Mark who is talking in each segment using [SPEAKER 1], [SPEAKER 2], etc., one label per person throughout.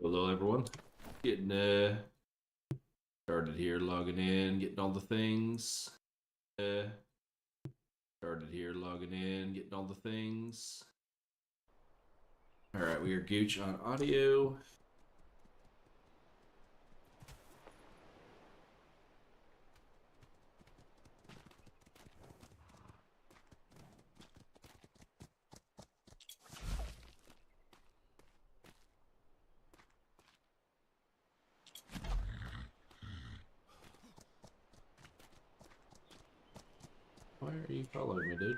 [SPEAKER 1] Hello, everyone. Getting started here, logging in, getting all the things. Started here, logging in, getting all the things. All right, we are Gooch on audio. Why are you following me, dude?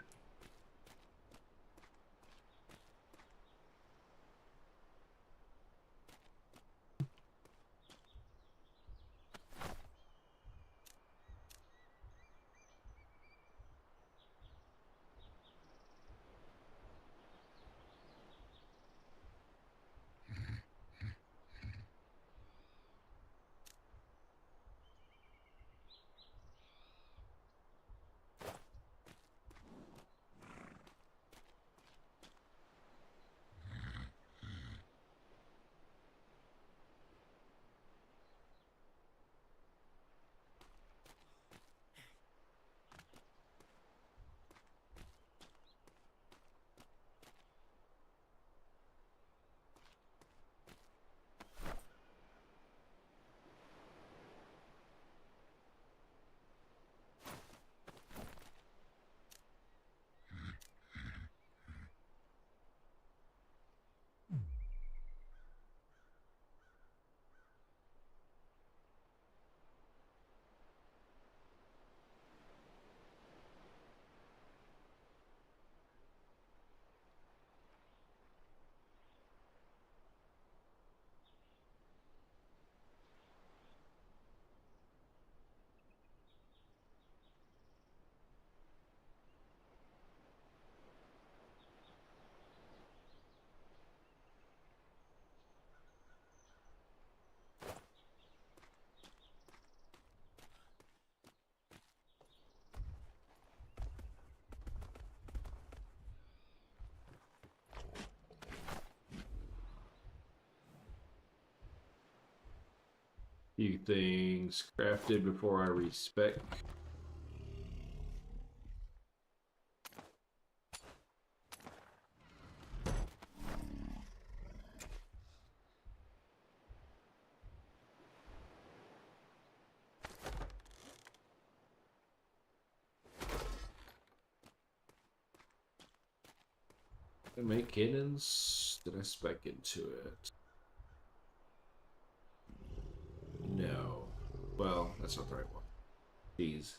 [SPEAKER 1] Few things crafted before I respec. Did I make cannons? Did I spec into it? No. Well, that's not the right one. Jeez.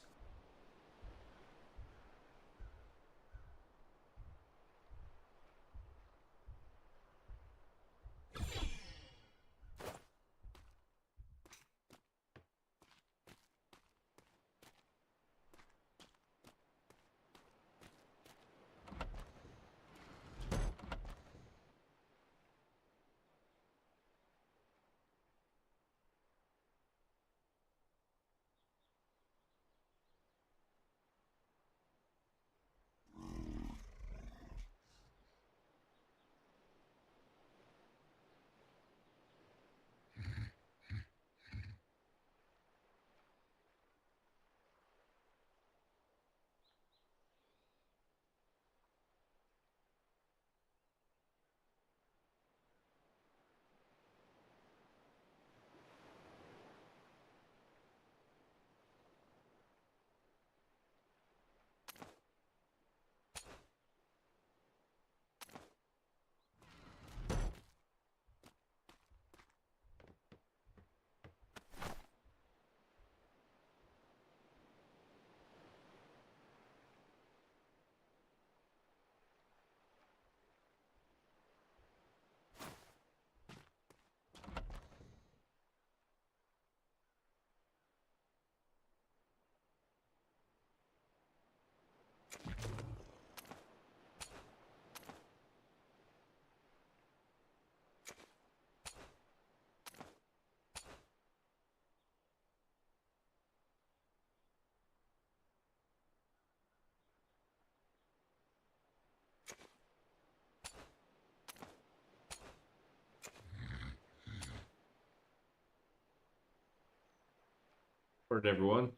[SPEAKER 1] Morning, everyone.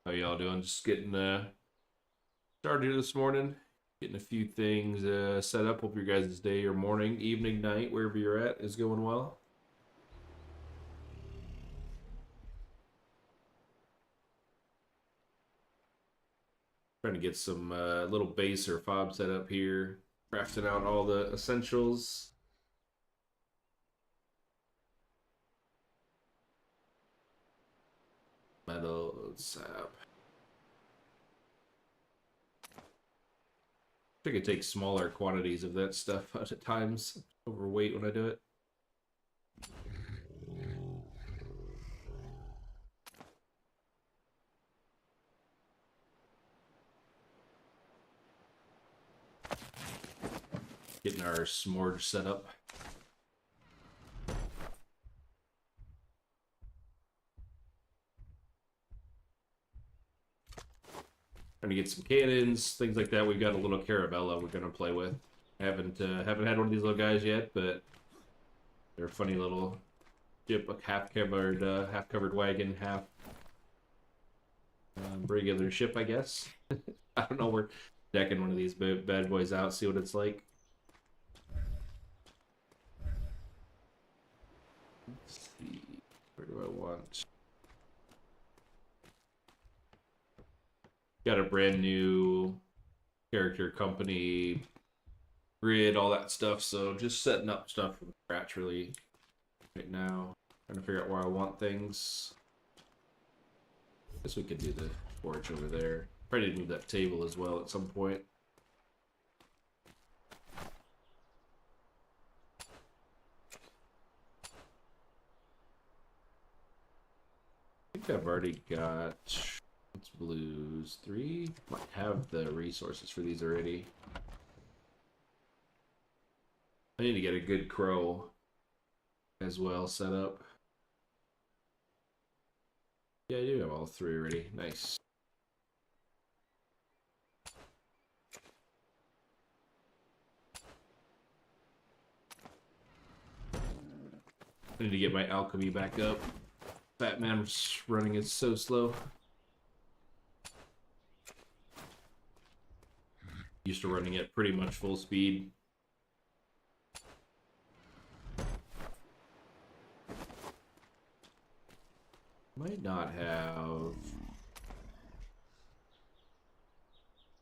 [SPEAKER 1] How y'all doing? Just getting started here this morning. Getting a few things set up. Hope your guys' day or morning, evening, night, wherever you're at, is going well. Trying to get some little base or fob set up here. Crafting out all the essentials. Metal, sap. I could take smaller quantities of that stuff at times. Overweight when I do it. Getting our smorge set up. Trying to get some cannons, things like that. We've got a little Caravella we're gonna play with. Haven't had one of these little guys yet, but they're a funny little ship, a half covered wagon, half regular ship, I guess. I don't know. We're decking one of these bad boys out, see what it's like. Let's see, where do I want? Got a brand new character, company, grid, all that stuff. So just setting up stuff from scratch really right now. Trying to figure out where I want things. Guess we could do the torch over there. Probably need to move that table as well at some point. I think I've already got... What's blues? 3? Might have the resources for these already. I need to get a good crow as well set up. Yeah, I do have all 3 already. Nice. I need to get my alchemy back up. Fat man's running it so slow. Used to running at pretty much full speed. Might not have...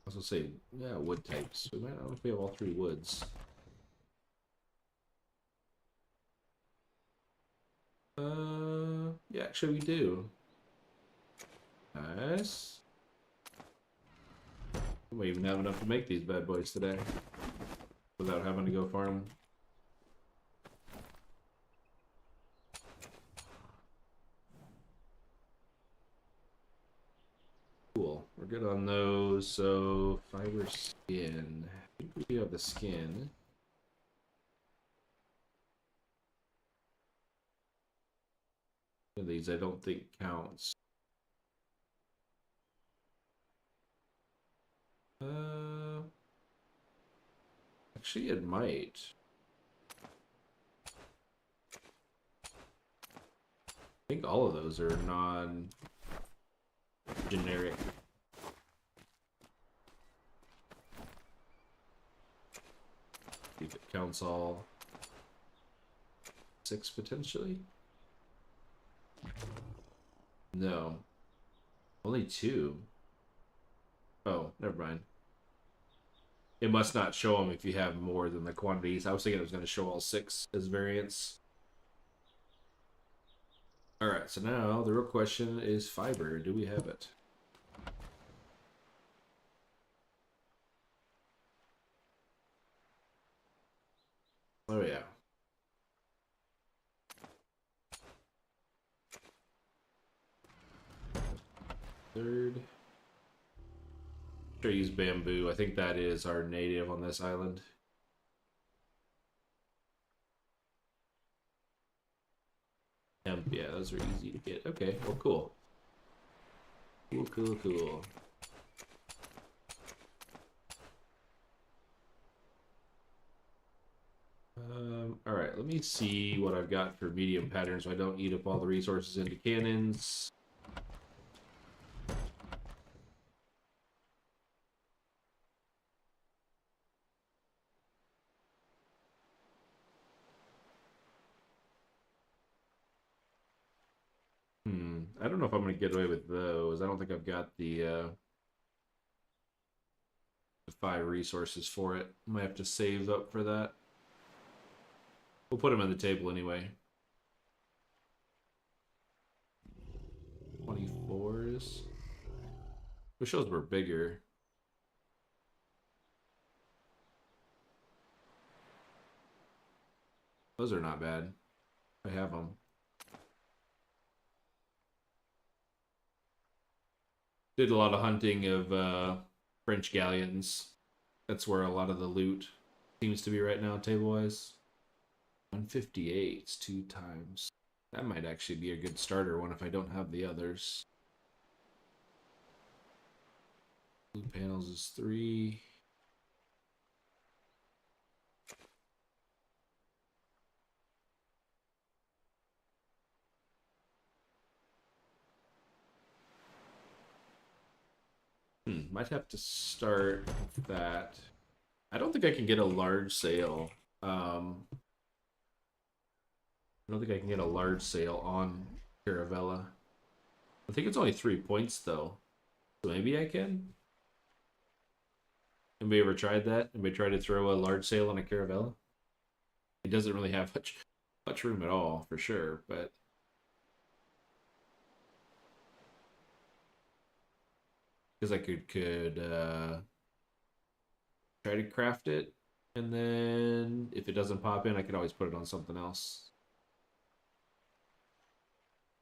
[SPEAKER 1] I was gonna say, yeah, wood types. We might not know if we have all 3 woods. Yeah, actually we do. Nice. We might even have enough to make these bad boys today without having to go farm. Cool. We're good on those. So fiber skin. I think we have the skin. One of these I don't think counts. Actually, it might. I think all of those are non-generic. See if it counts all 6 potentially. No. Only 2. Oh, never mind. It must not show them if you have more than the quantities. I was thinking it was going to show all 6 as variants. Alright, so now the real question is fiber. Do we have it? Oh, yeah. Third. Sure, use bamboo. I think that is our native on this island. Yeah, those are easy to get. Okay, well, cool. Cool. Alright, let me see what I've got for medium patterns so I don't eat up all the resources into cannons. I don't know if I'm gonna get away with those. I don't think I've got the 5 resources for it. Might have to save up for that. We'll put them on the table anyway. 24s. Wish those were bigger. Those are not bad. I have them. Did a lot of hunting of French galleons. That's where a lot of the loot seems to be right now, table-wise. 158, it's 2 times. That might actually be a good starter one if I don't have the others. Blue panels is 3. Might have to start with that. I don't think I can get a large sail. I don't think I can get a large sail on Caravella. I think it's only 3 points though. So maybe I can? Anybody ever tried that? Anybody tried to throw a large sail on a Caravella? It doesn't really have much room at all, for sure, but because I could try to craft it, and then if it doesn't pop in, I could always put it on something else.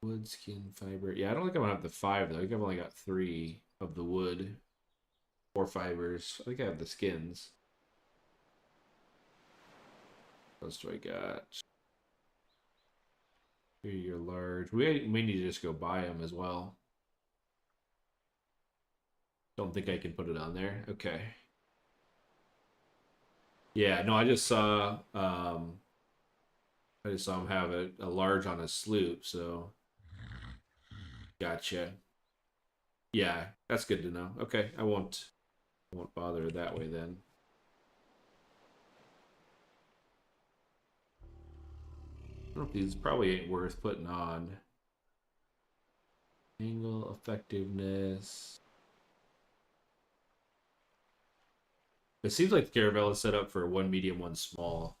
[SPEAKER 1] Wood, skin, fiber. Yeah, I don't think I'm gonna have the 5 though. I think I've only got 3 of the wood. 4 fibers. I think I have the skins. What else do I got? Here you're large. We need to just go buy them as well. Don't think I can put it on there. Okay. Yeah, no, I just saw him have a large on a sloop, so gotcha. Yeah, that's good to know. Okay, I won't bother that way then. I don't know if these probably ain't worth putting on. Angle, effectiveness. It seems like the Caravella is set up for 1 medium, 1 small.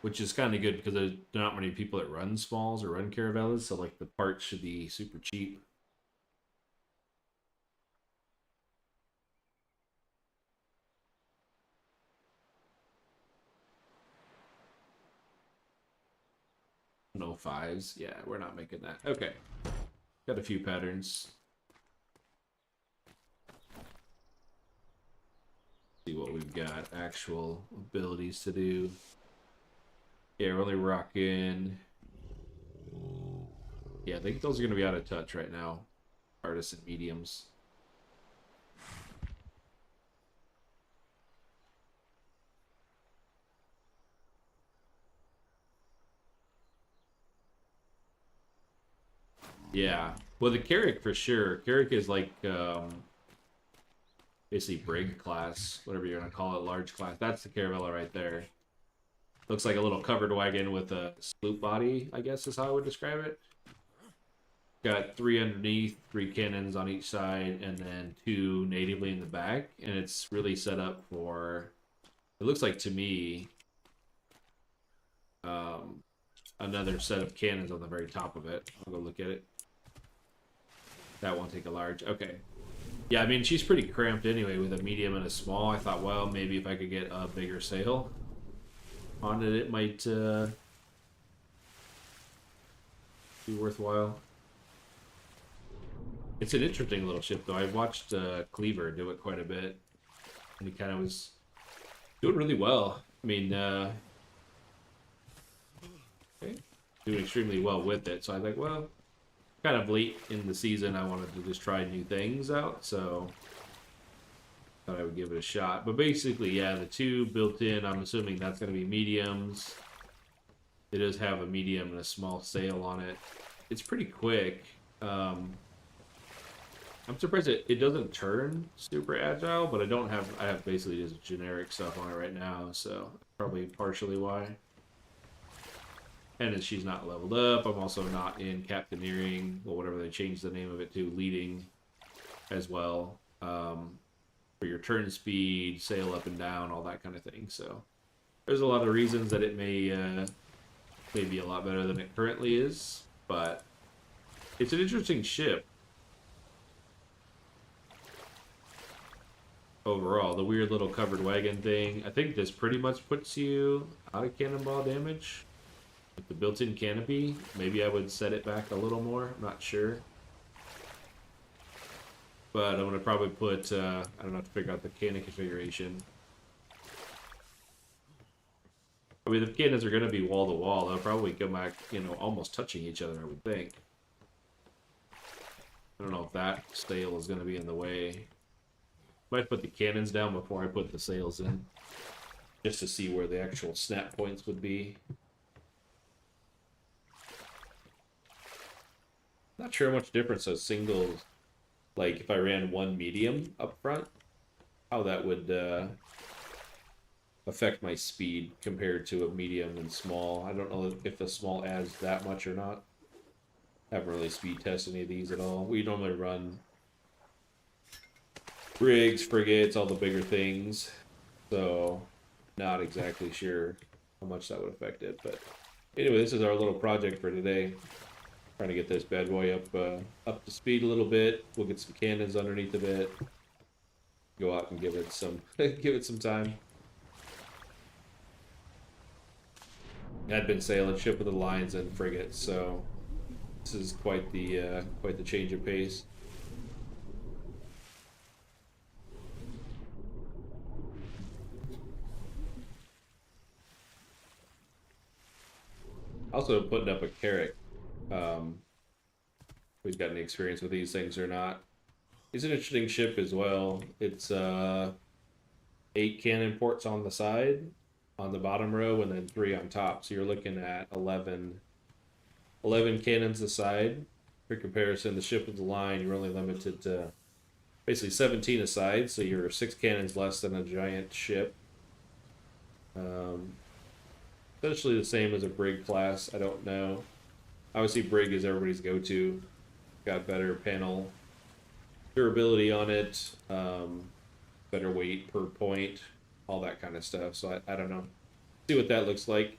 [SPEAKER 1] Which is kind of good because there's not many people that run smalls or run Caravellas, so like the parts should be super cheap. No 5s. Yeah, we're not making that. Okay. Got a few patterns. See what we've got. Actual abilities to do. Yeah, we're only rocking. Yeah, I think those are going to be out of touch right now. Artists and mediums. Yeah. Well, the Carrick for sure. Carrick is like basically brig class, whatever you're gonna call it, large class. That's the Caravella right there. Looks like a little covered wagon with a sloop body, I guess is how I would describe it. Got 3 underneath, 3 cannons on each side, and then 2 natively in the back. And it's really set up for, it looks like to me, another set of cannons on the very top of it. I'll go look at it. That won't take a large. Okay. Yeah, I mean, she's pretty cramped anyway with a medium and a small. I thought, well, maybe if I could get a bigger sail on it, it might be worthwhile. It's an interesting little ship, though. I watched Cleaver do it quite a bit, and he kind of was doing really well. I mean, okay, doing extremely well with it. So I was like, well, kind of late in the season, I wanted to just try new things out, so thought I would give it a shot. But basically, yeah, the 2 built in, I'm assuming that's going to be mediums. It does have a medium and a small sail on it. It's pretty quick. I'm surprised it doesn't turn super agile, but I have basically just generic stuff on it right now, so probably partially why. And as she's not leveled up, I'm also not in Captaineering, or whatever they changed the name of it to, leading as well. For your turn speed, sail up and down, all that kind of thing. So there's a lot of reasons that it may be a lot better than it currently is, but it's an interesting ship. Overall, the weird little covered wagon thing, I think this pretty much puts you out of cannonball damage. With the built-in canopy, maybe I would set it back a little more, I'm not sure. But I'm going to probably put, I don't have to figure out the cannon configuration. I mean, the cannons are going to be wall-to-wall, they'll probably come back, you know, almost touching each other, I would think. I don't know if that sail is going to be in the way. Might put the cannons down before I put the sails in, just to see where the actual snap points would be. Not sure how much difference a single, like if I ran one medium up front, how that would affect my speed compared to a medium and small. I don't know if the small adds that much or not. Haven't really speed tested any of these at all. We normally run rigs, frigates, all the bigger things, so not exactly sure how much that would affect it. But anyway, this is our little project for today. Trying to get this bad boy up to speed a little bit. We'll get some cannons underneath of it. Go out and give it some give it some time. I'd been sailing ship with the lines and frigates, so this is quite the change of pace. Also putting up a carrack. We've got any experience with these things or not. It's an interesting ship as well. It's 8 cannon ports on the side, on the bottom row, and then 3 on top. So you're looking at 11 cannons aside. For comparison, the ship with the line, you're only limited to basically 17 aside, so you're 6 cannons less than a giant ship. Essentially the same as a brig class. I don't know. Obviously, brig is everybody's go-to. Got better panel durability on it, better weight per point, all that kind of stuff. So I don't know. See what that looks like.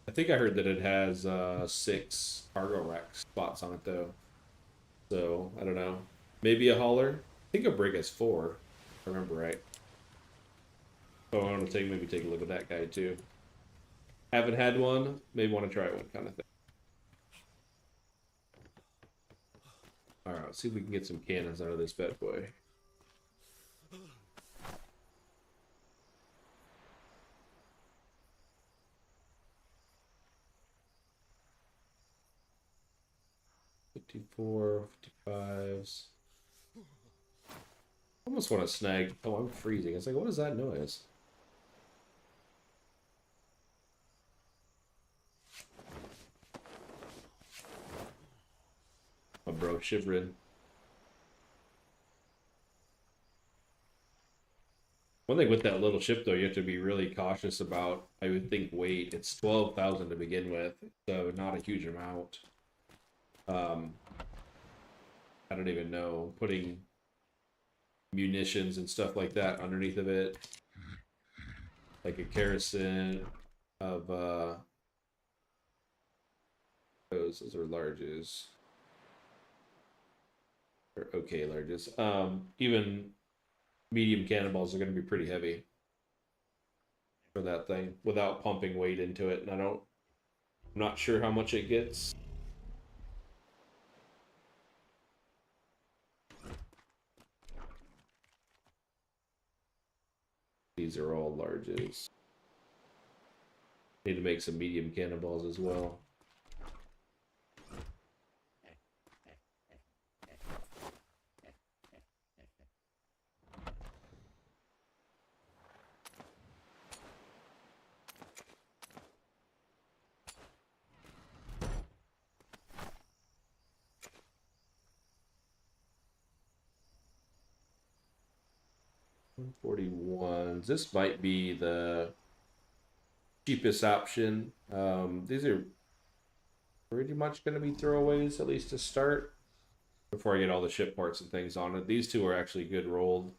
[SPEAKER 1] I think I heard that it has 6 cargo rack spots on it though. So I don't know. Maybe a hauler. I think a brig has 4, if I remember right. So I want to maybe take a look at that guy too. Haven't had one, maybe want to try one kind of thing. Alright, let's see if we can get some cannons out of this bad boy. $54, $55s. Almost want to snag. Oh, I'm freezing. It's like, what is that noise? Oh, bro, shivering. One thing with that little ship, though, you have to be really cautious about, I would think, weight. It's 12,000 to begin with, so not a huge amount. I don't even know. Putting munitions and stuff like that underneath of it. Like a kerosene of, those are larges. Or okay larges. Even medium cannonballs are going to be pretty heavy for that thing without pumping weight into it, and I'm not sure how much it gets. These are all larges. Need to make some medium cannonballs as well. 141s. This might be the cheapest option. These are pretty much going to be throwaways, at least to start, before I get all the ship parts and things on it. These two are actually good rolled.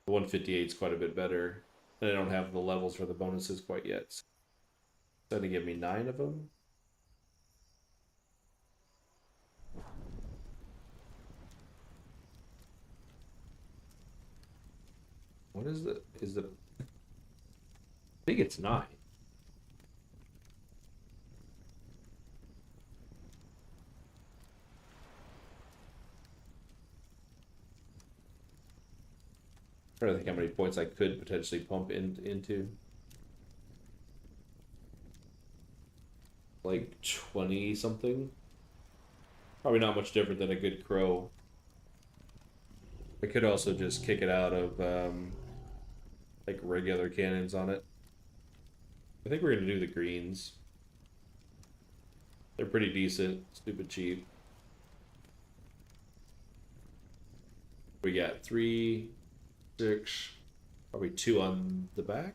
[SPEAKER 1] The 158 is quite a bit better. And I don't have the levels for the bonuses quite yet. So it's going to give me 9 of them. What is the... I think it's 9. I'm trying to think how many points I could potentially pump into. Like 20 something. Probably not much different than a good crow. I could also just kick it out of like regular cannons on it. I think we're gonna do the greens. They're pretty decent, stupid cheap. We got 3, 6, probably 2 on the back.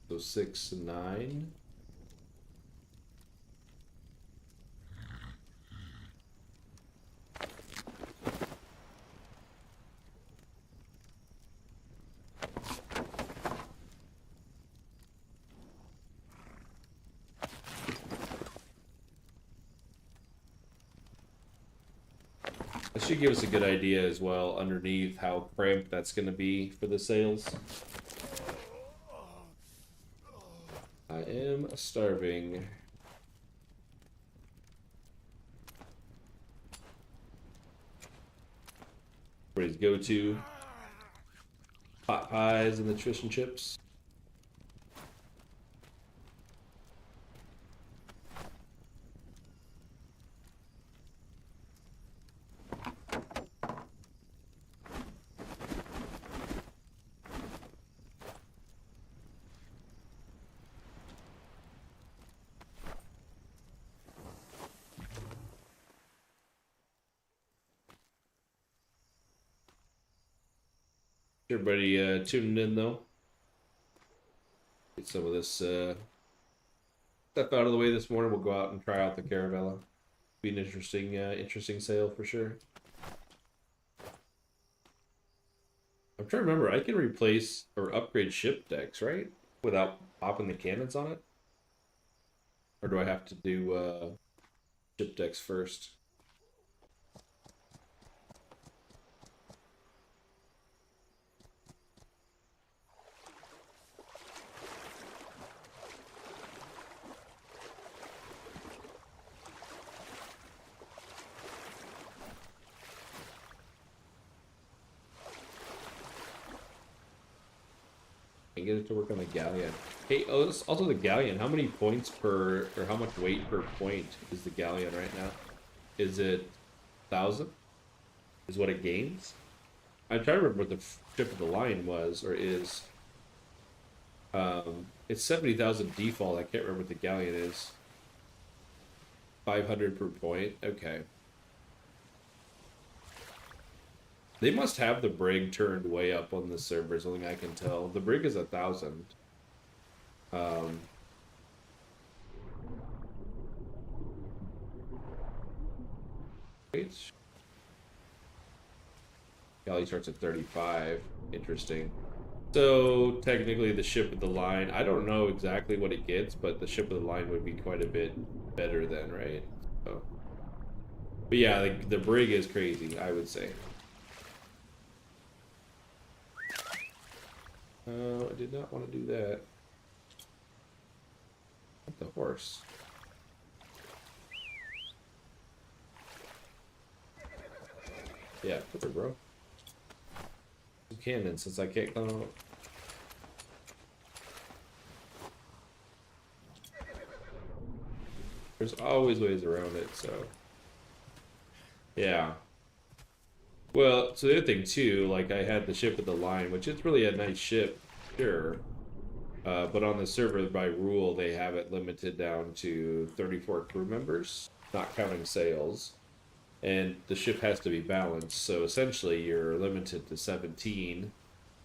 [SPEAKER 1] So 6 and 9. That should give us a good idea as well underneath how cramped that's going to be for the sails. I am starving. Everybody's go-to. Pot pies and the fish and chips. Everybody tuning in though. Get some of this stuff out of the way this morning. We'll go out and try out the Caravella. Be an interesting sail for sure. I'm trying to remember. I can replace or upgrade ship decks, right? Without popping the cannons on it, or do I have to do ship decks first? Get it to work on the galleon. Hey, also the galleon. How many points per, or how much weight per point is the galleon right now? Is it 1,000? Is what it gains? I'm trying to remember what the ship of the line was, or is. It's 70,000 default. I can't remember what the galleon is. 500 per point. Okay. They must have the brig turned way up on the servers, only I can tell. The brig is 1,000. Wait. Galley starts at 35. Interesting. So, technically the ship of the line, I don't know exactly what it gets, but the ship of the line would be quite a bit better then, right? So, but yeah, the brig is crazy, I would say. I did not want to do that. What the horse? Yeah, put her, bro. Some cannon since I can't come out. There's always ways around it, so. Yeah. Well, so the other thing too, like I had the ship of the line, which is really a nice ship, sure. But on the server, by rule, they have it limited down to 34 crew members, not counting sails. and the ship has to be balanced. So essentially, you're limited to 17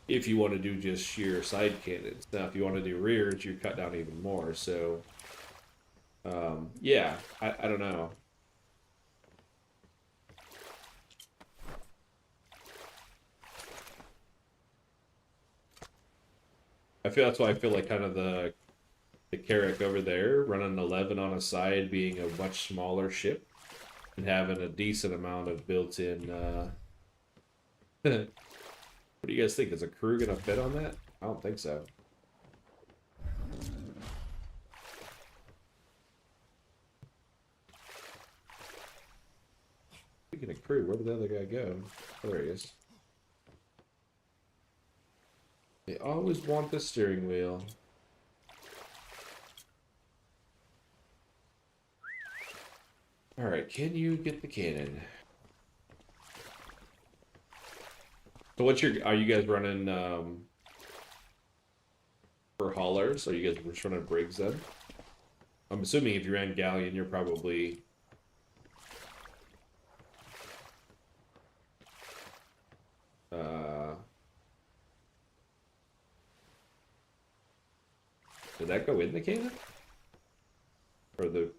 [SPEAKER 1] if you want to do just sheer side cannons. Now, if you want to do rears, you're cut down even more. So, yeah, I don't know. That's why I feel like kind of the Carrack over there, running 11 on a side, being a much smaller ship, and having a decent amount of built-in, what do you guys think? Is a crew gonna fit on that? I don't think so. Speaking of crew, where did the other guy go? Oh, there he is. They always want the steering wheel. Alright, can you get the cannon? So what's are you guys running, for haulers? Are you guys just running brigs then? I'm assuming if you ran galleon, you're probably... Did that go in the cannon? Or the...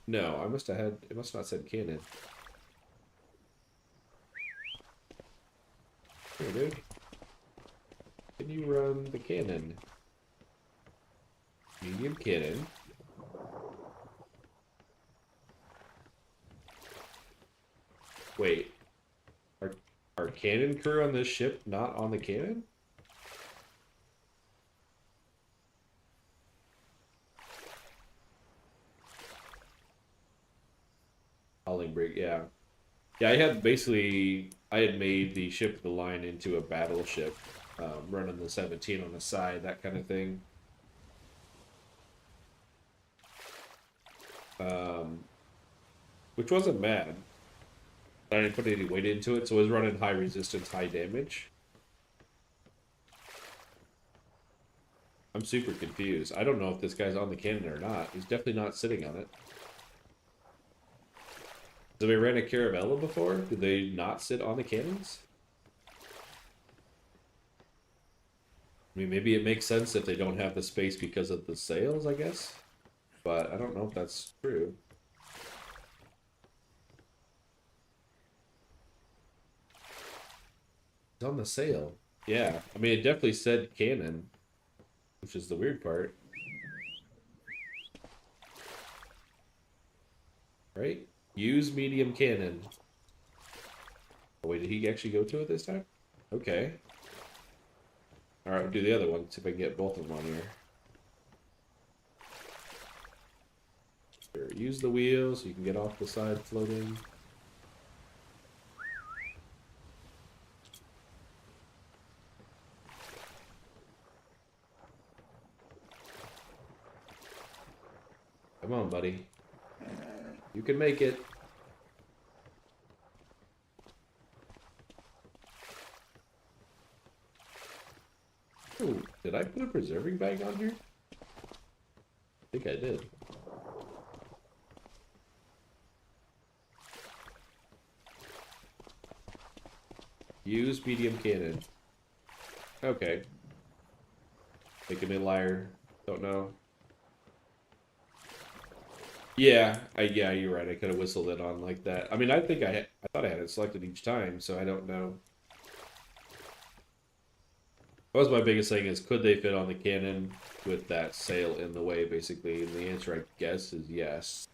[SPEAKER 1] No, I must have had... It must not said cannon. Here, dude. Can you run the cannon? Medium cannon. Wait. Are cannon crew on this ship not on the cannon? Hauling brig, yeah. Yeah, I had made the ship of the line into a battleship, running the 17 on the side, that kind of thing. Which wasn't bad. I didn't put any weight into it, so it was running high resistance, high damage. I'm super confused. I don't know if this guy's on the cannon or not. He's definitely not sitting on it. So we ran a Caravella before? Did they not sit on the cannons? I mean, maybe it makes sense if they don't have the space because of the sails, I guess. But I don't know if that's true. It's on the sail. Yeah, I mean, it definitely said cannon, which is the weird part. Right? Use medium cannon. Oh, wait, did he actually go to it this time? Okay. Alright, we'll do the other one, see if I can get both of them on here. Sure, use the wheel so you can get off the side floating. Come on, buddy. You can make it. Ooh, did I put a preserving bag on here? I think I did. Use medium cannon. Okay. Making me a liar. Don't know. Yeah, yeah, you're right. I could have whistled it on like that. I mean, I thought I had it selected each time, so I don't know. That was my biggest thing is, could they fit on the cannon with that sail in the way, basically? And the answer, I guess, is yes.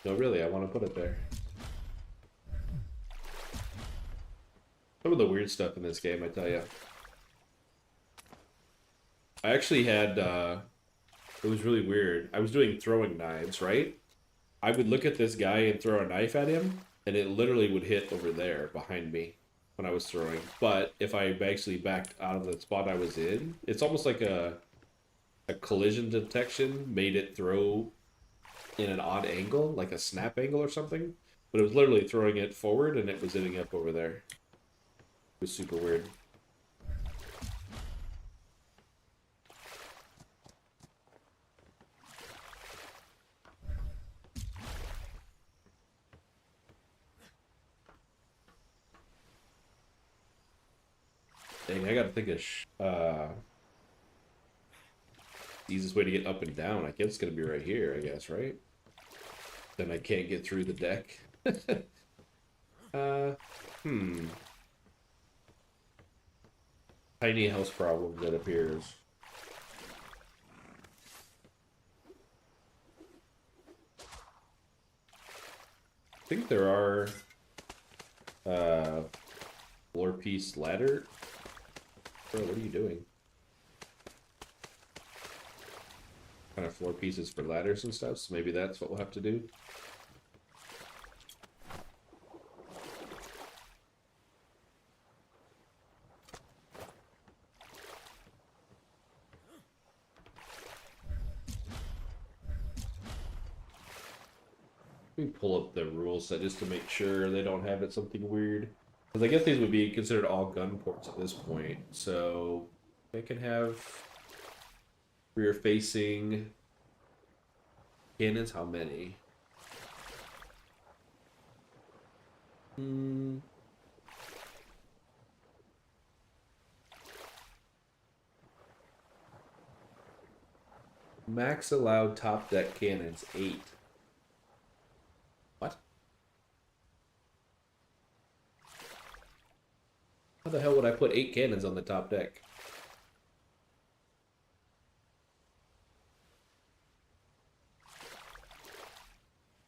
[SPEAKER 1] No, really, I want to put it there. Some of the weird stuff in this game, I tell you. I actually had, it was really weird. I was doing throwing knives, right? I would look at this guy and throw a knife at him, and it literally would hit over there behind me when I was throwing. But if I actually backed out of the spot I was in, it's almost like a a collision detection made it throw in an odd angle, like a snap angle or something. But it was literally throwing it forward and it was ending up over there. It was super weird. Dang, I gotta think of easiest way to get up and down. I guess it's gonna be right here, I guess, right? Then I can't get through the deck. Tiny house problem that appears. I think there are floor piece ladder. Bro, what are you doing? Kind of floor pieces for ladders and stuff, so maybe that's what we'll have to do. Let me pull up the rule set just to make sure they don't have it something weird. Because I guess these would be considered all gun ports at this point. So they can have rear facing cannons. How many? Max allowed top deck cannons 8. What? How the hell would I put 8 cannons on the top deck?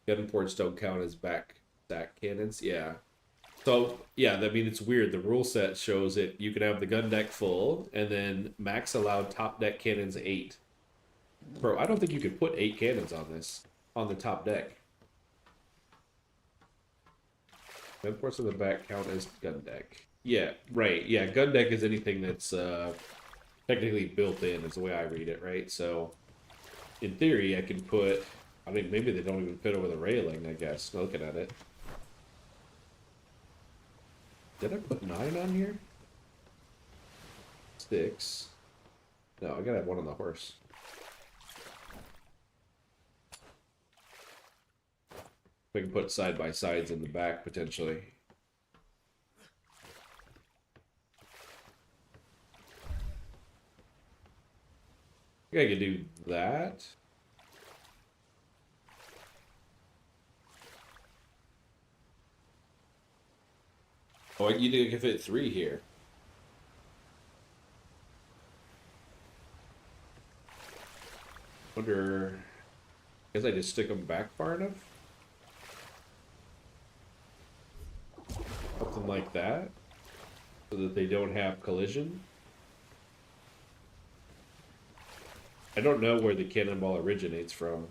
[SPEAKER 1] Gun ports don't count as back stack cannons. Yeah. So, yeah, I mean, it's weird. The rule set shows it. You can have the gun deck full, and then max allowed top deck cannons 8. Bro, I don't think you could put 8 cannons on this, on the top deck. Gun ports in the back count as gun deck. Yeah, right. Yeah, gun deck is anything that's technically built in, is the way I read it, right? So, in theory, I can put... I mean, maybe they don't even fit over the railing, I guess, looking at it. Did I put 9 on here? 6. No, I gotta have one on the horse. We can put side-by-sides in the back, potentially. I think I could do that. Oh, you think I can fit 3 here? Wonder... Guess I just stick them back far enough? Something like that? So that they don't have collision? I don't know where the cannonball originates from.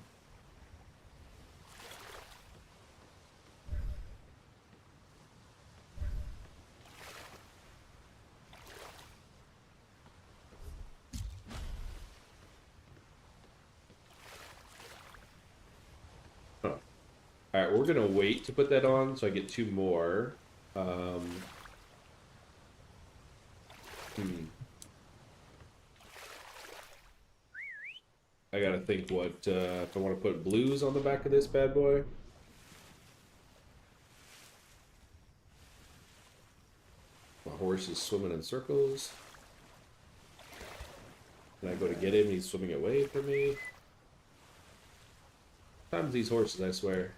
[SPEAKER 1] Huh. Alright, we're gonna wait to put that on so I get 2 more. I gotta think what, if I want to put blues on the back of this bad boy. My horse is swimming in circles. When I go to get him, he's swimming away from me. Sometimes these horses, I swear.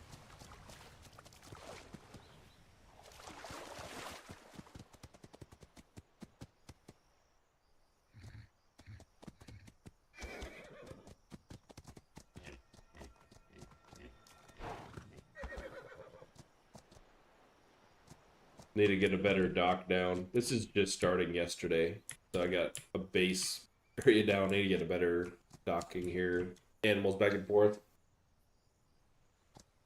[SPEAKER 1] Need to get a better dock down. This is just starting yesterday, so I got a base area down. Need to get a better docking here. Animals back and forth.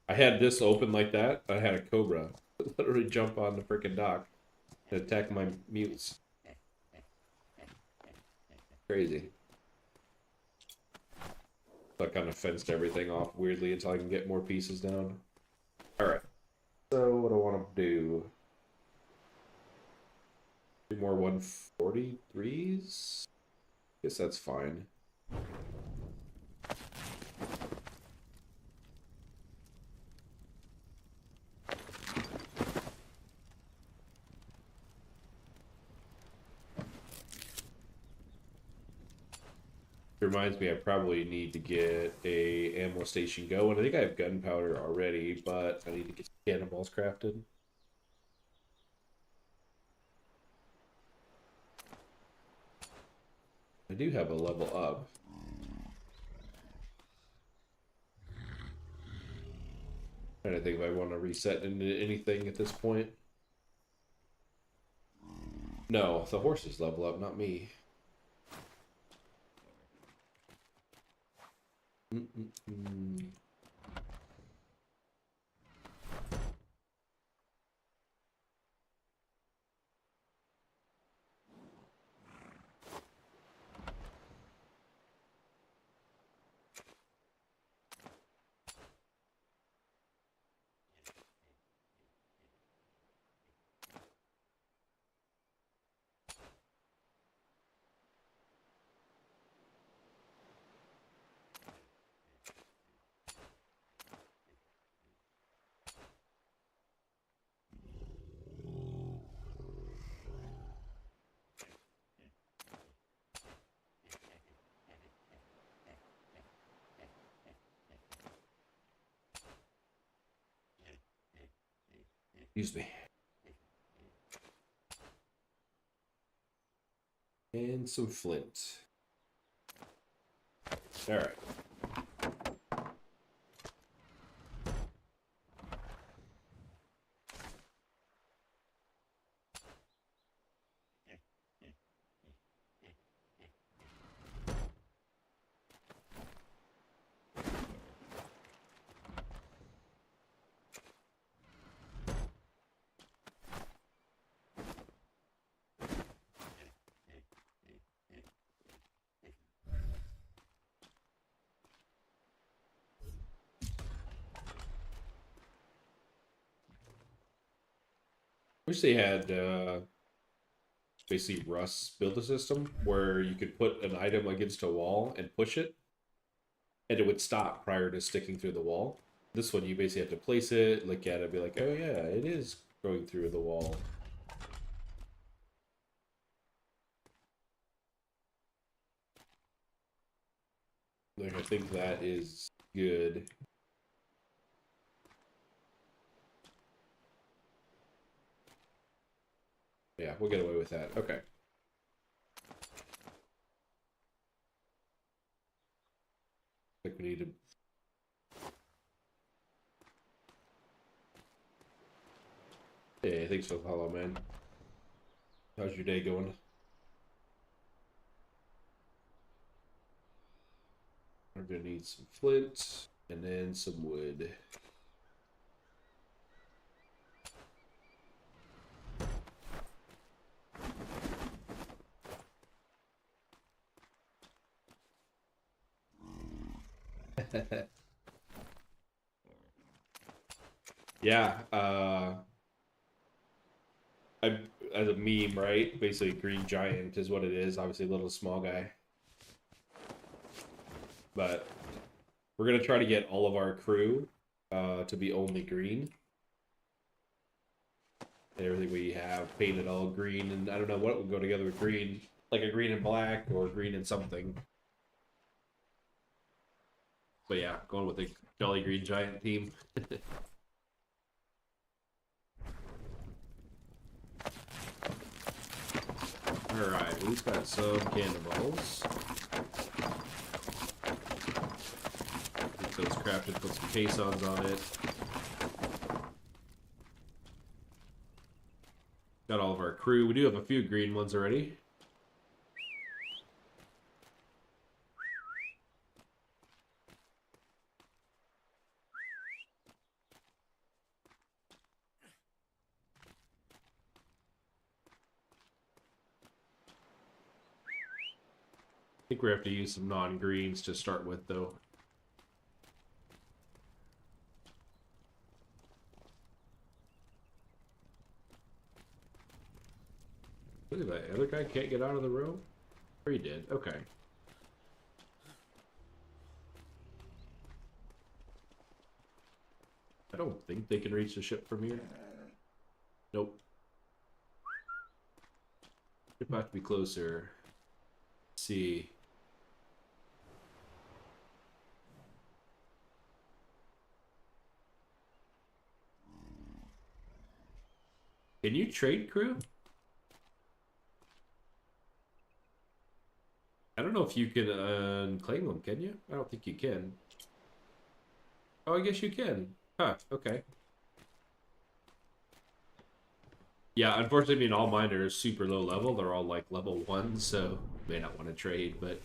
[SPEAKER 1] I had this open like that. I had a cobra literally jump on the freaking dock and attack my mules. Crazy. So I kind of fenced everything off weirdly until I can get more pieces down. Alright. So what do I want to do? 2 more 143s? Guess that's fine. Reminds me I probably need to get a ammo station going. I think I have gunpowder already, but I need to get cannonballs crafted. I do have a level up. I don't think if I want to reset into anything at this point. No, the horses level up, not me. Excuse me. And some flint. Alright. Wish they had basically Russ build a system where you could put an item against a wall and push it, and it would stop prior to sticking through the wall. This one, you basically have to place it, look at it, be like, oh yeah, it is going through the wall. Like, I think that is good. Yeah, we'll get away with that. Okay. I think we need to... Hey, thanks for the follow, man. How's your day going? We're gonna need some flint and then some wood. Yeah, as a meme, right? Basically, Green Giant is what it is. Obviously, a little small guy. But we're gonna try to get all of our crew to be only green. And everything we have painted all green, and I don't know what would go together with green, like a green and black or green and something. But yeah, going with the Jolly Green Giant team. Alright, we've got some cannonballs. Get those crafted, put some caissons on it. Got all of our crew. We do have a few green ones already. I think we have to use some non-greens to start with, though. Look at that. The other guy can't get out of the room? Or he did. Okay. I don't think they can reach the ship from here. Nope. Ship have to be closer. Let's see. Can you trade crew? I don't know if you can unclaim them, can you? I don't think you can. Oh, I guess you can. Huh, okay. Yeah, unfortunately, I mean, all mine are super low level. They're all like level 1, so may not want to trade, but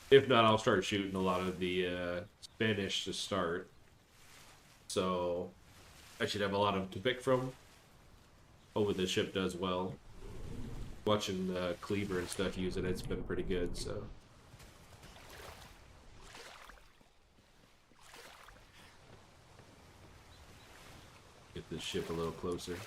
[SPEAKER 1] if not, I'll start shooting a lot of the Spanish to start. So I should have a lot of to pick from. Hopefully the ship does well. Watching Cleaver and stuff use it, it's been pretty good, so. Get this ship a little closer.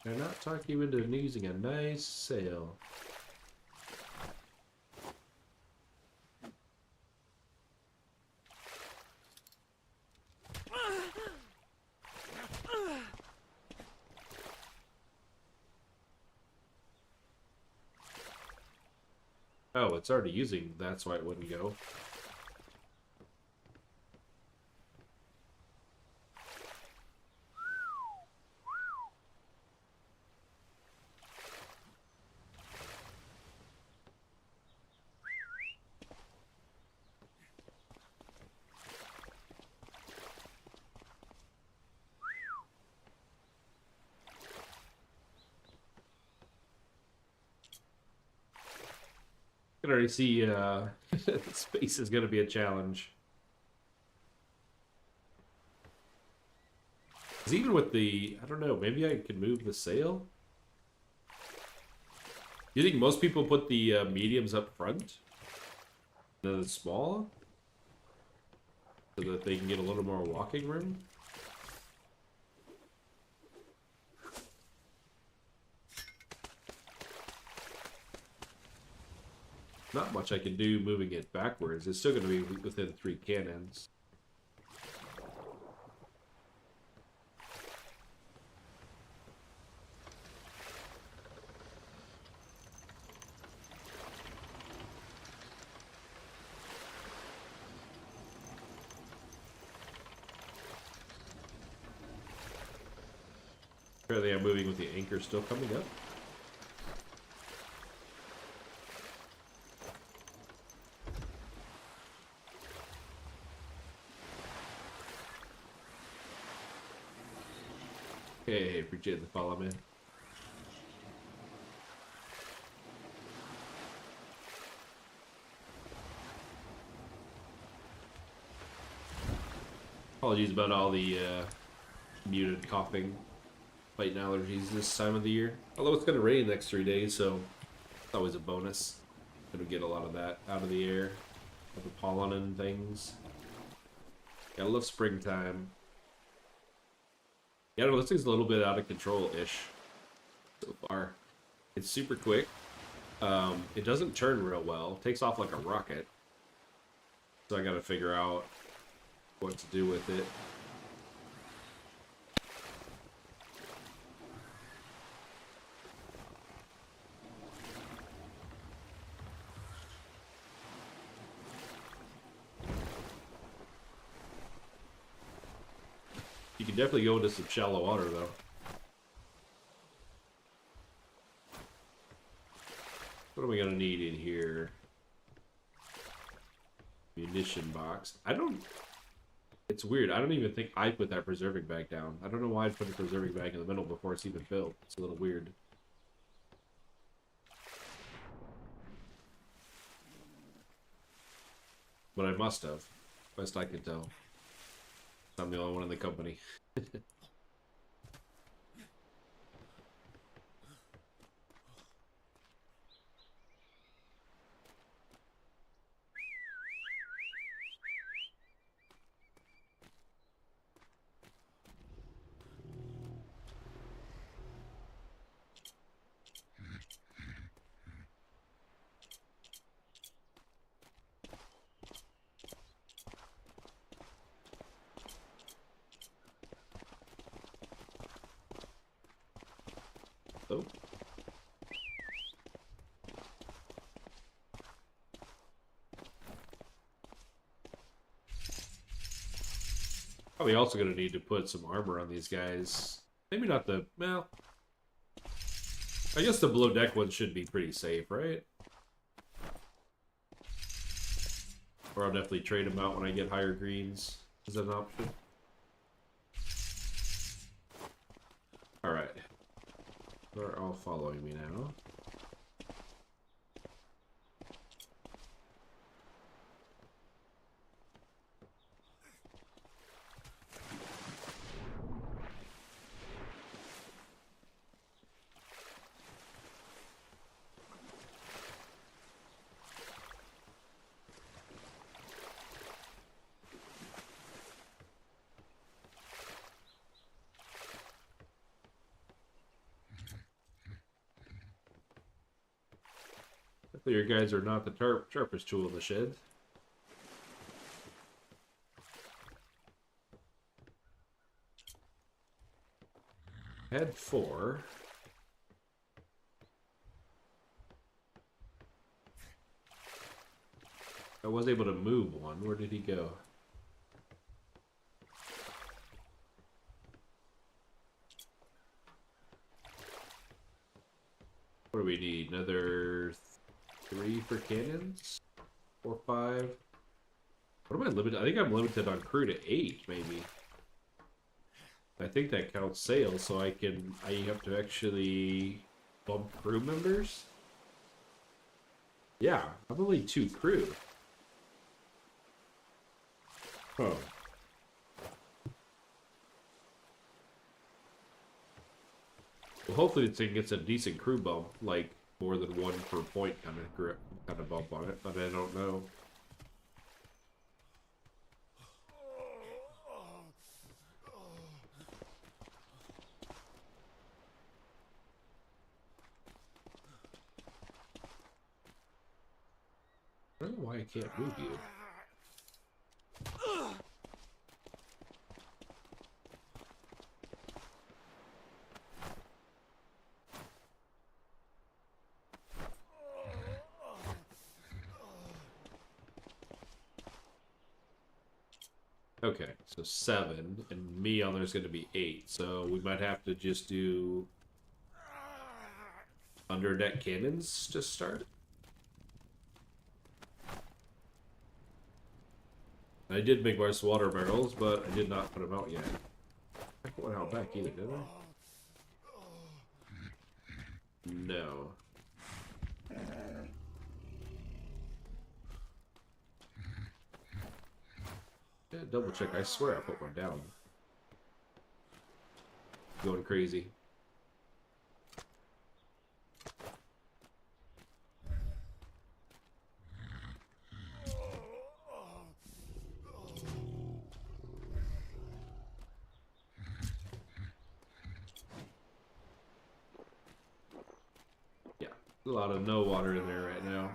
[SPEAKER 1] Can I not talk you into using a nice sail? Oh, it's already using, that's why it wouldn't go. I can already see space is going to be a challenge. Because even with the, I don't know, maybe I could move the sail? You think most people put the mediums up front? The small? So that they can get a little more walking room? Not much I can do moving it backwards. It's still going to be within 3 cannons. Apparently I'm moving with the anchor still coming up. Hey, appreciate the follow, man. Apologies about all the muted coughing, fighting allergies this time of the year. Although it's going to rain the next 3 days, so it's always a bonus. Gonna get a lot of that out of the air, of the pollen and things. Yeah, I love springtime. Yeah, I don't know, this thing's a little bit out of control-ish so far. It's super quick. It doesn't turn real well. It takes off like a rocket. So I gotta figure out what to do with it. You can definitely go into some shallow water, though. What are we gonna need in here? Munition box. I don't It's weird. I don't even think I put that preserving bag down. I don't know why I put a preserving bag in the middle before it's even filled. It's a little weird. But I must have. Best I can tell. I'm the only one in the company. Oh. Probably also going to need to put some armor on these guys. Maybe not the... Well... I guess the below deck ones should be pretty safe, right? Or I'll definitely trade them out when I get higher greens. Is that an option? Alright. They're all following me now. Your guys are not the sharpest tool in the shed. I had 4. I was able to move one. Where did he go? What do we need? Another 3 for cannons? 4, 5. What am I limited? I think I'm limited on crew to 8, maybe. I think that counts sales, so I have to actually bump crew members? Yeah, I'm only 2 crew. Oh. Well, hopefully this thing gets a decent crew bump, like more than 1 per point kind of bump on it, but I don't know. I don't know why I can't move you. Okay, so 7, and me on there's going to be 8, so we might have to just do under deck cannons to start. I did make my water barrels, but I did not put them out yet. I put one out back either, did I? No. Yeah, double check. I swear I put one down. Going crazy. Yeah, a lot of no water in there right now.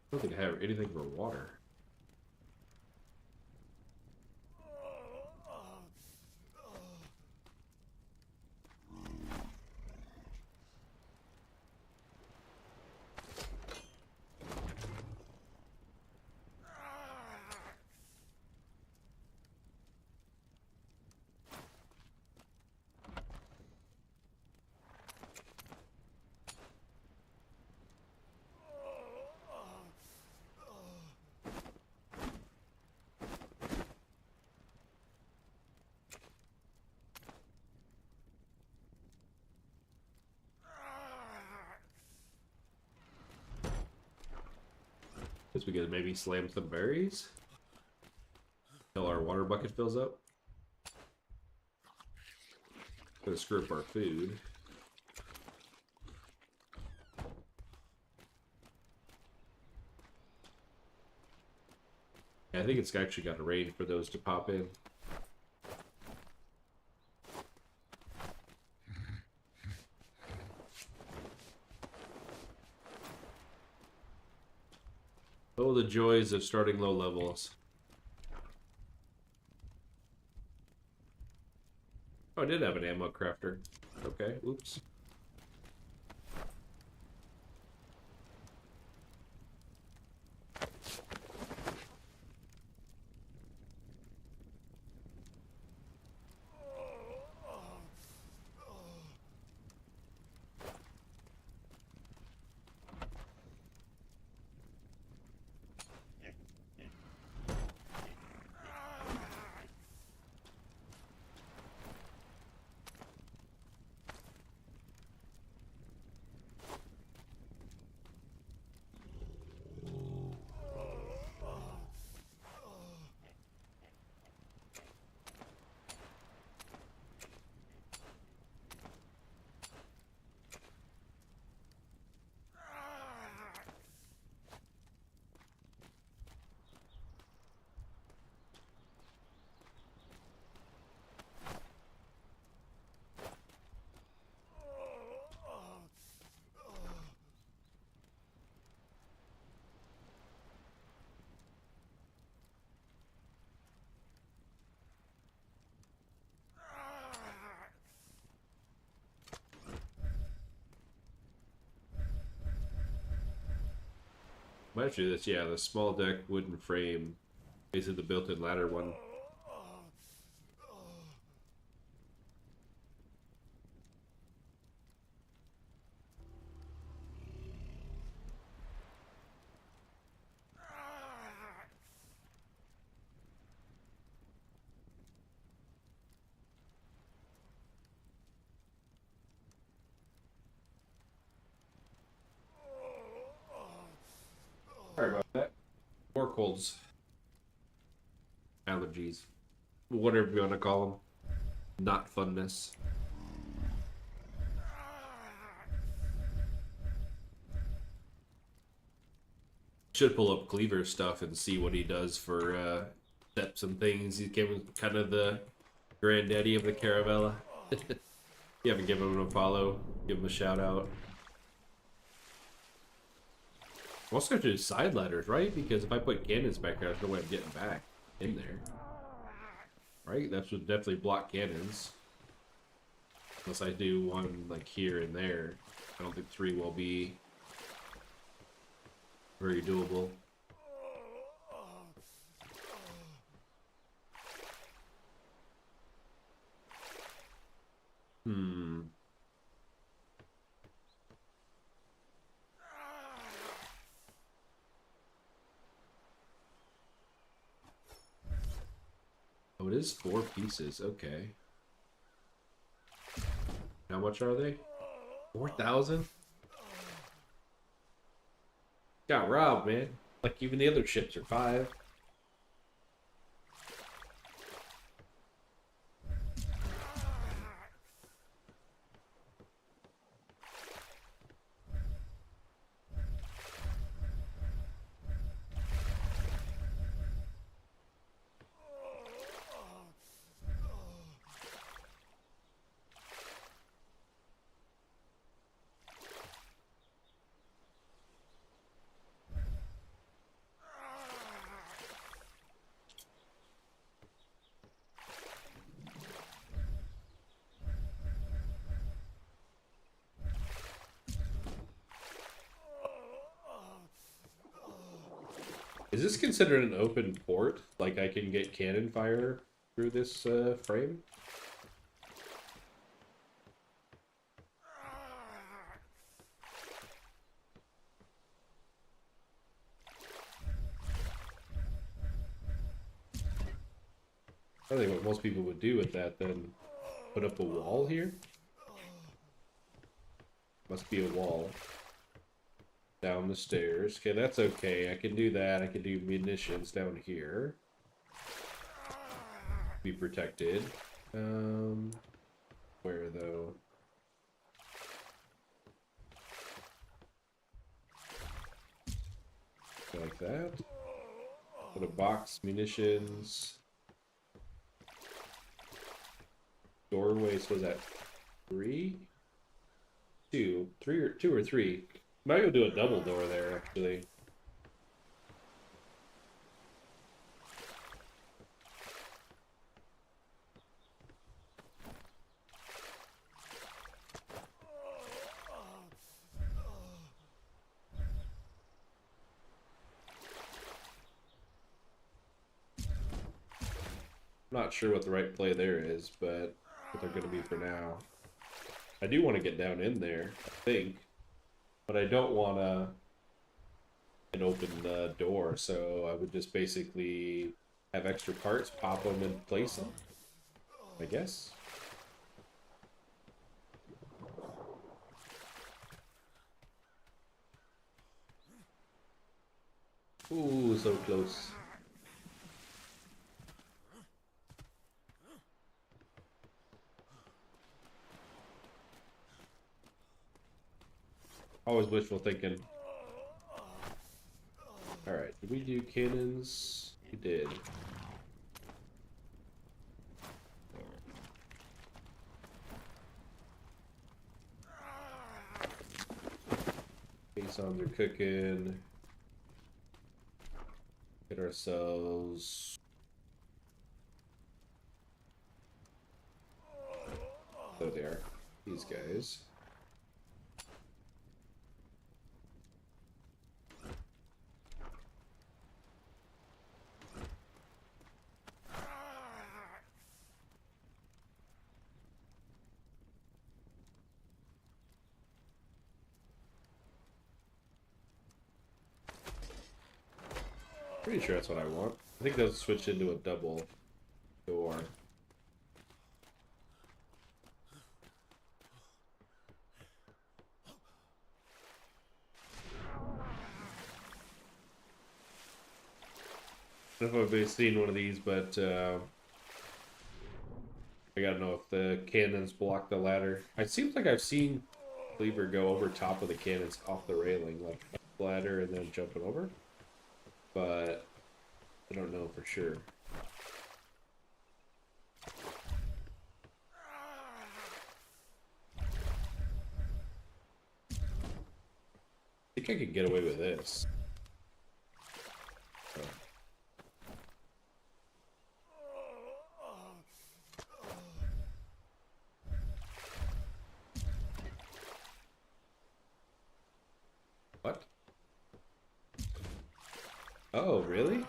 [SPEAKER 1] I don't think I have anything for water. Guess we could maybe slam some berries till our water bucket fills up. Gonna screw up our food. Yeah, I think it's actually got to rain for those to pop in. Oh, the joys of starting low levels. Oh, I did have an ammo crafter. Okay, oops. Actually, this, yeah, the small deck wooden frame, basically the built-in ladder one. Sorry about that. Or colds. Allergies. Whatever you want to call them. Not funness. Should pull up Cleaver's stuff and see what he does for steps and things. He's kind of the granddaddy of the Caravella. You haven't given him a follow, give him a shout out. I'm also going to do side ladders, right? Because if I put cannons back there, there's no way I'm getting back in there. Right? That should definitely block cannons. Unless I do one like here and there. I don't think 3 will be very doable. Oh, it is 4 pieces. Okay. How much are they? 4,000? Got robbed, man. Like, even the other ships are 5. Is this considered an open port? Like I can get cannon fire through this frame? I think what most people would do with that then put up a wall here. Must be a wall. down the stairs. Okay, that's okay. I can do that. I can do munitions down here. Be protected. Where though? Like that. Put a box, munitions. Doorway, so was that 3? 2. 3 or 2 or 3. Might go do a double door there, actually. I'm not sure what the right play there is, but what they're going to be for now. I do want to get down in there, I think. But I don't want to open the door, so I would just basically have extra parts, pop them and place them, I guess. Ooh, so close. Always wishful thinking. Alright, did we do cannons? We did. Caissons are cooking. Get ourselves. Oh, they are. These guys. Pretty sure that's what I want. I think they'll switch into a double door. I don't know if I've seen one of these, but I gotta know if the cannons block the ladder. It seems like I've seen Cleaver go over top of the cannons off the railing, like ladder and then jumping over. But I don't know for sure. I think I could get away with this. Oh. What? Oh, really?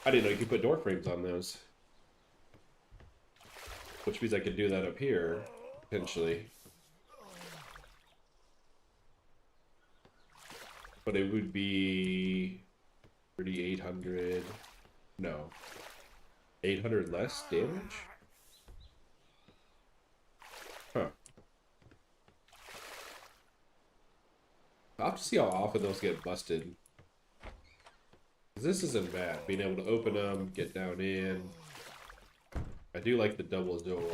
[SPEAKER 1] I didn't know you could put door frames on those. Which means I could do that up here, potentially. But it would be 3,800. No. 800 less damage? Huh. I'll have to see how often those get busted. This isn't bad, being able to open them, get down in. I do like the double door.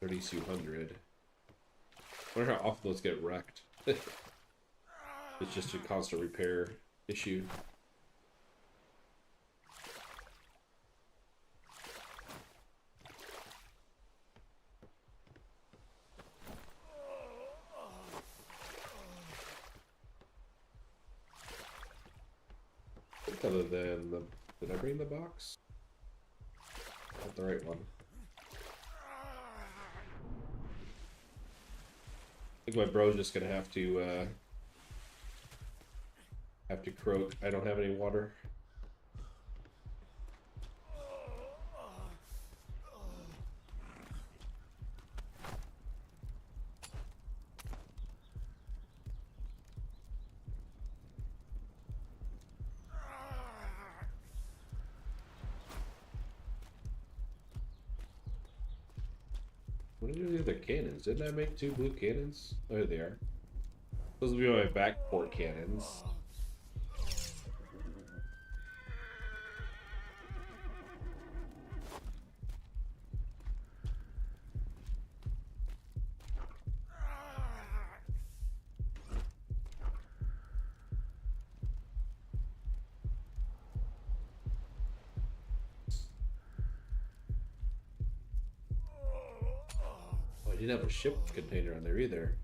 [SPEAKER 1] 3,200. I wonder how often those get wrecked. It's just a constant repair issue. Other than the... Did I bring the box? Not the right one. I think my bro's just gonna have to croak. I don't have any water. What are the other cannons? Didn't I make 2 blue cannons? Oh, here they are. Those will be my backport cannons. Oh, I didn't have a ship container on there either.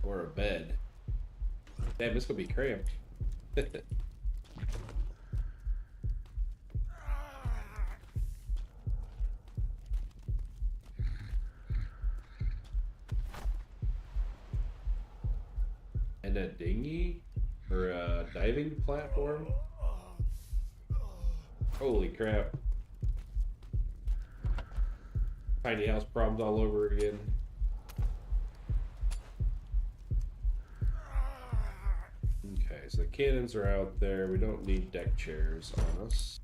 [SPEAKER 1] Or a bed. Damn, this gonna be cramped. And a dinghy? Or a diving platform? Holy crap. Tiny house problems all over again. Okay, so the cannons are out there. We don't need deck chairs on us.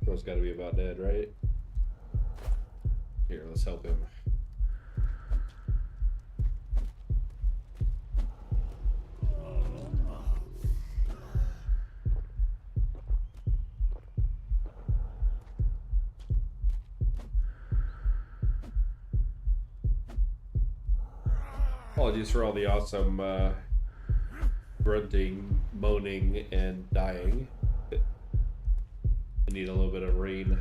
[SPEAKER 1] Bro's got to be about dead, right? Here, let's help him. Apologies for all the awesome grunting, moaning, and dying. I need a little bit of rain.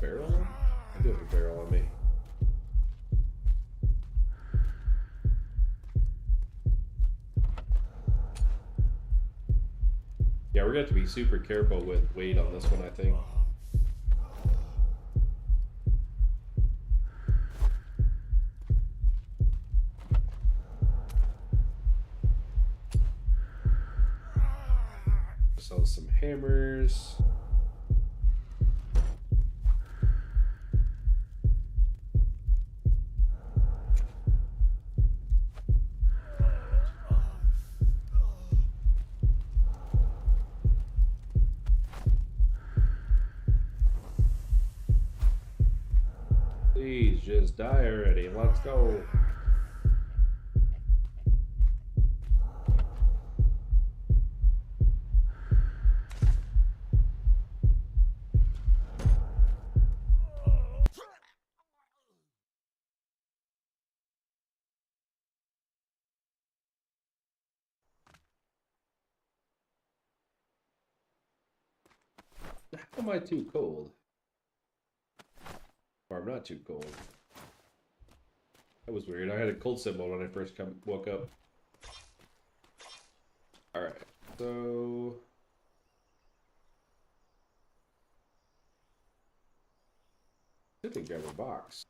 [SPEAKER 1] Barrel? I do have a barrel on me. Yeah, we're gonna have to be super careful with weight on this one, I think. Sell some hammers. Please just die already. Let's go. How am I too cold? Or I'm not too cold. That was weird. I had a cold symbol when I first woke up. Alright, so... I think grab a box.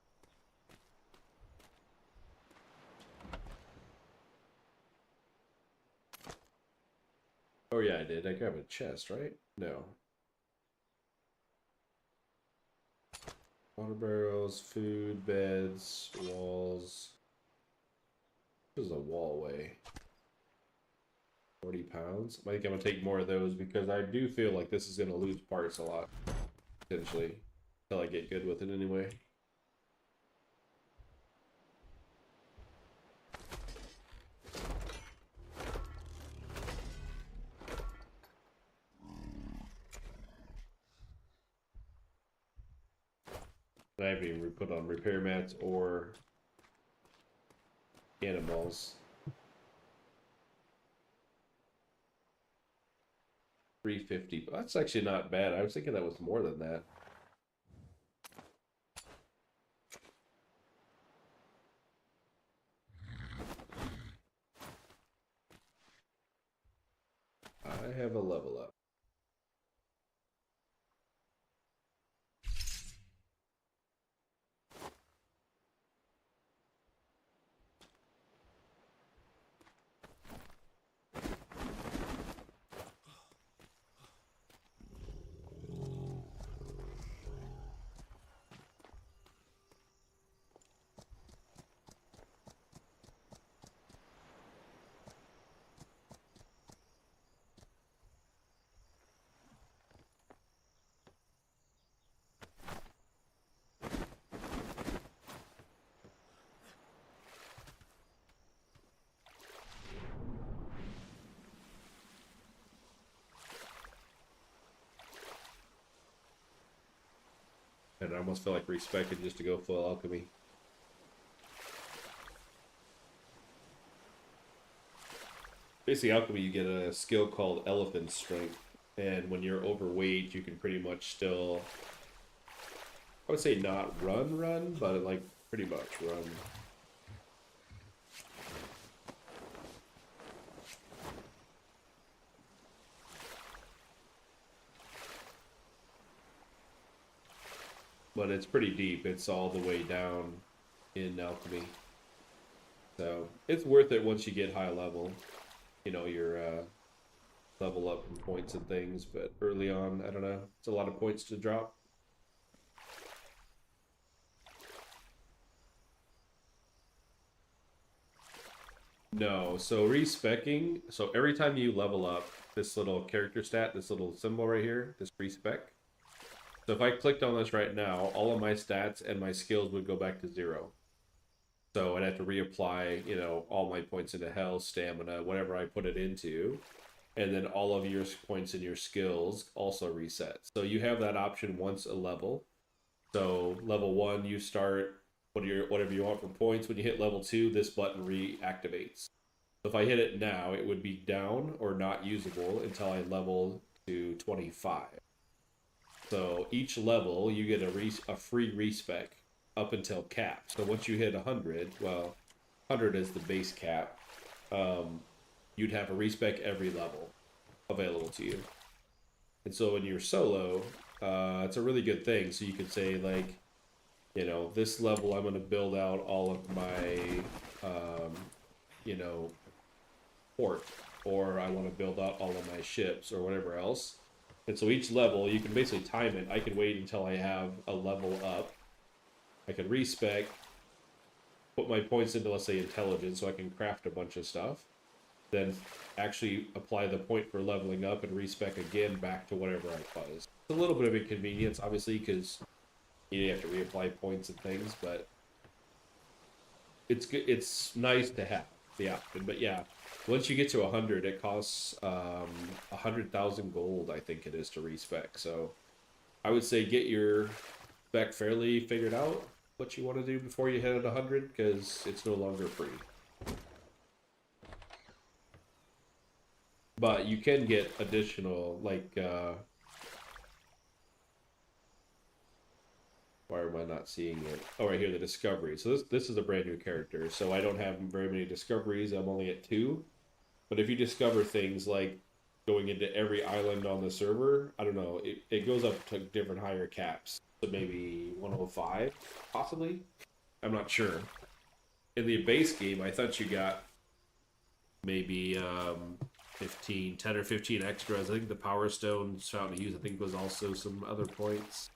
[SPEAKER 1] Oh yeah, I did. I grabbed a chest, right? No. Water barrels, food, beds, walls. This is a wall weigh. 40 pounds. I think I'm gonna take more of those because I do feel like this is gonna lose parts a lot. Potentially. Until I get good with it anyway. I haven't even put on repair mats or cannonballs. 350. That's actually not bad. I was thinking that was more than that. I have a level up. And I almost feel like respecing just to go full alchemy. Basically, alchemy, you get a skill called elephant strength. And when you're overweight, you can pretty much still, I would say not run, but like pretty much run. But it's pretty deep. It's all the way down in alchemy. So it's worth it once you get high level. You know, your level up in points and things. But early on, I don't know. It's a lot of points to drop. No, so respecking. So every time you level up this little character stat, this little symbol right here, this respec. So if I clicked on this right now, all of my stats and my skills would go back to 0. So I'd have to reapply, you know, all my points into health, stamina, whatever I put it into. And then all of your points in your skills also reset. So you have that option once a level. So level 1, you start whatever you want for points. When you hit level 2, this button reactivates. So if I hit it now, it would be down or not usable until I level to 25. So each level, you get a free respec up until cap. So once you hit 100, well, 100 is the base cap. You'd have a respec every level available to you. And so when you're solo, it's a really good thing. So you could say, like, you know, this level I'm going to build out all of my, you know, port, or I want to build out all of my ships or whatever else. And so each level, you can basically time it. I can wait until I have a level up. I can respec, put my points into, let's say, intelligence, so I can craft a bunch of stuff. Then actually apply the point for leveling up and respec again back to whatever I was. It's a little bit of inconvenience, obviously, because you have to reapply points and things, but it's good. It's nice to have the option. But yeah, once you get to 100, it costs 100,000 gold, I think it is, to respec. So I would say get your spec fairly figured out, what you want to do before you hit 100, because it's no longer free. But you can get additional, like, why am I not seeing it? Oh, right here, the discovery. So this is a brand new character, so I don't have very many discoveries. I'm only at 2. But if you discover things like going into every island on the server, I don't know, it goes up to different higher caps. So maybe 105, possibly? I'm not sure. In the base game, I thought you got maybe 10 or 15 extras. I think the Power Stone's Fountain of Youth, I think, was also some other points.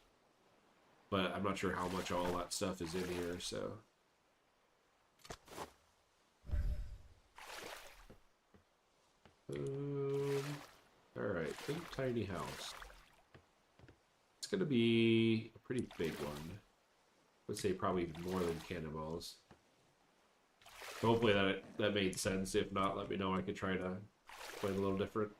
[SPEAKER 1] But I'm not sure how much all that stuff is in here, so. Alright, think tiny house. It's gonna be a pretty big one. I would say probably more than cannonballs. So hopefully that made sense. If not, let me know. I could try to play it a little different.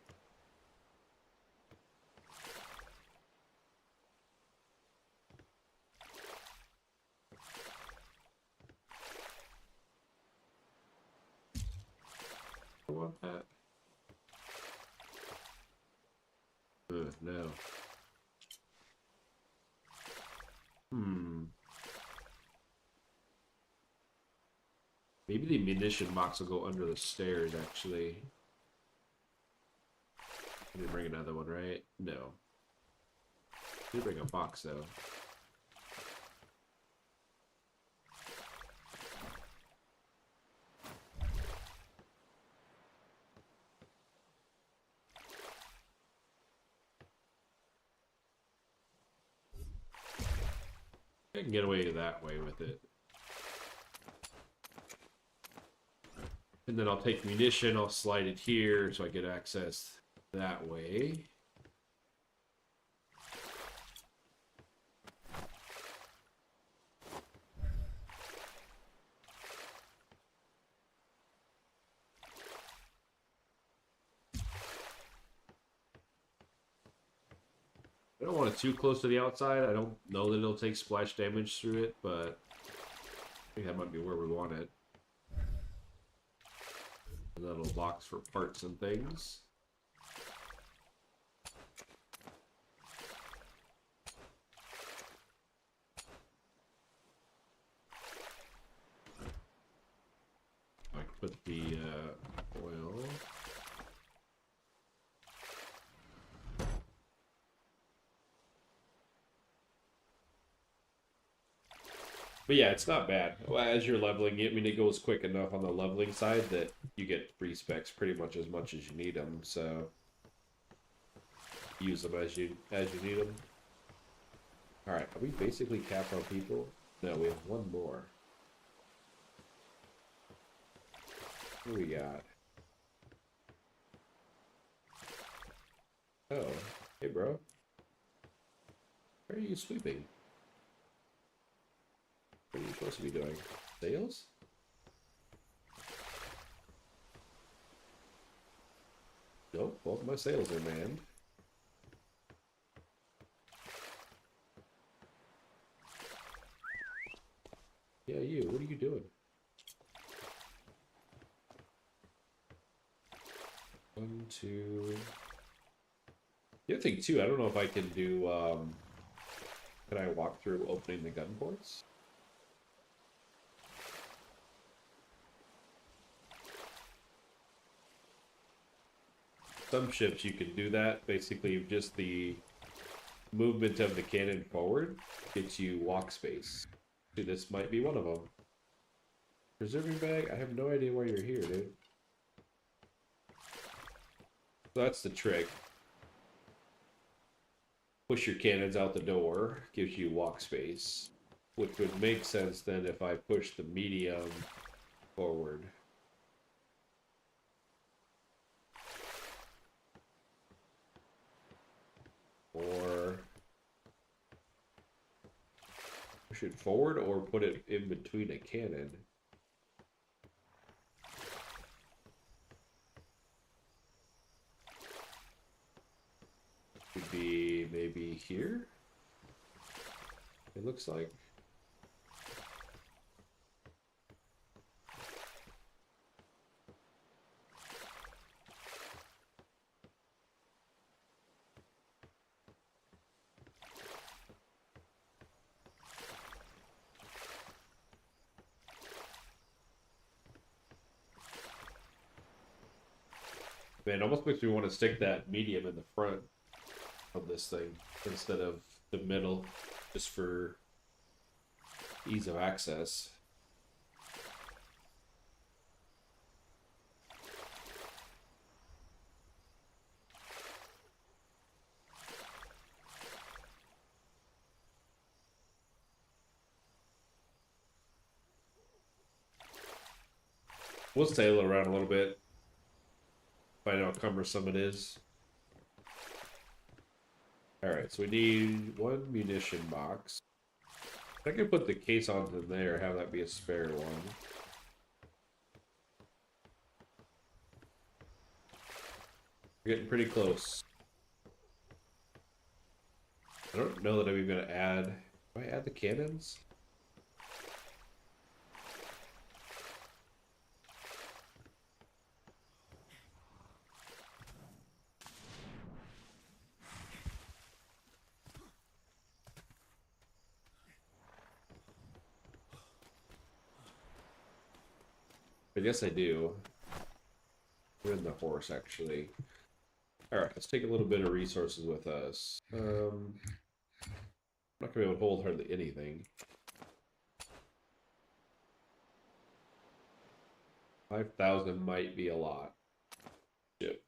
[SPEAKER 1] I want that. No. Maybe the munition box will go under the stairs, actually. I didn't bring another one, right? No. I did bring a box, though. I can get away that way with it. And then I'll take munition, I'll slide it here so I get access that way. I don't want it too close to the outside. I don't know that it'll take splash damage through it, but I think that might be where we want it. A little box for parts and things. I put the oil. But yeah, it's not bad. As you're leveling it, I mean, it goes quick enough on the leveling side that you get free specs pretty much as you need them. So use them as you need them. All right, are we basically capped on people? No, we have one more. What do we got? Oh, hey, bro. Where are you sweeping? What are you supposed to be doing? Sales? Nope, both my sails are manned. Yeah, you. What are you doing? One, two. The other thing too, I don't know if I can do. Can I walk through opening the gun ports? Some ships you can do that. Basically, just the movement of the cannon forward gets you walk space. Dude, this might be one of them. Preserving bag? I have no idea why you're here, dude. So that's the trick. Push your cannons out the door, gives you walk space. Which would make sense then if I push the medium forward. Or push it forward or put it in between a cannon. Could be maybe here. It looks like. Man, it almost makes me want to stick that medium in the front of this thing instead of the middle, just for ease of access. We'll sail around a little bit. Find out how cumbersome it is. Alright, so we need one munition box. I can put the case onto there, have that be a spare one. We're getting pretty close. I don't know that I'm even gonna add. Do I add the cannons? I guess I do. We're in the horse, actually. Alright, let's take a little bit of resources with us. I'm not gonna be able to hold hardly anything. 5,000 might be a lot. Yep.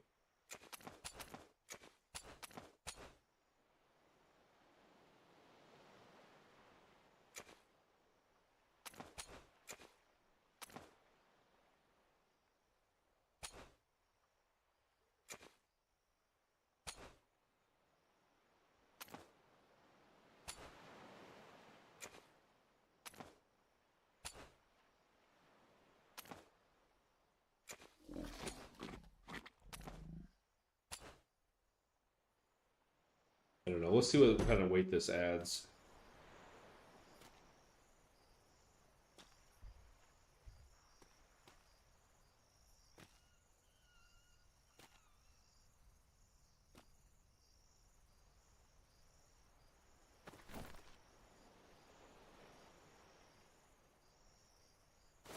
[SPEAKER 1] know. We'll see what kind of weight this adds.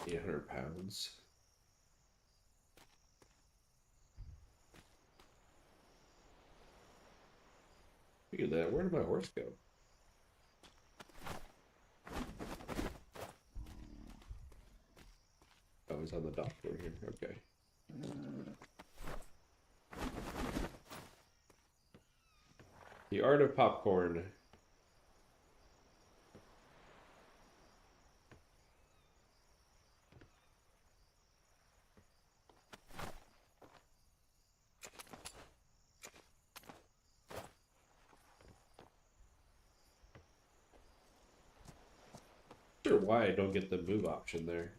[SPEAKER 1] £800. Look at that. Where did my horse go? Oh, he's on the dock over here. Okay. The art of popcorn. Not sure why I don't get the move option there.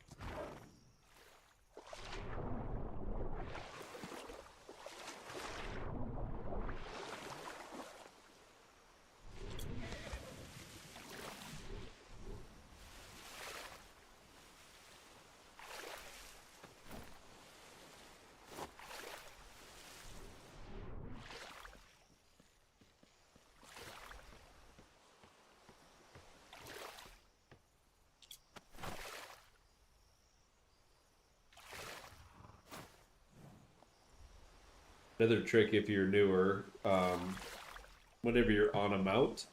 [SPEAKER 1] Another trick if you're newer, whenever you're on a mount,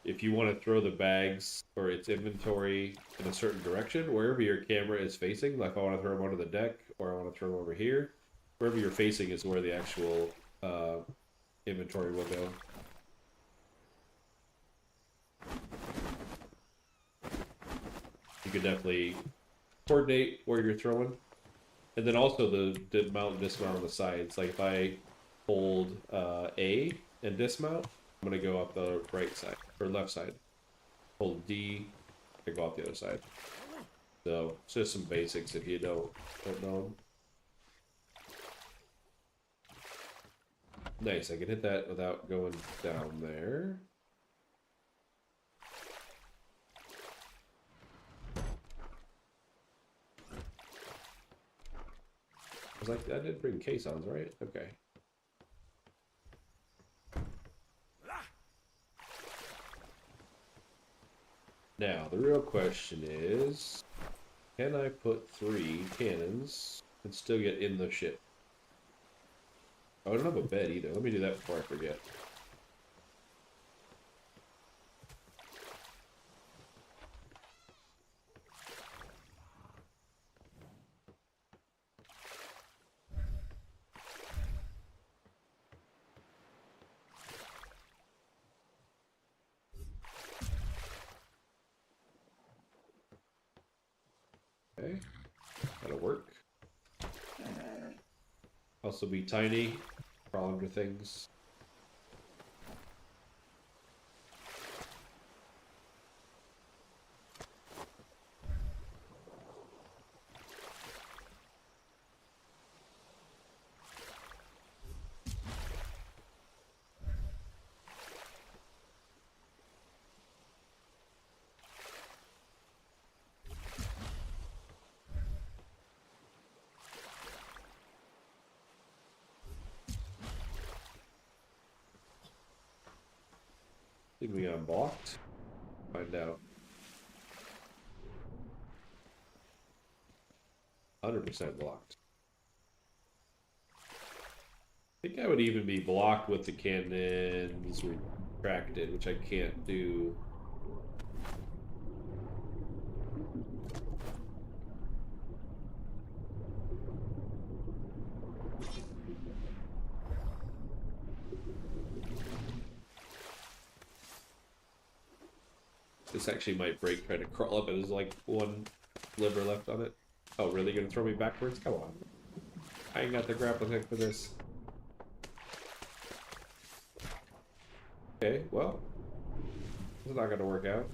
[SPEAKER 1] if you want to throw the bags or its inventory in a certain direction, wherever your camera is facing, like I want to throw them onto the deck or I want to throw them over here, wherever you're facing is where the actual inventory will go. You can definitely coordinate where you're throwing. And then also the mount and dismount on the sides. Like if I hold A and dismount, I'm going to go up the right side, or left side. Hold D, I go up the other side. So it's just some basics if you don't know them. Nice, I can hit that without going down there. I was like, I did bring caissons, right? Okay. Now, the real question is, can I put 3 cannons and still get in the ship? Oh, I don't have a bed either. Let me do that before I forget. Okay, that'll work. Also be tiny, crawl under things. Think we got blocked? Find out. 100% blocked. I think I would even be blocked with the cannons retracted, which I can't do. This actually might break trying to crawl up, and there's like 1 liver left on it. Oh, really? Gonna throw me backwards? Come on. I ain't got the grappling hook for this. Okay, well. This is not gonna work out.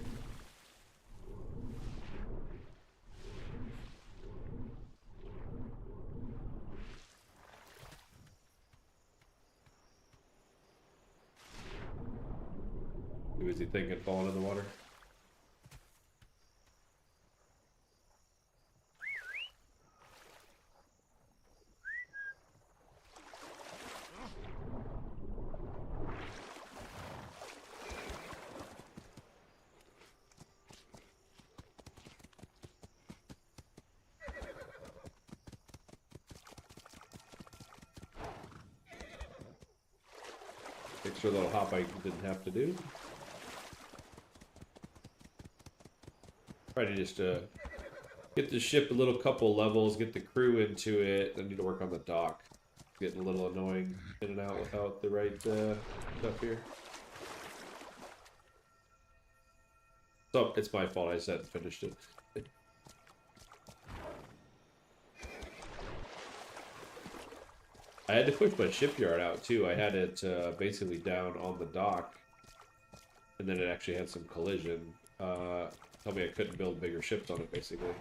[SPEAKER 1] busy thinking, falling in the water. Extra little hop I didn't have to do. Try to just get the ship a little couple levels, get the crew into it. I need to work on the dock. Getting a little annoying in and out without the right stuff here. So it's my fault. I just hadn't finished it. I had to push my shipyard out too. I had it basically down on the dock, and then it actually had some collision. Told me I couldn't build bigger ships on it, basically.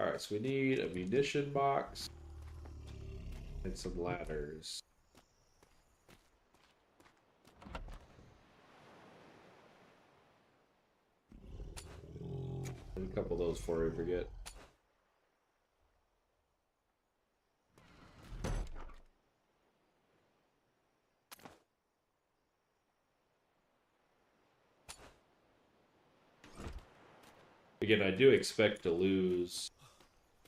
[SPEAKER 1] Alright, so we need a munition box and some ladders. And a couple of those before we forget. Again, I do expect to lose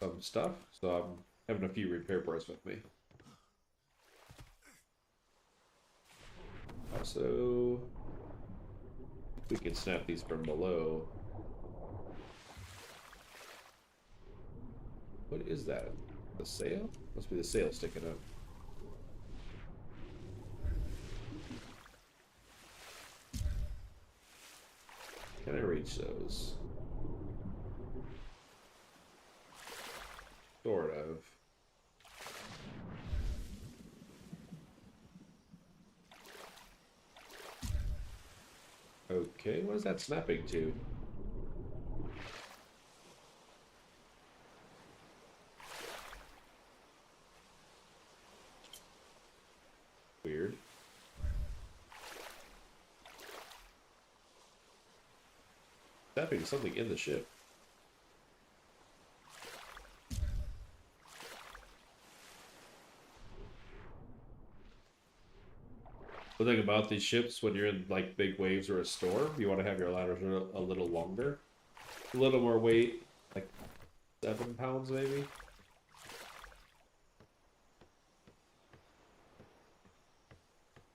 [SPEAKER 1] some stuff, so I'm having a few repair parts with me. Also, we can snap these from below. What is that? The sail? Must be the sail sticking up. Can I reach those? Sort of. Okay, what is that snapping to? Weird. Snapping to something in the ship. The thing about these ships, when you're in like big waves or a storm, you want to have your ladders a little longer, a little more weight, like 7 pounds maybe.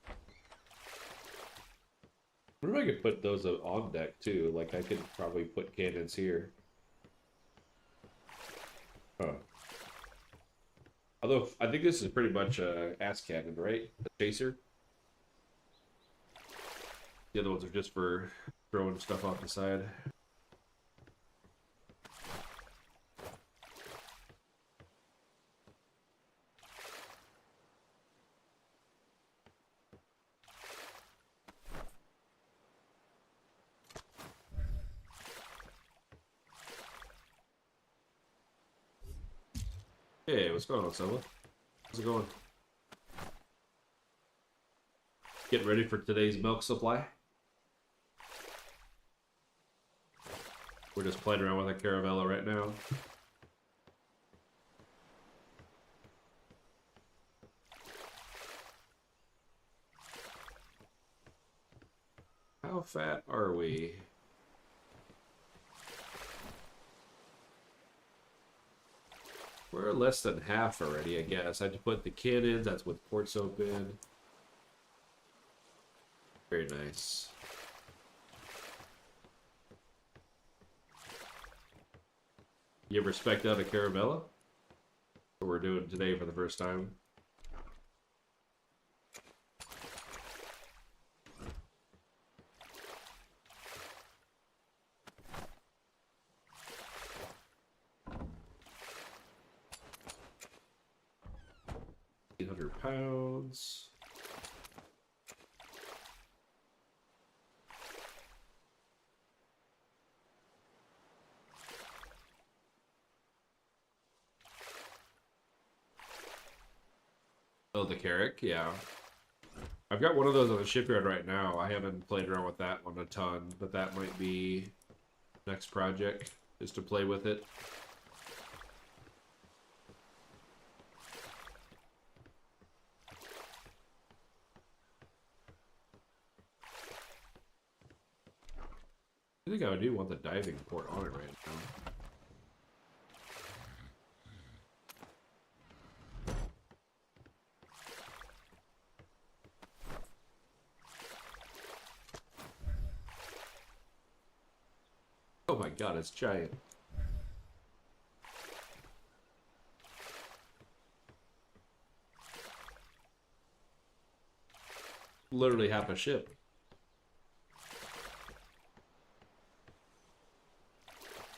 [SPEAKER 1] I wonder if I could put those on deck too. Like I could probably put cannons here. Huh. Although I think this is pretty much a ass cannon, right? A chaser. The other ones are just for throwing stuff off the side. Hey, what's going on, Selma? How's it going? Getting ready for today's milk supply? We're just playing around with a Caravella right now. How fat are we? We're less than half already, I guess. I had to put the cannons, that's with ports open. Very nice. You ever spec'd out a Caravella? What we're doing today for the first time. £800. Oh, the Carrack, yeah. I've got one of those on the shipyard right now. I haven't played around with that one a ton, but that might be next project, is to play with it. I think I do want the diving port on it right now. Oh my god, it's giant. Literally half a ship.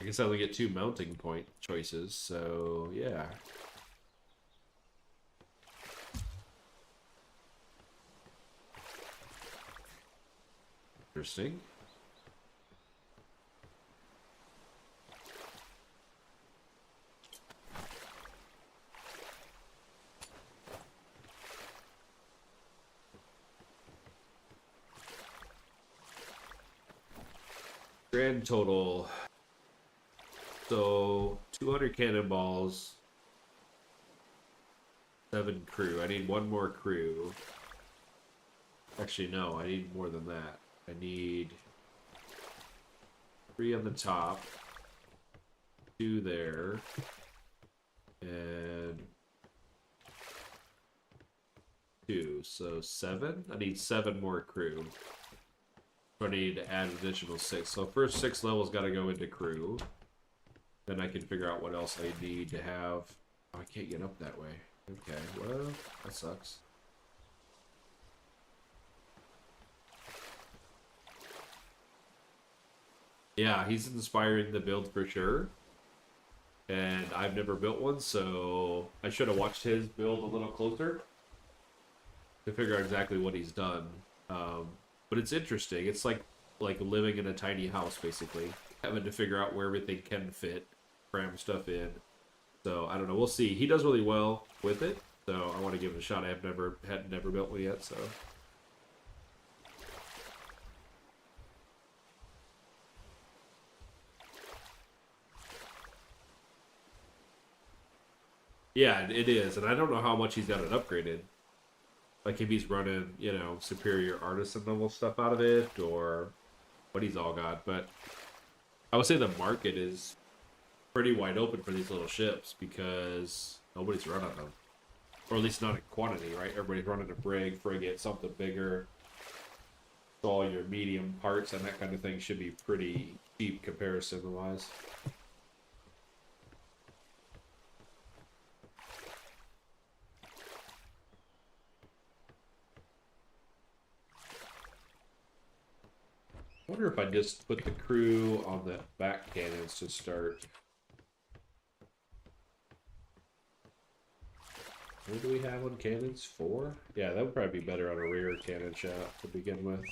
[SPEAKER 1] I guess I only get 2 mounting point choices, so yeah. Interesting. Grand total. So 200 cannonballs, 7 crew. I need 1 more crew. Actually, no, I need more than that. I need 3 on the top, 2 there, and 2. So 7. I need 7 more crew. I need to add additional 6. So first 6 levels got to go into crew. Then I can figure out what else I need to have. Oh, I can't get up that way. Okay, well, that sucks. Yeah, he's inspiring the build for sure. And I've never built one, so I should have watched his build a little closer to figure out exactly what he's done. But it's interesting. It's like living in a tiny house, basically. Having to figure out where everything can fit, cram stuff in. So, I don't know. We'll see. He does really well with it, so I want to give it a shot. I had never built one yet, so... Yeah, it is, and I don't know how much he's got it upgraded. Like if he's running, you know, superior artisan level stuff out of it, or what he's all got. But I would say the market is pretty wide open for these little ships because nobody's running them, or at least not in quantity, right? Everybody's running a brig, frigate, something bigger. So all your medium parts and that kind of thing should be pretty cheap comparison-wise. I wonder if I just put the crew on the back cannons to start. What do we have on cannons? 4? Yeah, that would probably be better on a rear cannon shot to begin with.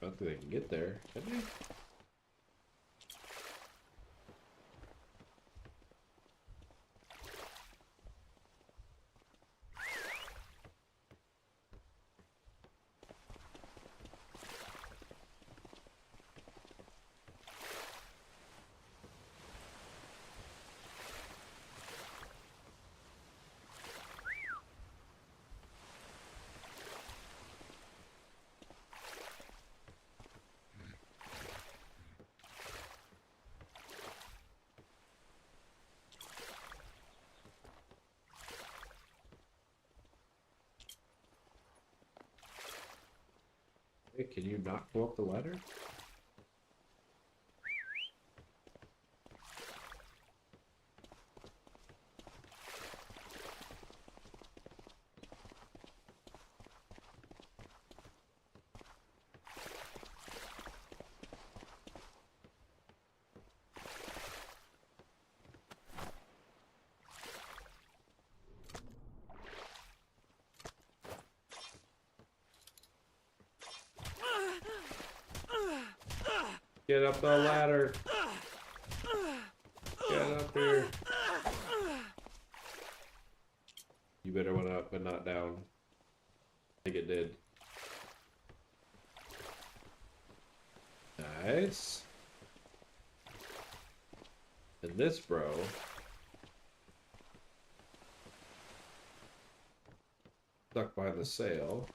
[SPEAKER 1] I don't think they can get there, can they? Hey, can you not go up the ladder? Get up the ladder. Get up here. You better went up, but not down. I think it did. Nice. And this bro. Stuck behind the sail.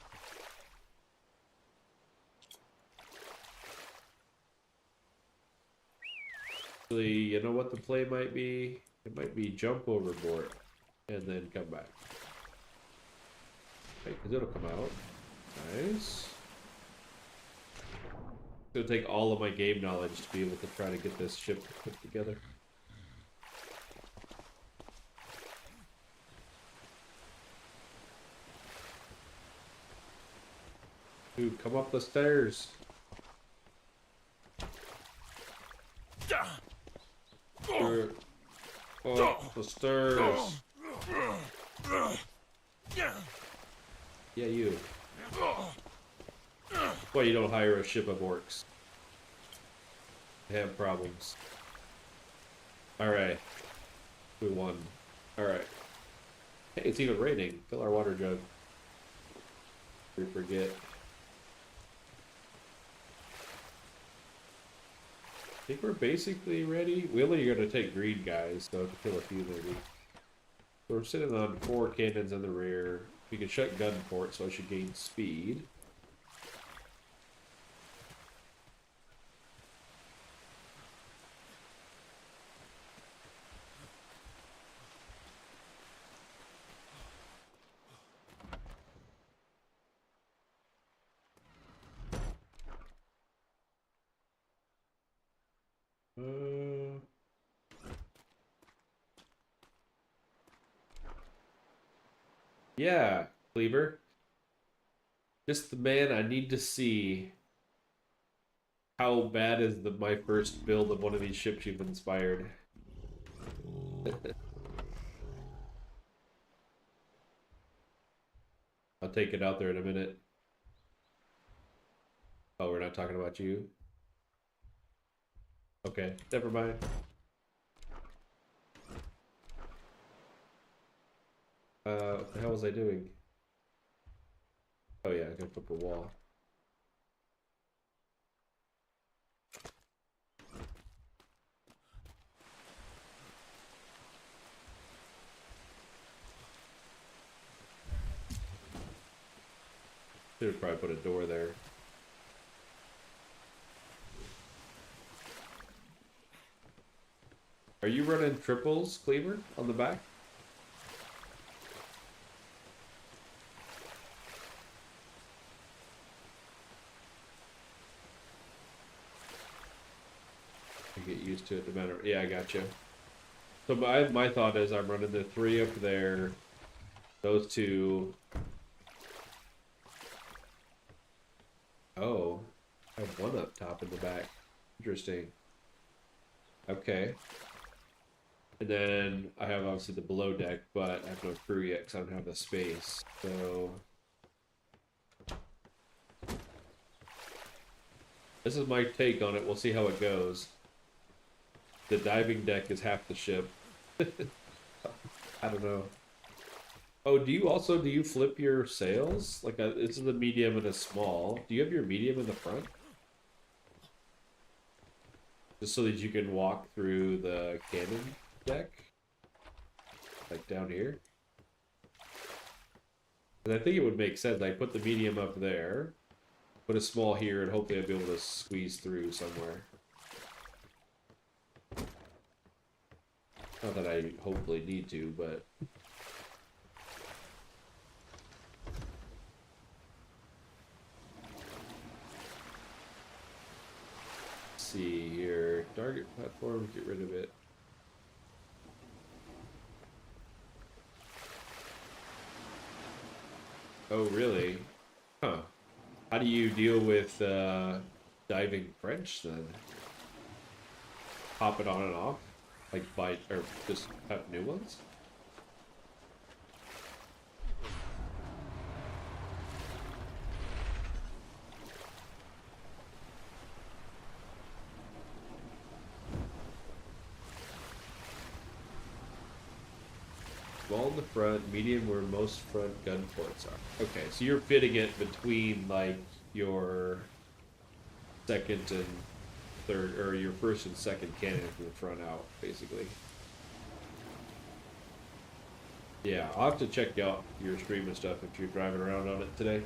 [SPEAKER 1] Actually, you know what the play might be? It might be jump overboard and then come back. Right, because it'll come out. Nice. It's gonna take all of my game knowledge to be able to try to get this ship put together. Dude, come up the stairs. Oh, the stairs. Yeah, you. Why you don't hire a ship of orcs? They have problems. Alright. We won. Alright. Hey, it's even raining. Fill our water jug. We forget. I think we're basically ready. We only are going to take green guys, so to kill a few maybe. So we're sitting on 4 cannons in the rear. We can shut gun port, so I should gain speed. Yeah, Cleaver. Just the man I need to see. How bad is my first build of one of these ships you've inspired? I'll take it out there in a minute. Oh, we're not talking about you? Okay, never mind. What the hell was I doing? Oh yeah, I gotta flip a wall. Should have probably put a door there. Are you running triples, Cleaver, on the back? You get used to it no matter. Yeah, I got you. So my thought is I'm running the 3 up there, those 2. Oh, I have 1 up top and the back. Interesting. Okay. And then I have obviously the below deck, but I have no crew yet because I don't have the space. So this is my take on it. We'll see how it goes. The diving deck is half the ship. I don't know. Oh, do you flip your sails? Like this is a medium and a small. Do you have your medium in the front? Just so that you can walk through the cannon deck? Like down here? And I think it would make sense. I put the medium up there, put a small here, and hopefully I'll be able to squeeze through somewhere. Not that I hopefully need to, but... target platform, get rid of it. Oh, really? Huh. How do you deal with diving French then? Pop it on and off? Like bite, or just have new ones? Small in the front, medium where most front gun ports are. Okay, so you're fitting it between like your second and third, or your first and second cannon from the front out, basically. Yeah, I'll have to check out your stream and stuff if you're driving around on it today.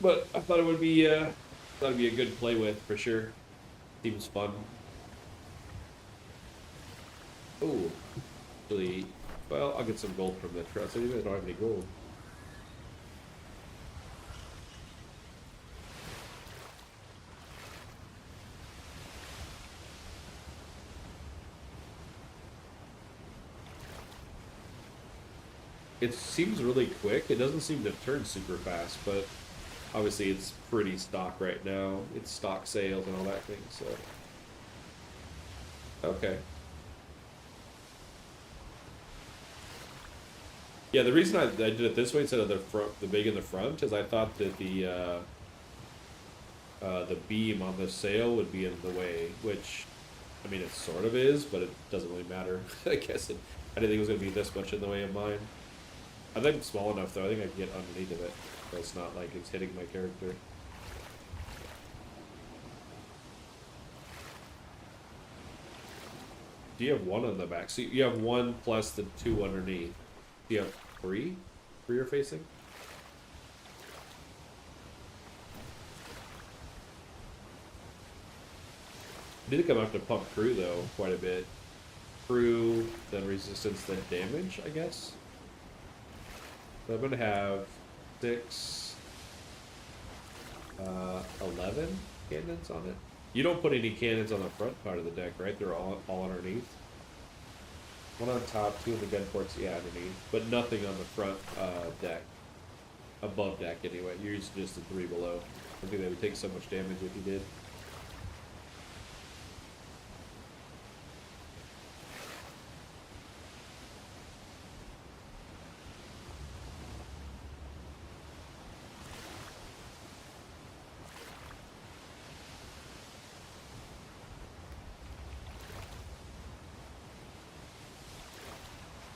[SPEAKER 1] But I thought it would be, that'd be a good play with for sure. Seems fun. Oh, really? Well, I'll get some gold from the trust. I don't have any gold. It seems really quick. It doesn't seem to turn super fast, but obviously it's pretty stock right now. It's stock sales and all that thing, so. Okay. Yeah, the reason I did it this way instead of the big in the front is I thought that the beam on the sail would be in the way, which, I mean, it sort of is, but it doesn't really matter. I guess I didn't think it was going to be this much in the way of mine. I think it's small enough, though. I think I can get underneath of it, so it's not like it's hitting my character. Do you have one on the back? So you have one plus the two underneath. Do you have three where you're facing? I do think I'm going to have to pump crew, though, quite a bit. Crew, then resistance, then damage, I guess. So I'm going to have 6, 11 cannons on it. You don't put any cannons on the front part of the deck, right? They're all underneath. One on top, 2 of the gun ports, yeah, underneath. But nothing on the front deck. Above deck, anyway. You're using just the 3 below. I think they would take so much damage if you did.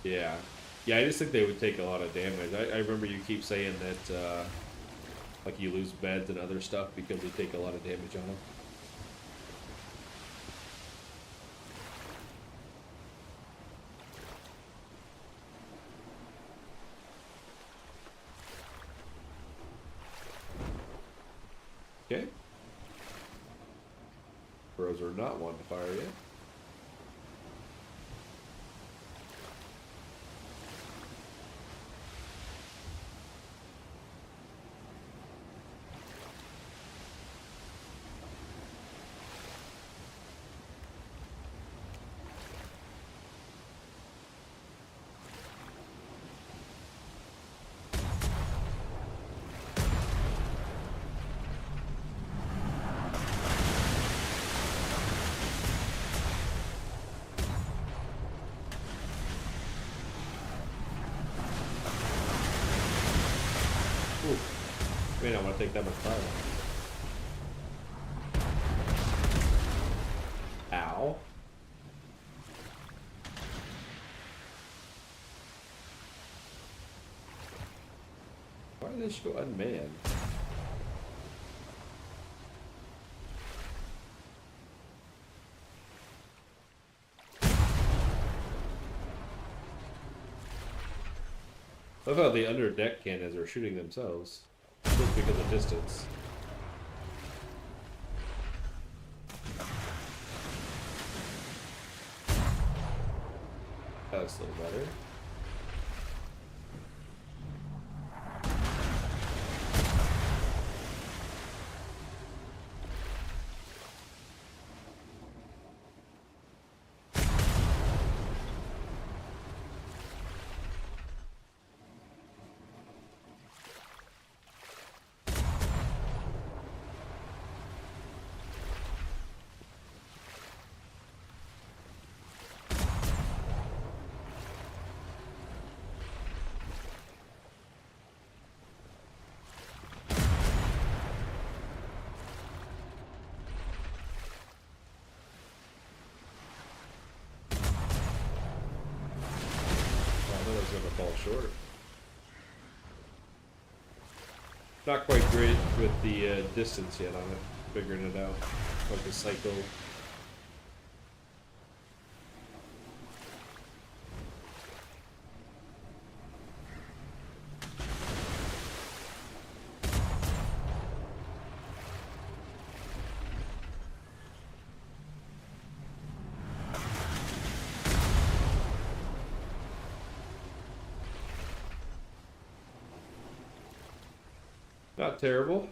[SPEAKER 1] Yeah. Yeah, I just think they would take a lot of damage. I remember you keep saying that, like, you lose beds and other stuff because you take a lot of damage on them. Okay. Bros are not one to fire yet. May not want to take that much fire. Ow. Why did this go unmanned? I love how the under deck cannons are shooting themselves. Just because of distance. That looks a little better. was gonna fall short. Not quite great with the distance yet on it. Figuring it out. Like a cycle. Not terrible.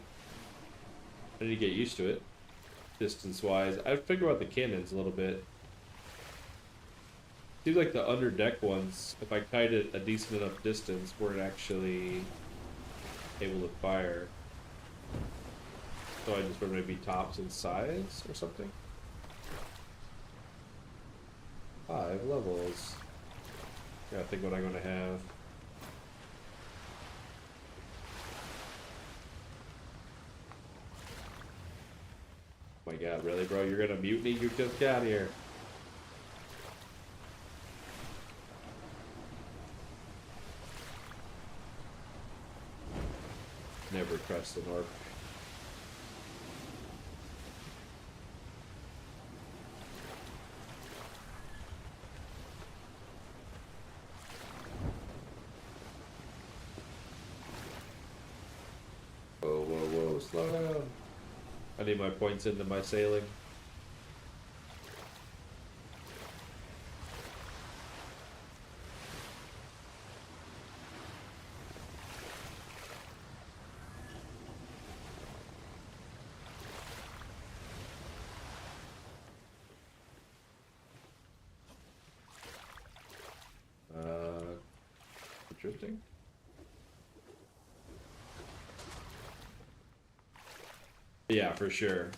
[SPEAKER 1] I need to get used to it. Distance-wise. I figure out the cannons a little bit. Seems like the under deck ones, if I kite it a decent enough distance, weren't actually able to fire. So I just maybe tops and sides or something. 5 levels. Gotta think what I'm gonna have. Oh my god, really, bro? You're gonna mutiny? You just got here. Never trust an orc. Whoa, whoa, whoa, slow down. I need my points into my sailing. Interesting. Yeah, for sure.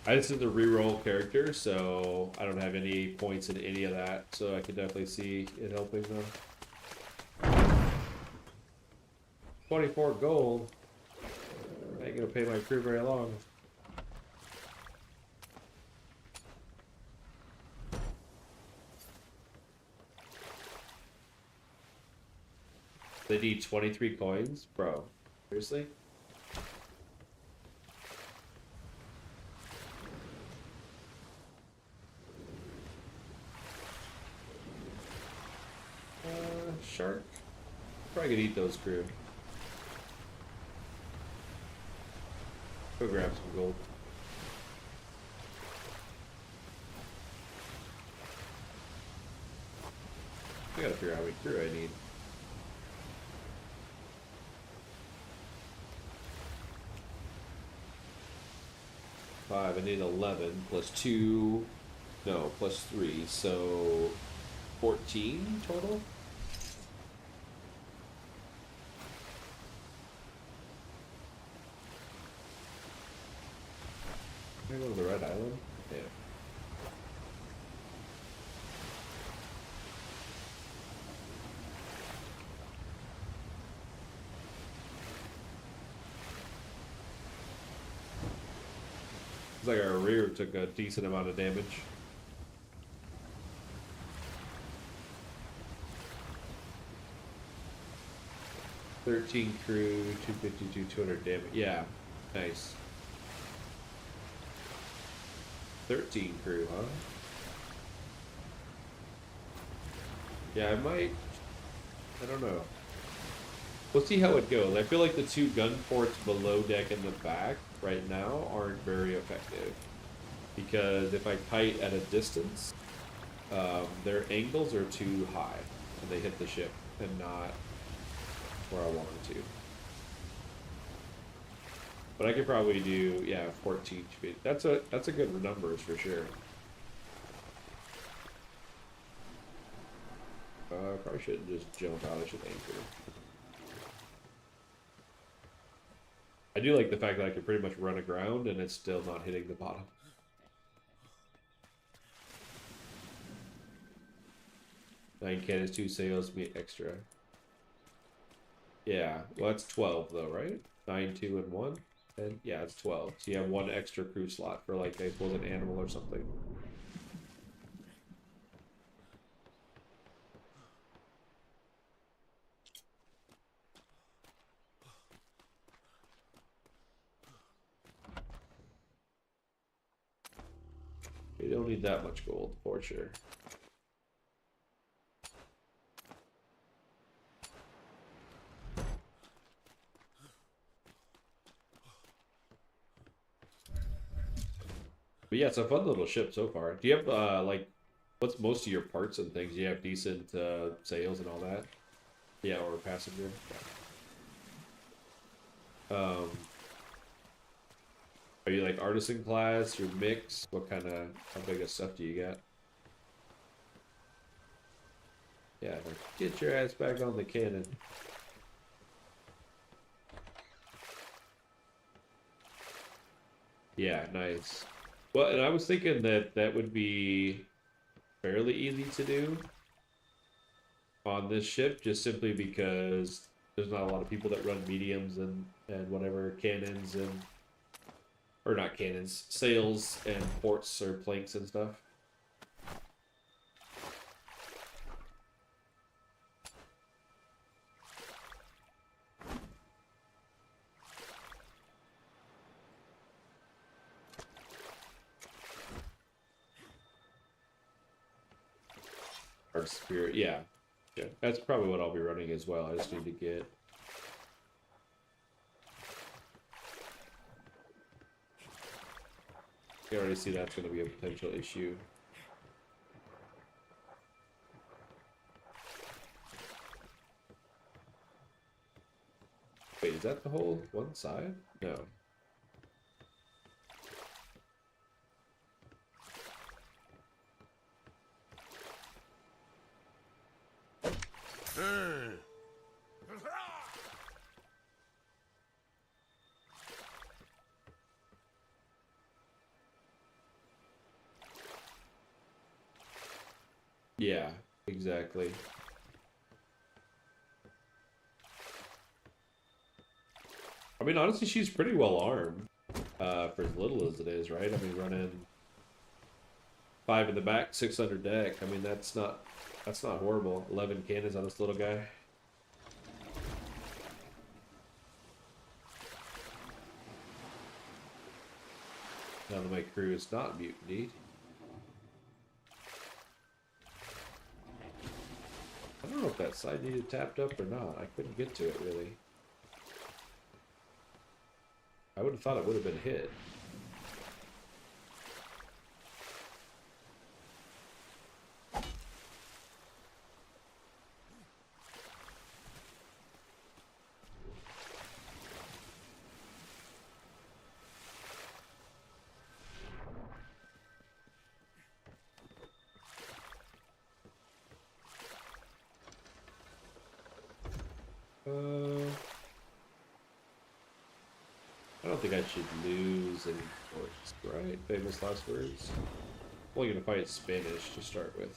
[SPEAKER 1] I just did the reroll character, so I don't have any points in any of that, so I can definitely see it helping them. 24 gold. I ain't gonna pay my crew very long. They need 23 coins? Bro, seriously? Shark? Probably could eat those crew. Go grab some gold. I gotta figure out how many crew I need. I need 11 plus 2, no, plus 3, so 14 total? Can I go to the Red Island? Yeah. It's like our rear took a decent amount of damage. $13 crew, 252, 200 damage. Yeah, nice. 13 crew, huh? Yeah, I might. I don't know. We'll see how it goes. I feel like the 2 gun ports below deck in the back right now aren't very effective. Because if I kite at a distance, their angles are too high. And they hit the ship and not where I want them to. But I could probably do, yeah, 14 feet. That's a good numbers for sure. I probably shouldn't just jump out. I should anchor. I do like the fact that I can pretty much run aground and it's still not hitting the bottom. Nine cannons, 2 sails, me extra. Yeah, well that's 12 though, right? 9, 2, and 1. And yeah, it's 12. So you have 1 extra crew slot for like, I suppose, an animal or something. We don't need that much gold, for sure. But yeah, it's a fun little ship so far. Do you have, like, what's most of your parts and things? Do you have decent sails and all that? Yeah, or passenger? Are you like artisan class or mix? What kind of, how big of stuff do you got? Yeah, get your ass back on the cannon. Yeah, nice. Well, and I was thinking that that would be fairly easy to do on this ship, just simply because there's not a lot of people that run mediums and whatever cannons and, or not cannons, sails and ports or planks and stuff. Or spirit, yeah. Yeah, that's probably what I'll be running as well. I just need to get... You already see that's going to be a potential issue. Wait, is that the whole one side? No. Yeah, exactly. I mean, honestly, she's pretty well armed for as little as it is, right? I mean, running 5 in the back, 6 under deck. I mean, that's not horrible. 11 cannons on this little guy. Now that my crew is not mutinied. I don't know if that side needed tapped up or not. I couldn't get to it, really. I would have thought it would have been hit. I don't think I should lose any points, right? Famous last words. I'm only gonna fight Spanish to start with.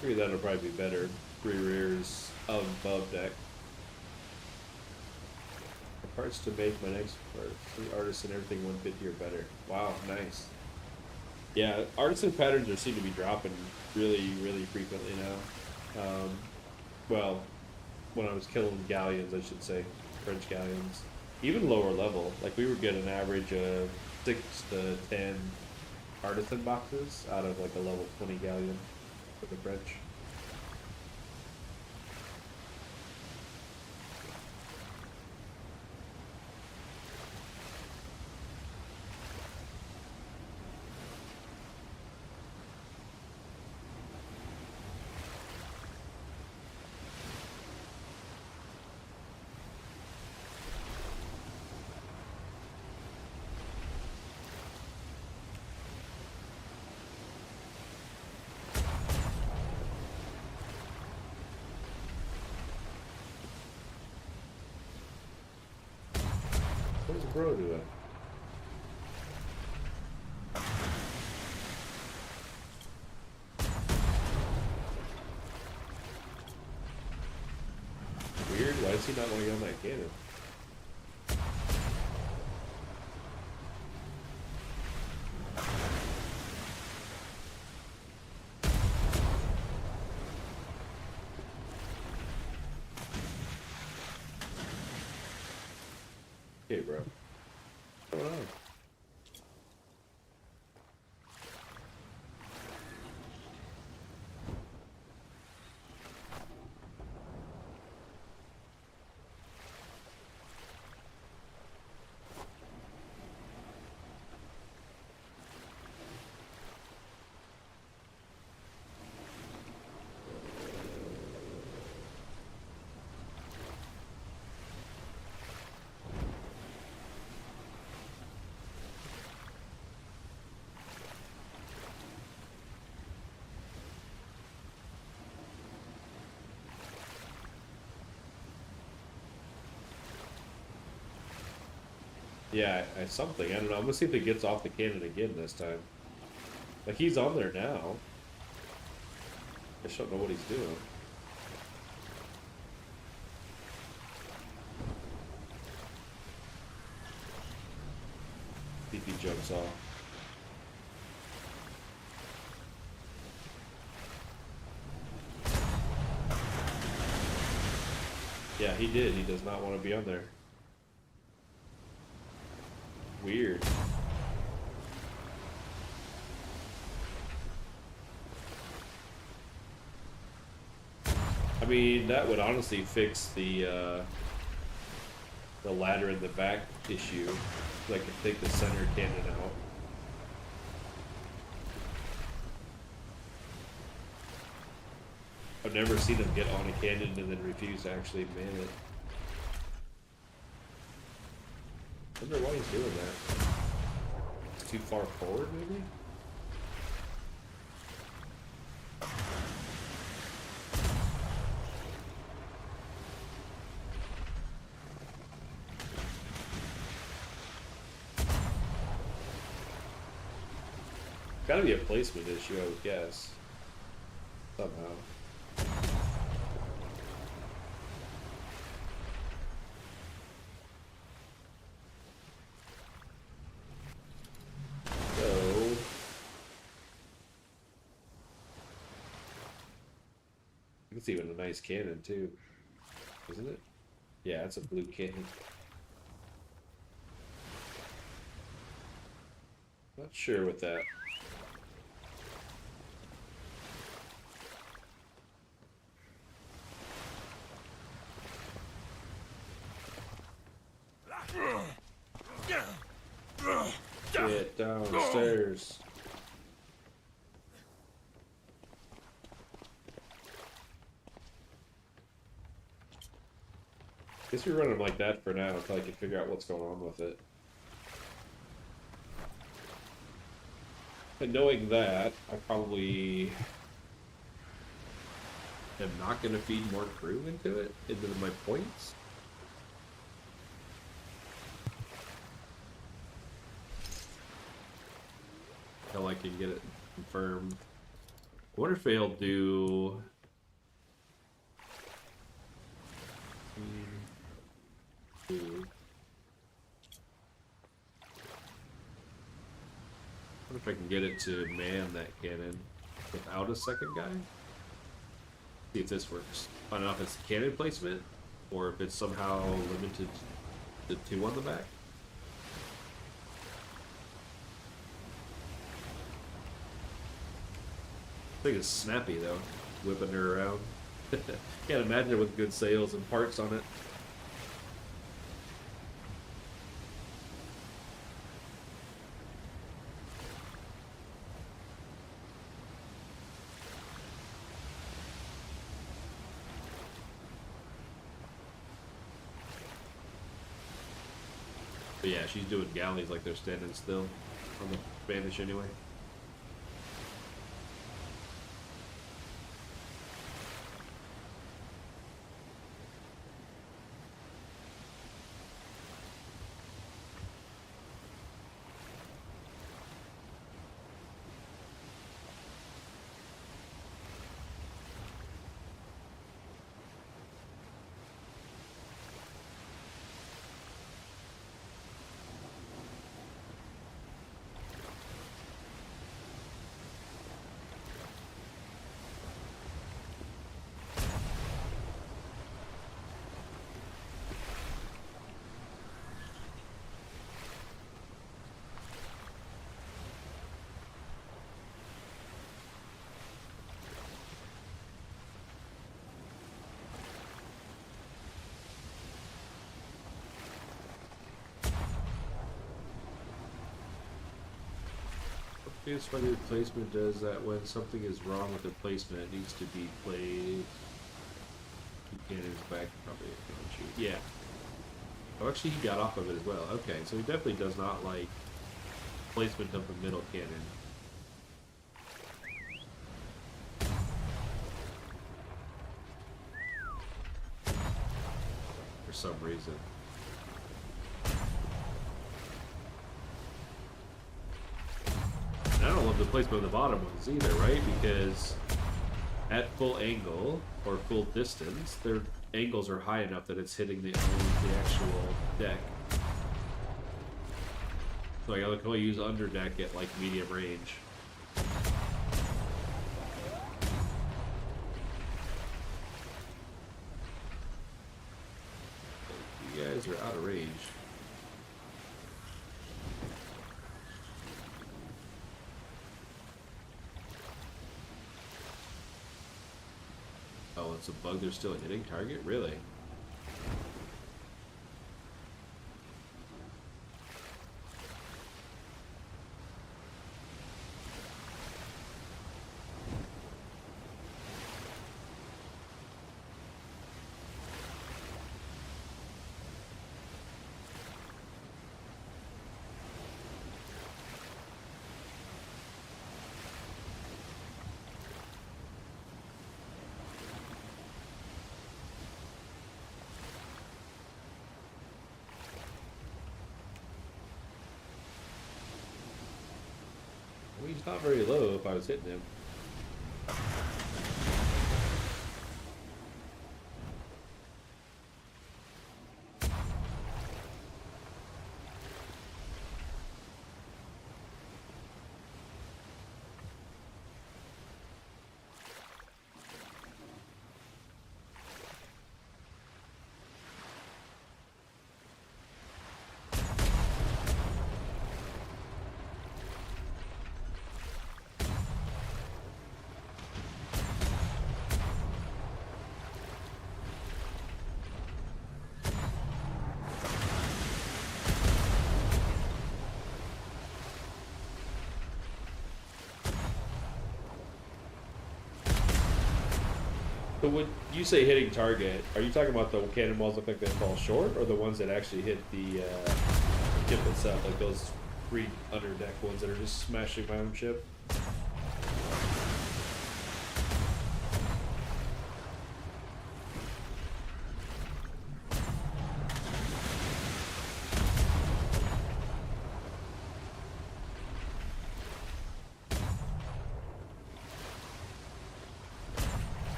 [SPEAKER 1] Maybe that'll probably be better. 3 rears above deck. Parts to make my next part. 3 artisan, everything 150 or better. Wow, nice. Yeah, artisan patterns are seem to be dropping really, really frequently now. Well, when I was killing galleons, I should say. French galleons. Even lower level, like we would get an average of 6 to 10 artisan boxes out of like a level 20 galleon for the French. What's bro doing? Weird, why does he not want to get on that cannon? Okay, bro. What's going on? Yeah, something. I don't know. I'm gonna see if he gets off the cannon again this time. Like, he's on there now. I just don't know what he's doing. See if he jumps off. Yeah, he did. He does not want to be on there. Weird. I mean, that would honestly fix the ladder in the back issue. So I could take the center cannon out. I've never seen him get on a cannon and then refuse to actually man it. I wonder why he's doing that. It's too far forward, maybe? Gotta be a placement issue, I would guess. Somehow. It's even a nice cannon too, isn't it? Yeah, it's a blue cannon. Not sure with that. Get downstairs. Guess we run them like that for now until I can figure out what's going on with it. And knowing that, I probably am not going to feed more crew into it, into my points. Until I can get it confirmed. I wonder if they'll do... I wonder if I can get it to man that cannon without a second guy. See if this works. Find out if it's cannon placement or if it's somehow limited The 2 on the back? I think it's snappy though, whipping her around. Can't imagine it with good sales and parts on it. But yeah, she's doing galleys like they're standing still on the Spanish anyway. It's funny the placement does that when something is wrong with the placement, it needs to be played. Keep cannons back, probably. Yeah. Oh, actually, he got off of it as well. Okay, so he definitely does not like placement of the middle cannon. For some reason. I don't love the placement of the bottom ones either, right? Because at full angle or full distance, their angles are high enough that it's hitting the actual deck. So I can only use under deck at like medium range. You guys are out of range. Oh, it's a bug they're still hitting target? Really? Well, he's not very low if I was hitting him. So when you say hitting target, are you talking about the cannonballs look like they fall short, or the ones that actually hit the ship itself, like those 3 underdeck ones that are just smashing my own ship?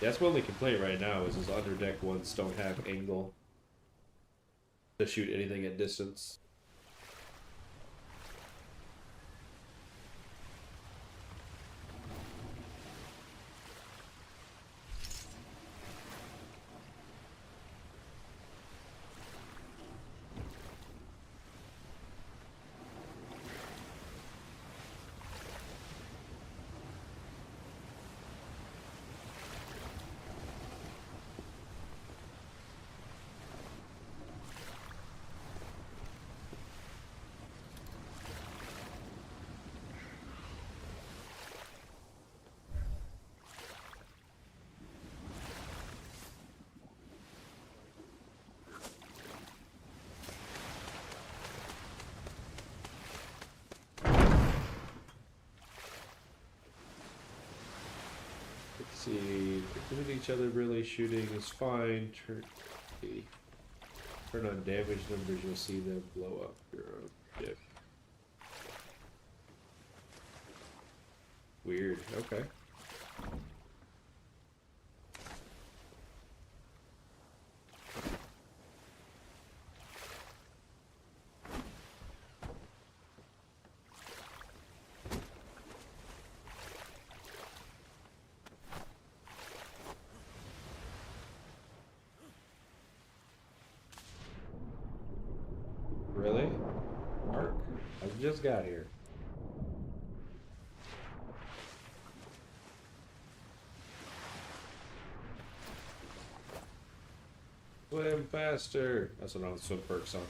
[SPEAKER 1] That's my only complaint right now is his underdeck ones don't have angle to shoot anything at distance. See, hitting each other really shooting is fine. Turn on damage numbers, you'll see them blow up your own ship. Weird, okay. Really? Mark? I just got here. Swim faster! That's what I'm swim perks on.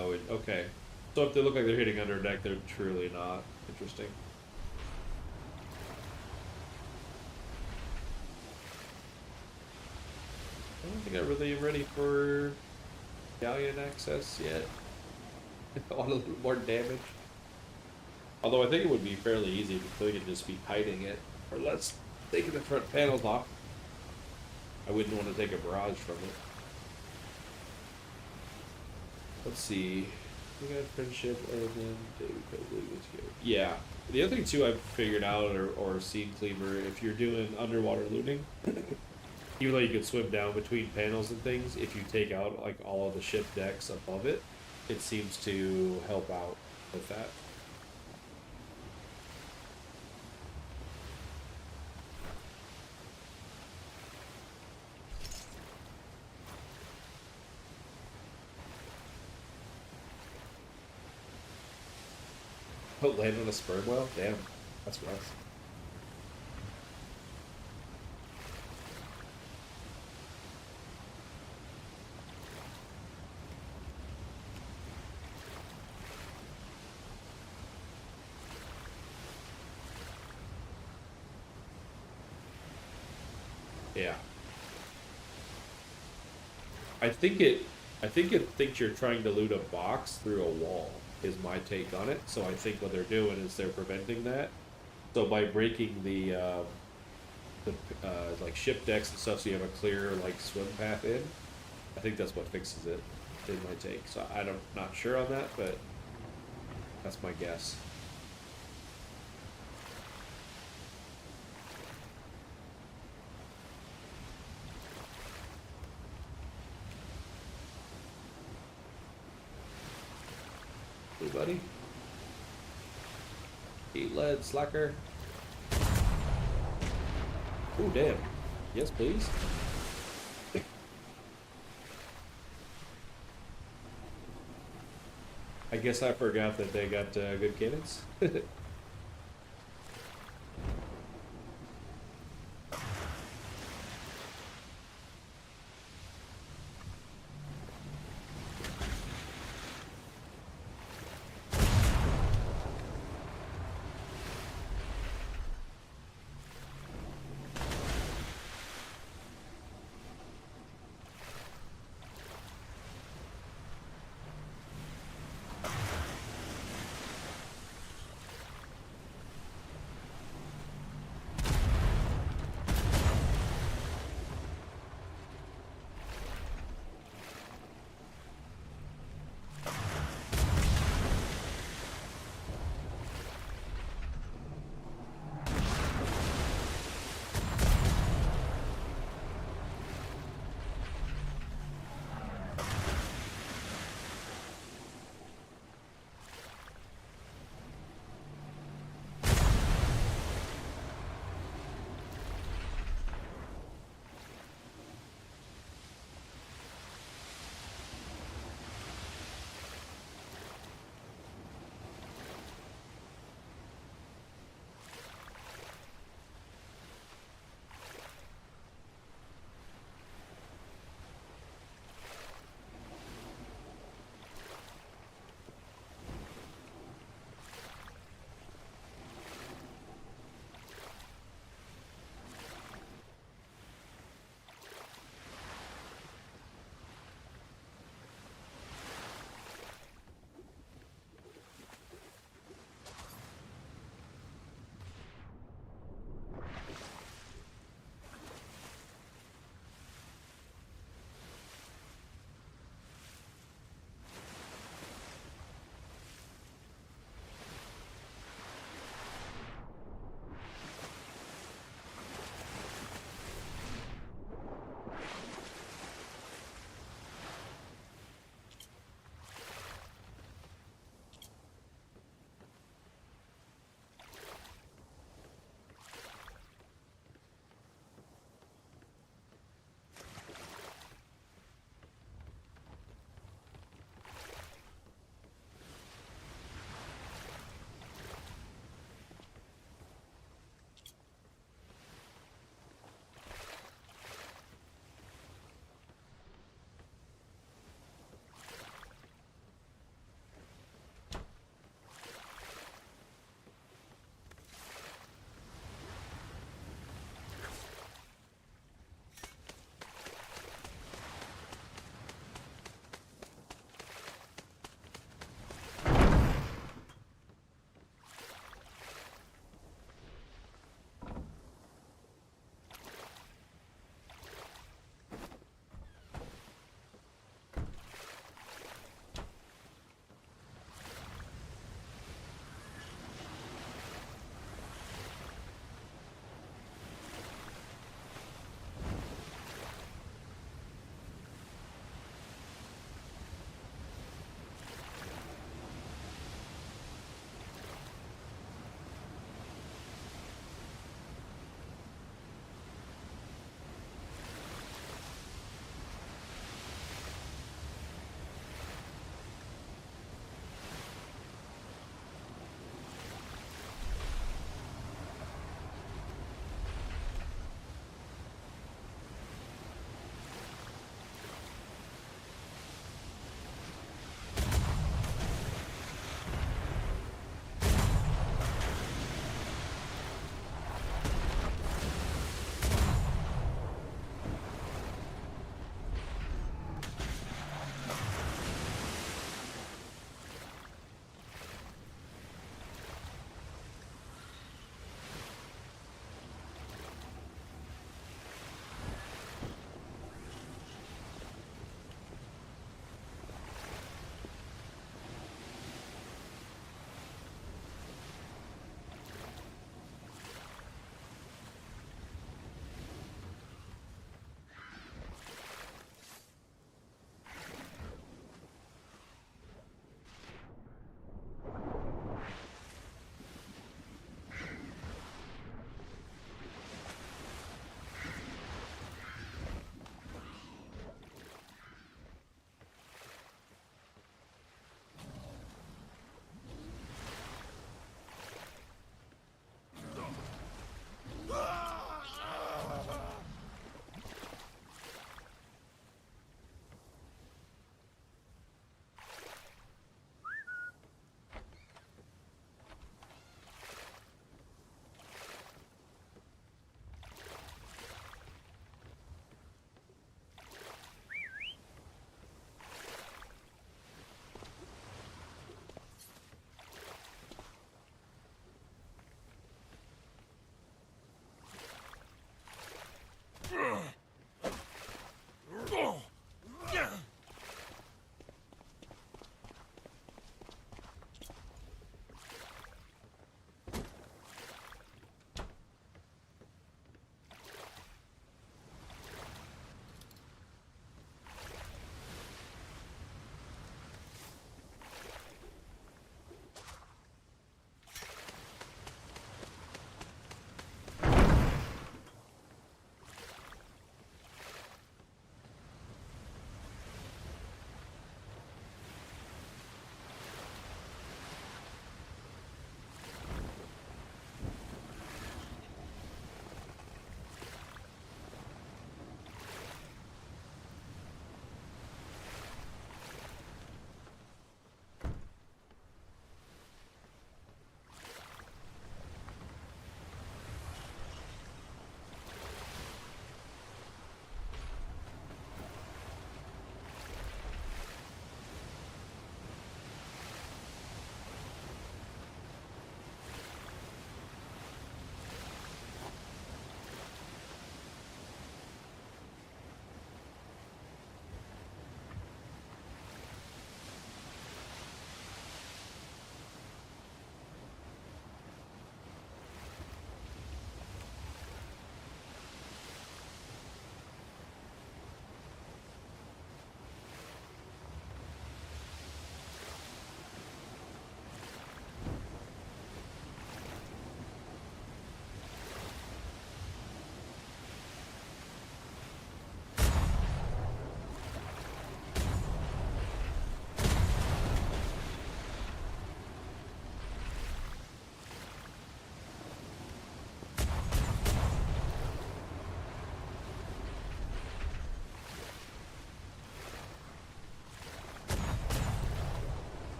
[SPEAKER 1] Oh, okay. So if they look like they're hitting under deck, they're truly not. Interesting. I don't think I really am ready for Galleon access yet. I want a little more damage. Although I think it would be fairly easy if we could just be hiding it. Or let's take the front panels off. I wouldn't want to take a barrage from it. Let's see. We got friendship, Urban, yeah. The other thing too I've figured out or seen, Cleaver, if you're doing underwater looting, even though you can swim down between panels and things, if you take out like all of the ship decks above it, it seems to help out with that. Oh, land on a sperm whale? Damn, that's rough. Yeah. I think it thinks you're trying to loot a box through a wall, is my take on it. So I think what they're doing is they're preventing that. So by breaking the like ship decks and stuff, so you have a clear like swim path in, I think that's what fixes it, is my take. So I'm not sure on that, but that's my guess. Hey, buddy. Eat lead, slacker. Oh, damn. Yes, please. I guess I forgot that they got good cannons.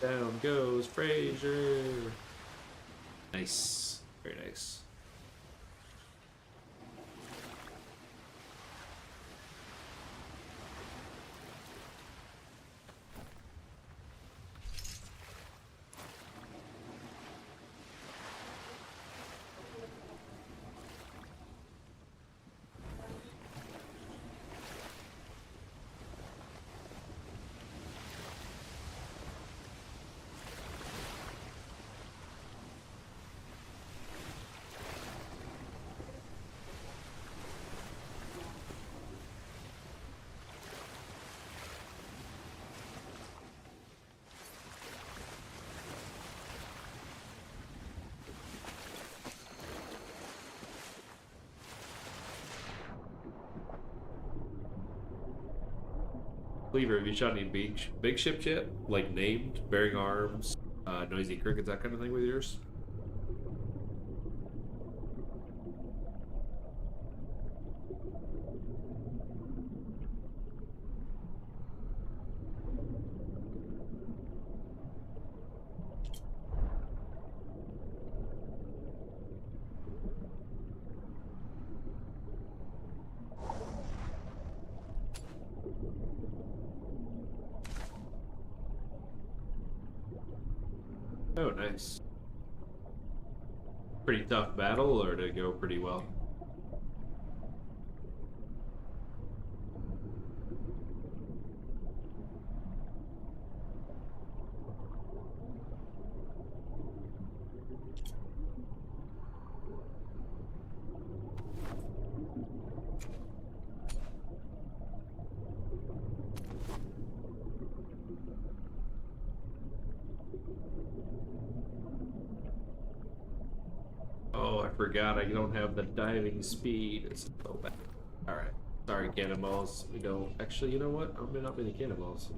[SPEAKER 1] Down goes Fraser. Nice. Very nice. Cleaver, have you shot any big ships yet? Like named, bearing arms, noisy crickets, that kind of thing with yours? Oh, nice. Pretty tough battle, or did it go pretty well? Oh, I forgot I don't have the diving speed. It's so bad. Alright. Sorry, cannonballs. We don't. Actually, you know what? I'm not many cannonballs.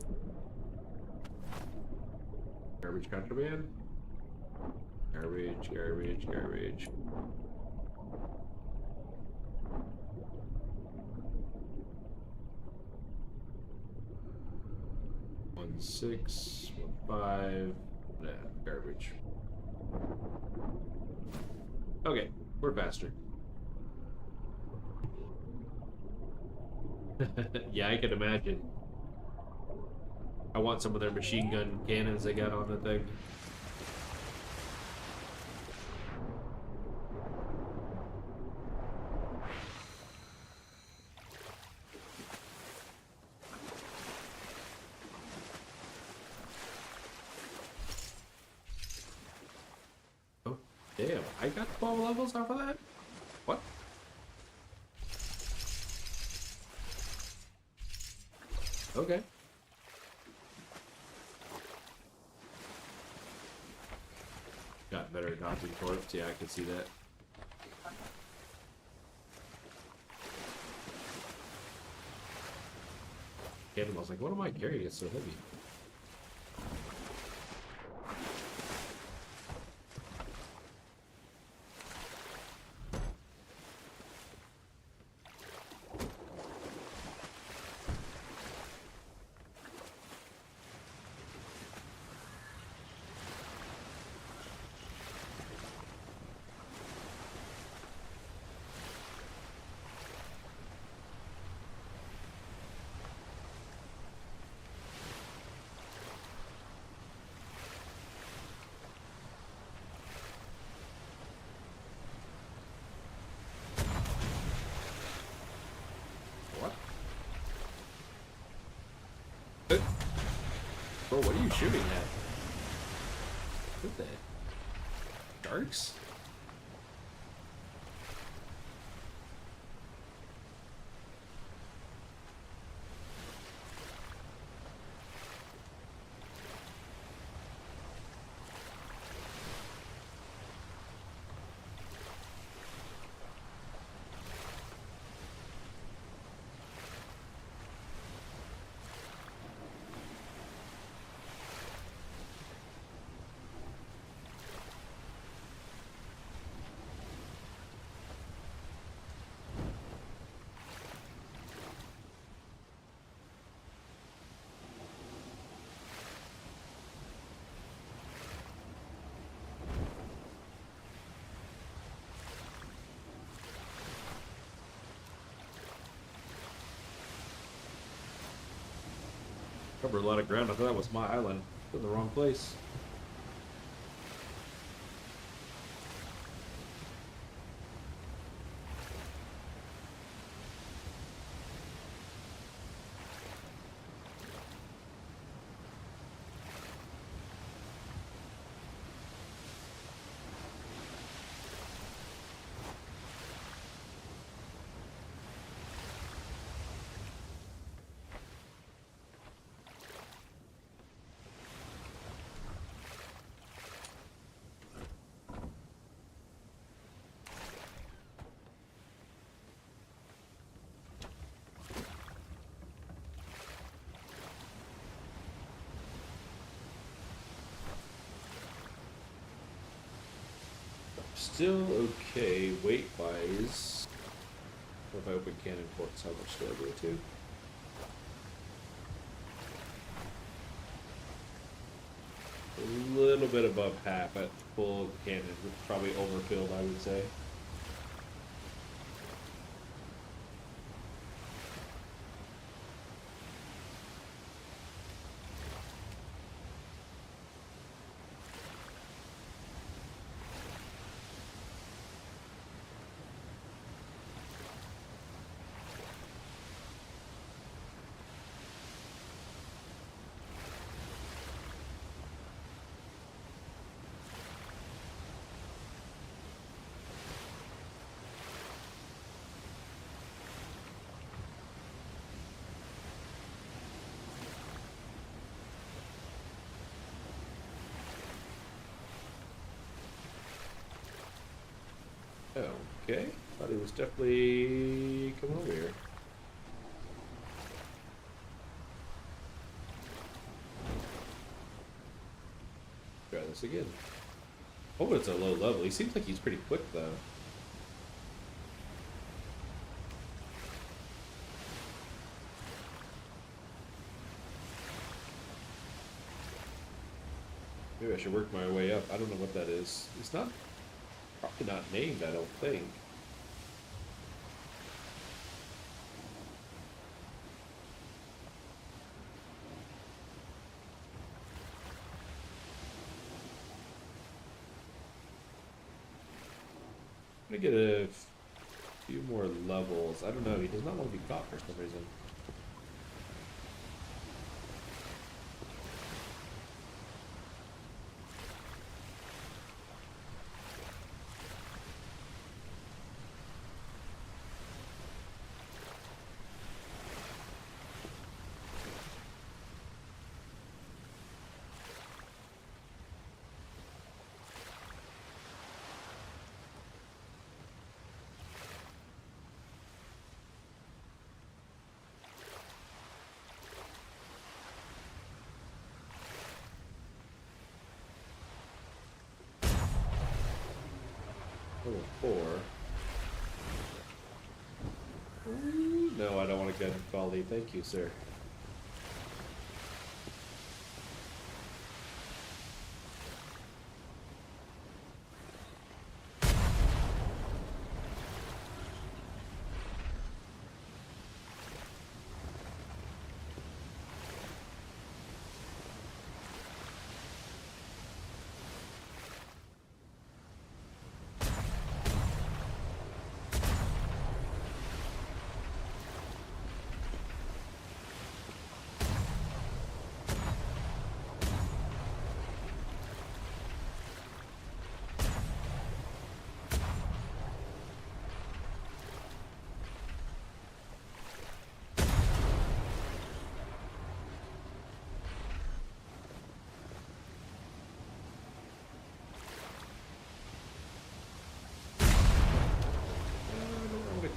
[SPEAKER 1] Garbage contraband? Garbage, garbage, garbage. One 6, 1 5. Nah, garbage. Okay, we're faster. Yeah, I can imagine. I want some of their machine gun cannons they got on the thing. Oh, damn. I got 12 levels off of that? What? Okay. Got better at dodging torps. Yeah, I can see that. Cannonballs, like, what am I carrying? It's so heavy. Bro, what are you shooting at? What the? Sharks? Covered a lot of ground. I thought that was my island. In the wrong place. Still okay weight wise. If I open cannon ports, how much do I go to? A little bit above half at full cannon, probably overfilled, I would say. Okay, thought he was definitely coming over here. Try this again. Oh, it's a low level. He seems like he's pretty quick though. Maybe I should work my way up. I don't know what that is. It's not probably not named, I don't think. I'm gonna get a few more levels. I don't know, he does not want to be caught for some reason. Level 4. No, I don't want to get in quality. Thank you, sir.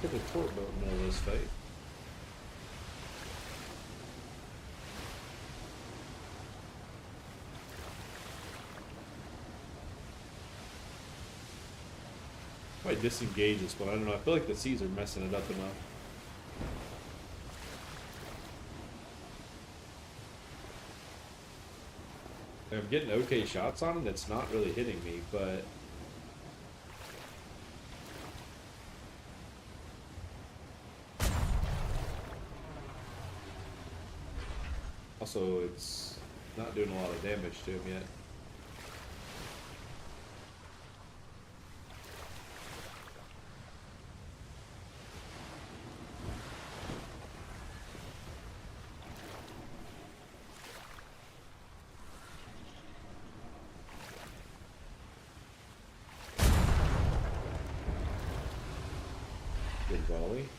[SPEAKER 1] Put a torque boat in the middle of this fight. Might disengage this one. I don't know. I feel like the seas are messing it up enough. I'm getting okay shots on it. It's not really hitting me, but Also, it's not doing a lot of damage to him yet. Good volley.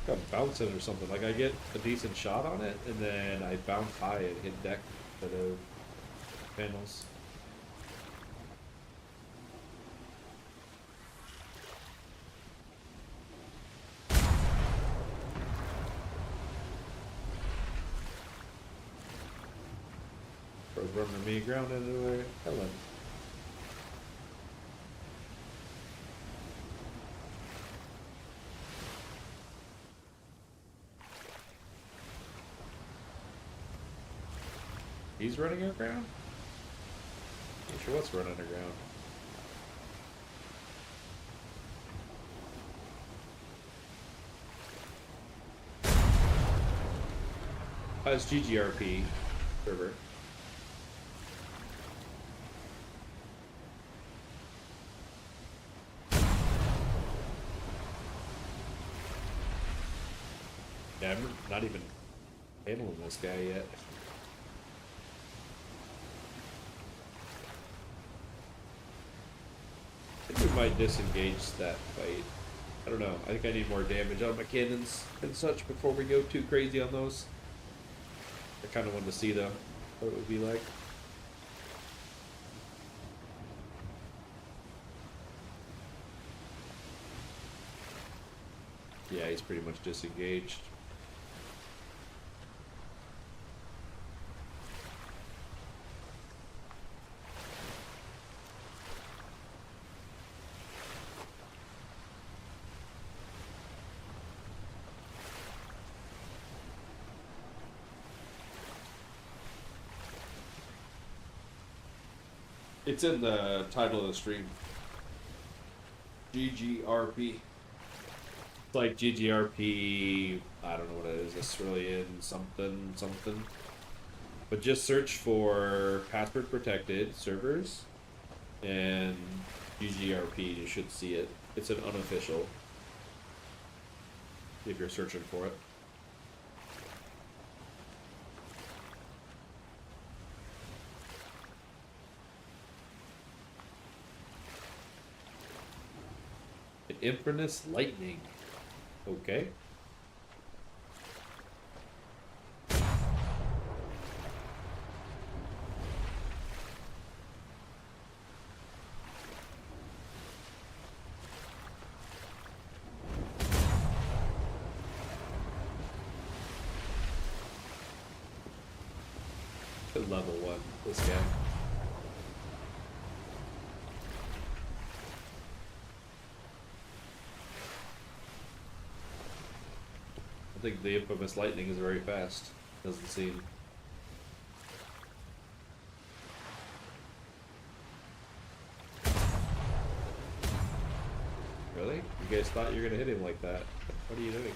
[SPEAKER 1] I'm bouncing or something. Like I get a decent shot on it, and then I bounce high and hit deck instead of panels. Bro's running me ground into Helen. He's running aground? Not sure what's running aground. It's GGRP server. Yeah, I'm not even handling this guy yet. I think we might disengage that fight. I don't know. I think I need more damage on my cannons and such before we go too crazy on those. I kind of wanted to see though what it would be like. Yeah, he's pretty much disengaged. It's in the title of the stream. GGRP. It's like GGRP, I don't know what it is, Australian something something. But just search for password protected servers and GGRP, you should see it. It's an unofficial if you're searching for it. Infernus Lightning. Okay. Good level 1, this guy. I think the infamous lightning is very fast. Doesn't seem. Really? You guys thought you were gonna hit him like that? What are you doing?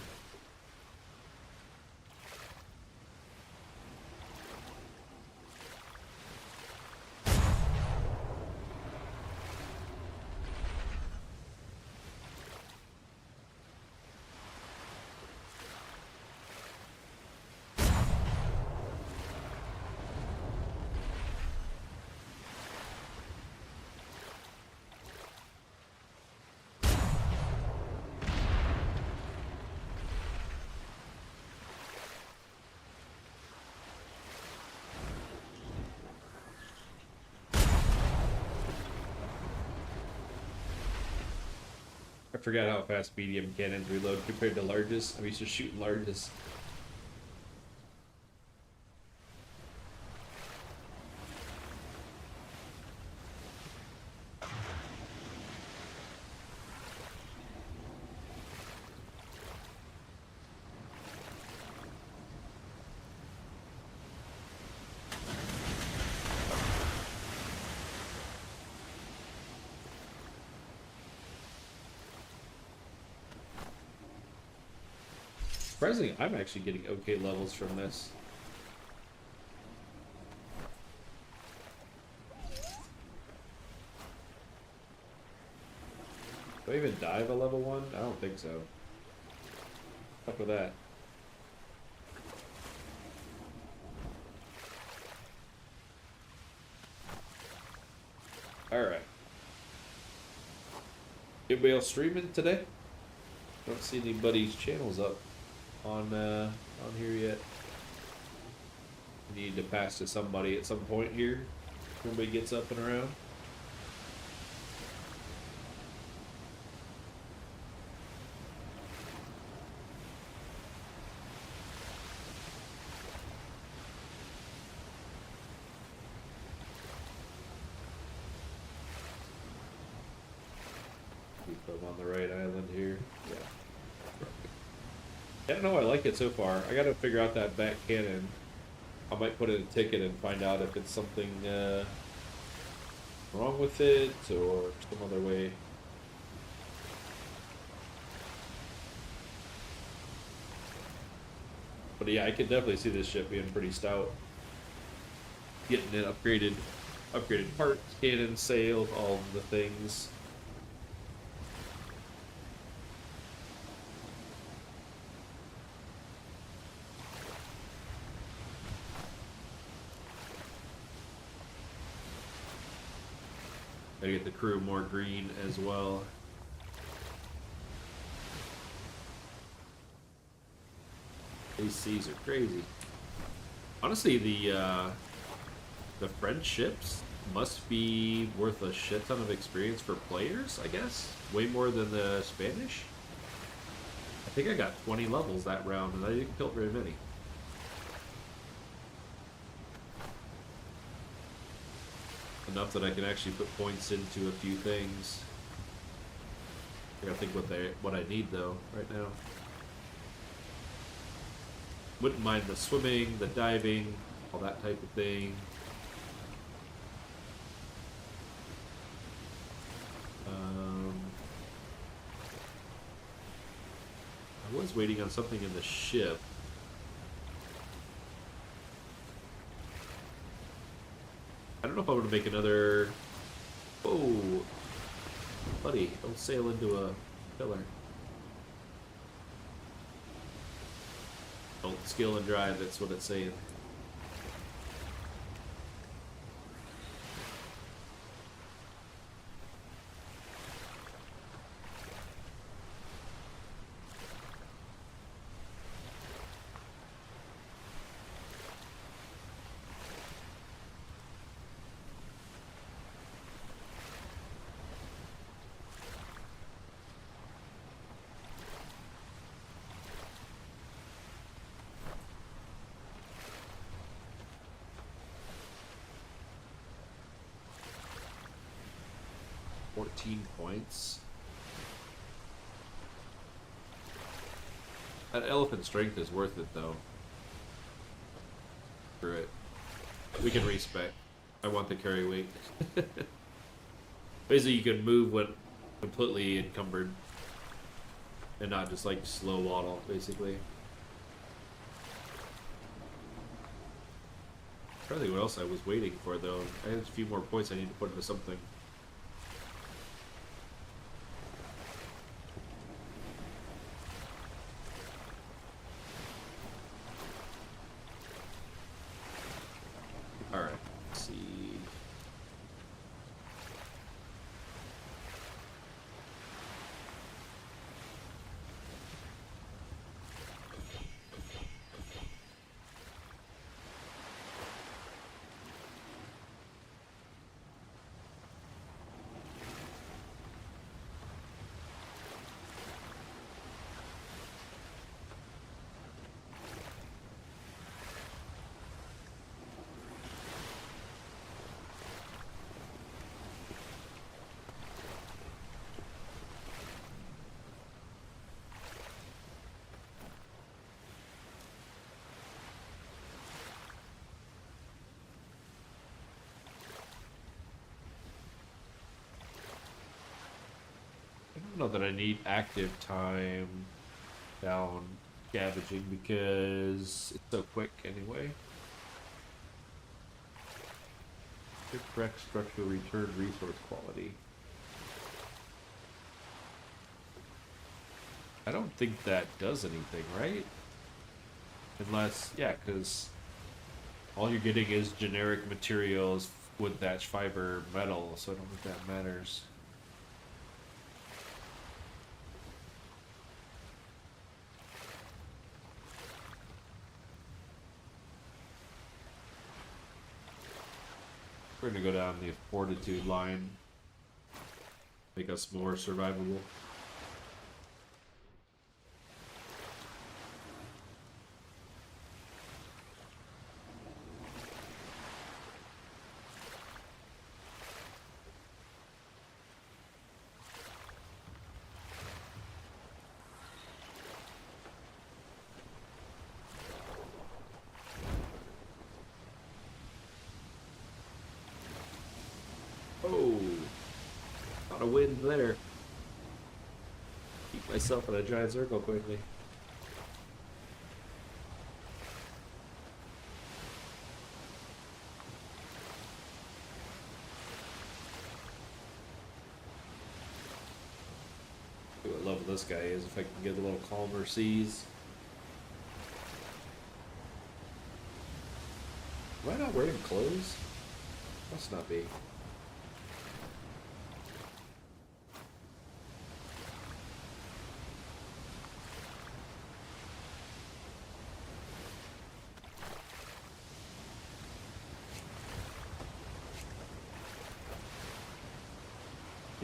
[SPEAKER 1] I forgot how fast medium cannons reload compared to larges. I'm used to shooting larges. Surprisingly, I'm actually getting okay levels from this. Do I even dive a level 1? I don't think so. Fuck with that. Alright. Anybody else streaming today? Don't see anybody's channels up on here yet. Need to pass to somebody at some point here. Everybody gets up and around. I'm on the right island here. Yeah. I don't know. I like it so far. I got to figure out that back cannon. I might put in a ticket and find out if it's something wrong with it or some other way. But yeah, I could definitely see this ship being pretty stout. Getting it upgraded parts, cannon, sail, all the things. Gotta get the crew more green as well. These seas are crazy. Honestly, the French ships must be worth a shit ton of experience for players, I guess. Way more than the Spanish. I think I got 20 levels that round, and I didn't kill very many. Enough that I can actually put points into a few things. I gotta think what I need though right now. Wouldn't mind the swimming, the diving, all that type of thing. I was waiting on something in the ship. I don't know if I'm going to make another... Oh! Buddy, don't sail into a pillar. Don't skill and drive, that's what it's saying. Points. That elephant strength is worth it though. Screw it. We can respec. I want the carry weight. Basically you can move when completely encumbered. And not just like slow waddle, basically. I'm trying to think what else I was waiting for though. I had a few more points I need to put into something. I don't know that I need active time down scavenging because it's so quick anyway. The correct structure return resource quality. I don't think that does anything, right? Unless, yeah, because all you're getting is generic materials, wood, thatch, fiber, metal, so I don't think that matters. We're gonna go down the fortitude line, make us more survivable. Oh, not a wind there. Keep myself in a giant circle quickly. See what level this guy is, if I can get a little calmer seas. Am I not wearing clothes? Must not be.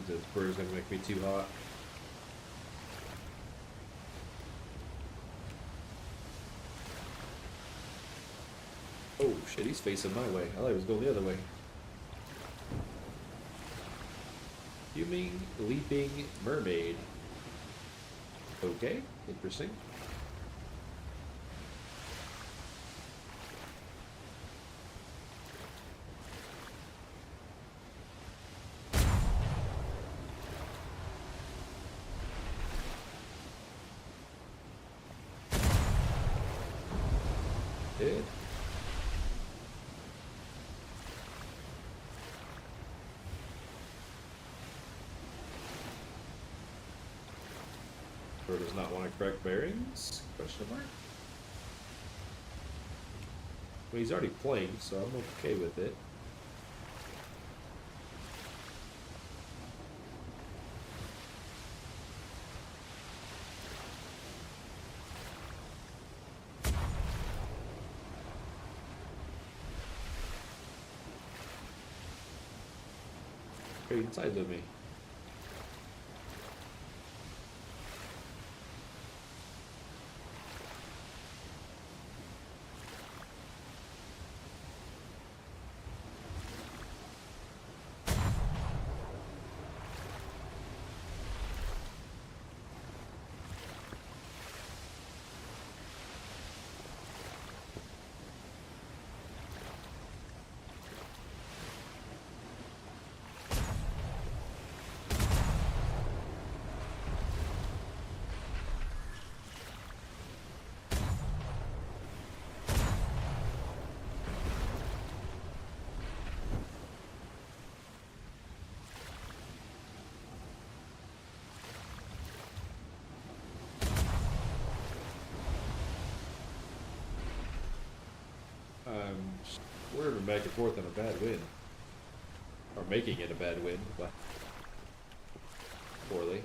[SPEAKER 1] This brew's gonna make me too hot. Oh shit, he's facing my way. I thought he was going the other way. Fuming, leaping mermaid. Okay, interesting. Did. Or does not want to correct bearings? Question mark. Well, he's already playing, so I'm okay with it. Trading sides with me. Swerving back and forth on a bad wind. Or making it a bad wind, but poorly.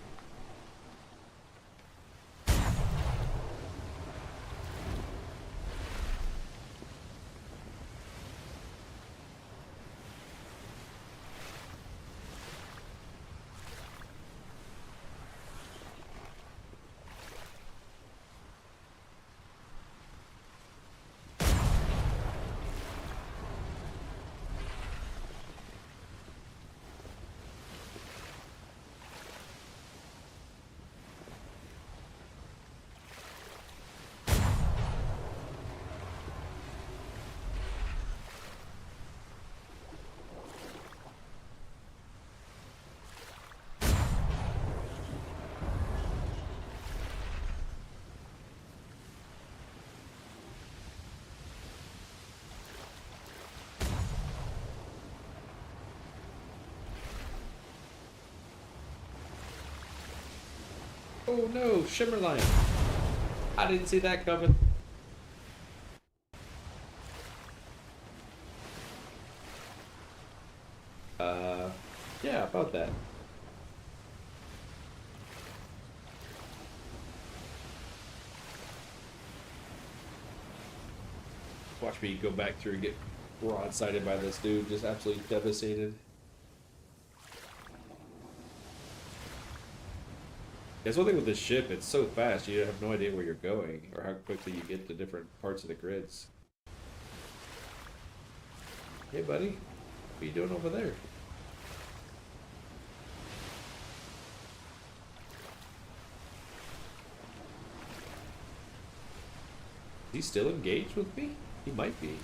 [SPEAKER 1] Oh no, Shimmerline! I didn't see that coming. Yeah, about that. Watch me go back through and get broadsided by this dude, just absolutely devastated. That's one thing with this ship, it's so fast, you have no idea where you're going, or how quickly you get to different parts of the grids. Hey buddy, what are you doing over there? Is he still engaged with me? He might be.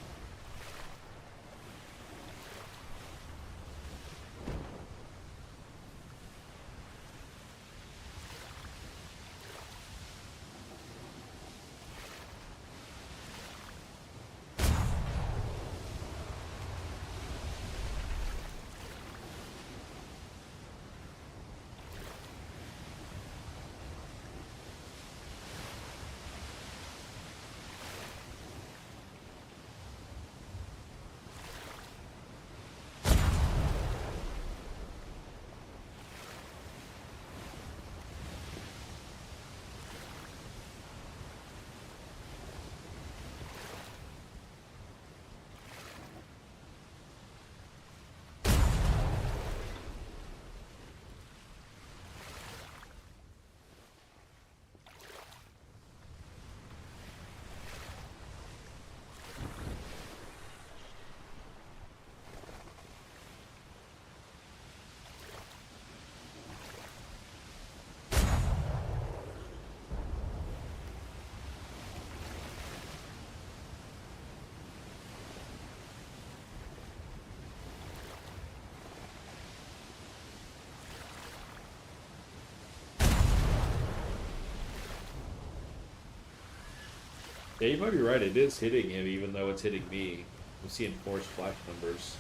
[SPEAKER 1] Yeah, you might be right. It is hitting him, even though it's hitting me. I'm seeing forced flash numbers.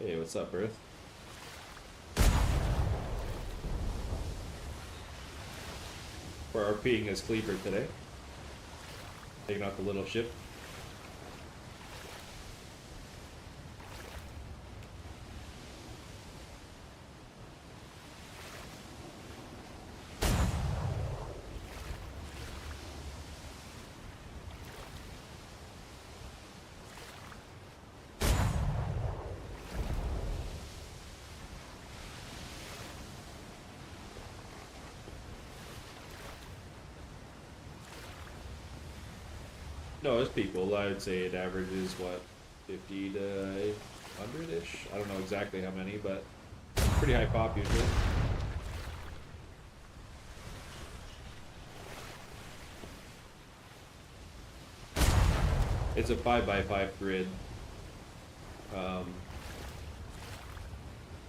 [SPEAKER 1] Hey, what's up, Earth? We're RPing as Cleaver today. Taking out the little ship. No, it's people. I would say it averages, what, 50 to 100-ish? I don't know exactly how many, but pretty high pop usually. It's a 5x5 grid.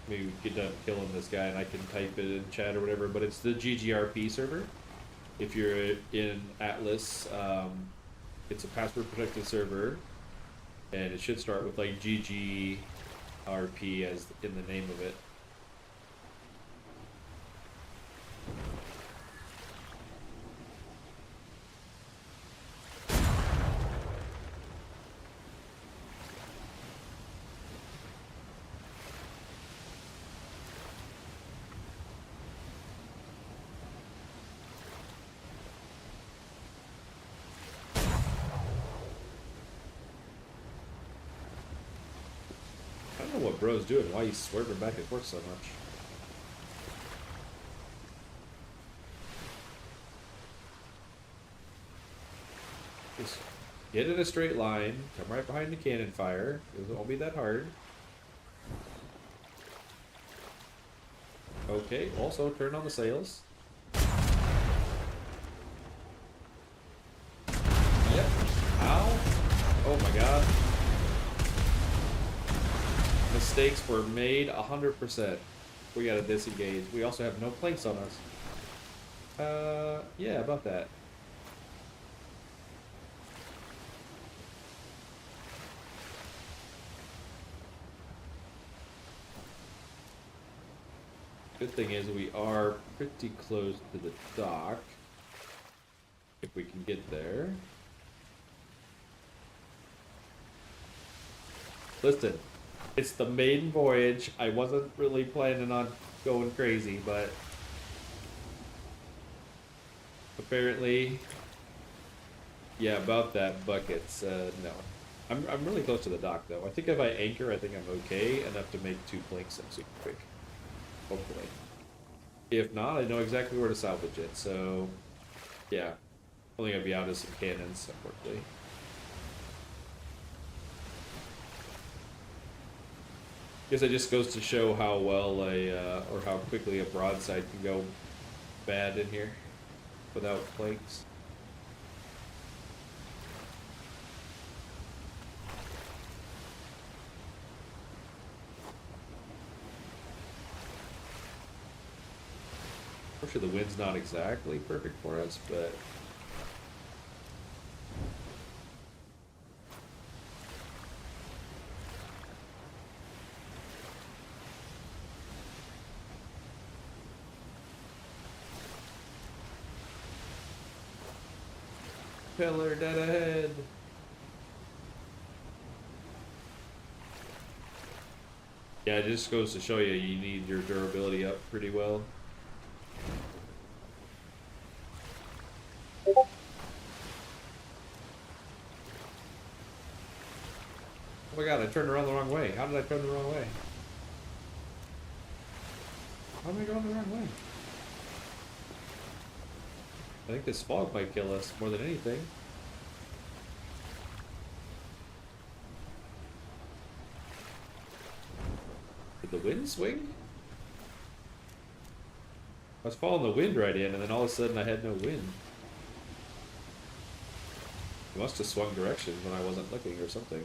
[SPEAKER 1] Maybe we get done killing this guy and I can type it in chat or whatever, but it's the GGRP server. If you're in Atlas, it's a password protected server, and it should start with like GGRP as in the name of it. I don't know what bro's doing, why he's swerving back and forth so much. Just get in a straight line, come right behind the cannon fire. It won't be that hard. Okay, also turn on the sails. mistakes were made 100%. We gotta disengage. We also have no planks on us. Yeah, about that. Good thing is we are pretty close to the dock. If we can get there. Listen, it's the maiden voyage. I wasn't really planning on going crazy, but apparently, yeah, about that buckets. No, I'm really close to the dock though. I think if I anchor, I think I'm okay enough to make 2 planks super quick. Hopefully. If not, I know exactly where to salvage it. So, yeah, only gonna be out of some cannons, unfortunately. Guess it just goes to show how well or how quickly a broadside can go bad in here without planks. Unfortunately, the wind's not exactly perfect for us, but pillar dead ahead. Yeah, it just goes to show you need your durability up pretty well. Oh my god, I turned around the wrong way. How did I turn the wrong way? How am I going the wrong way? I think this fog might kill us more than anything. Did the wind swing? I was following the wind right in, and then all of a sudden I had no wind. It must have swung directions when I wasn't looking or something.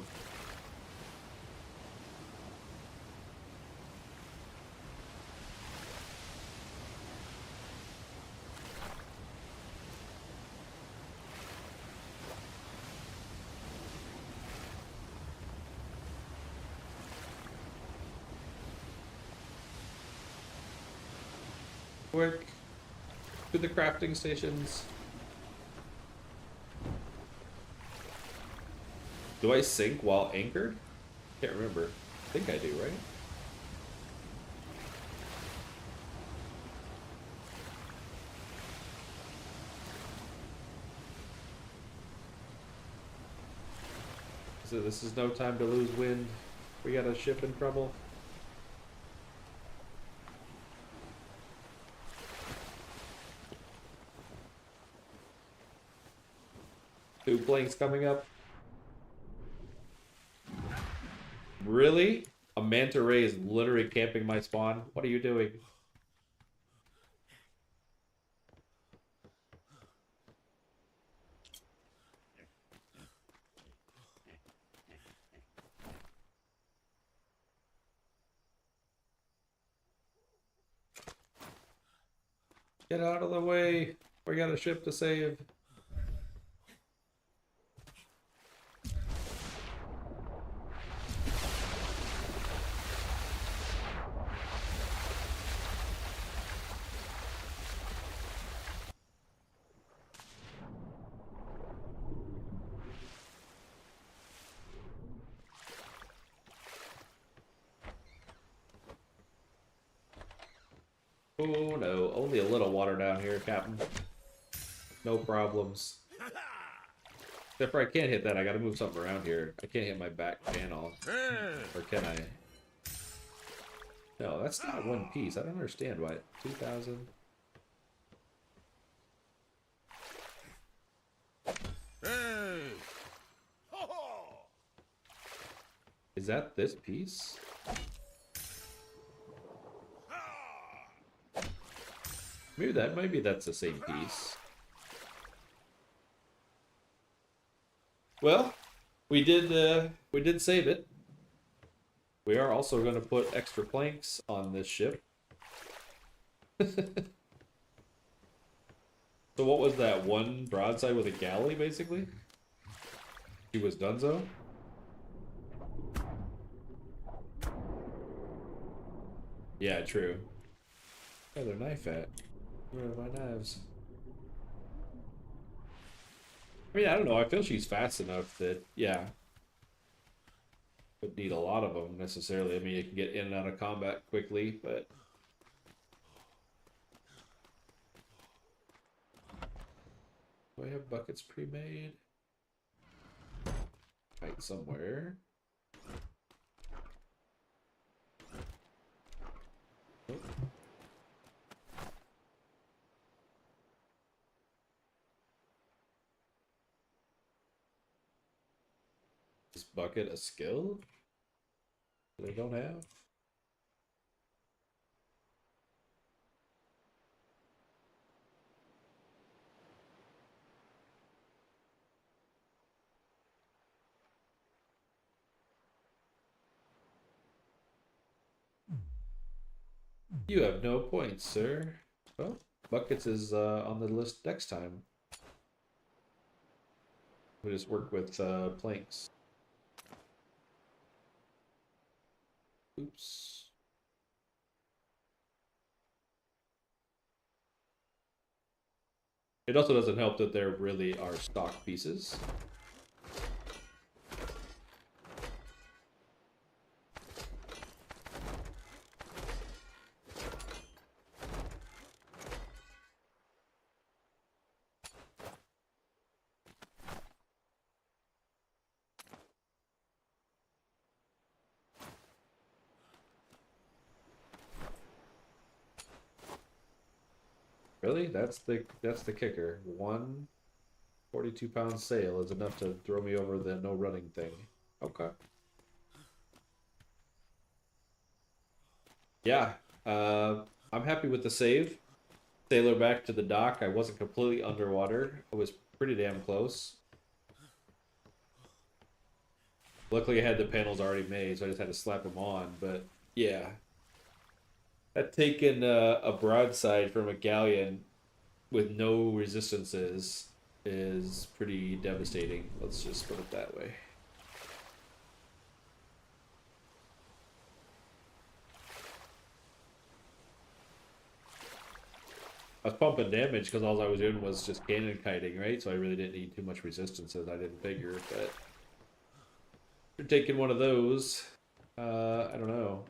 [SPEAKER 1] Quick to the crafting stations. Do I sink while anchored? Can't remember. I think I do, right? So this is no time to lose wind. We got a ship in trouble. Two planks coming up. Really? A manta ray is literally camping my spawn? What are you doing? Get out of the way. We got a ship to save. Oh no, only a little water down here, Captain. No problems. Except for I can't hit that, I gotta move something around here. I can't hit my back panel. Or can I? No, that's not one piece. I don't understand why. 2,000. Is that this piece? Maybe that's the same piece. Well, we did save it. We are also going to put extra planks on this ship. So what was that one broadside with a galley, basically? She was donezo? Yeah, true. Where's their knife at? Where are my knives? I mean, I don't know. I feel she's fast enough that, yeah, would need a lot of them necessarily. I mean, you can get in and out of combat quickly, but do I have buckets pre-made? Right somewhere. Nope. Is bucket a skill they don't have? You have no points, sir. Well, buckets is on the list next time. We just work with planks. Oops. It also doesn't help that there really are stock pieces. Really? That's the kicker. One 42-pound sail is enough to throw me over the no running thing. Okay. Yeah. I'm happy with the save. Sailor back to the dock. I wasn't completely underwater. I was pretty damn close. Luckily I had the panels already made, so I just had to slap them on, but yeah. That taking a broadside from a galleon with no resistances is pretty devastating. Let's just put it that way. I was pumping damage because all I was doing was just cannon kiting, right? So I really didn't need too much resistances. I didn't figure, but you're taking one of those. I don't know.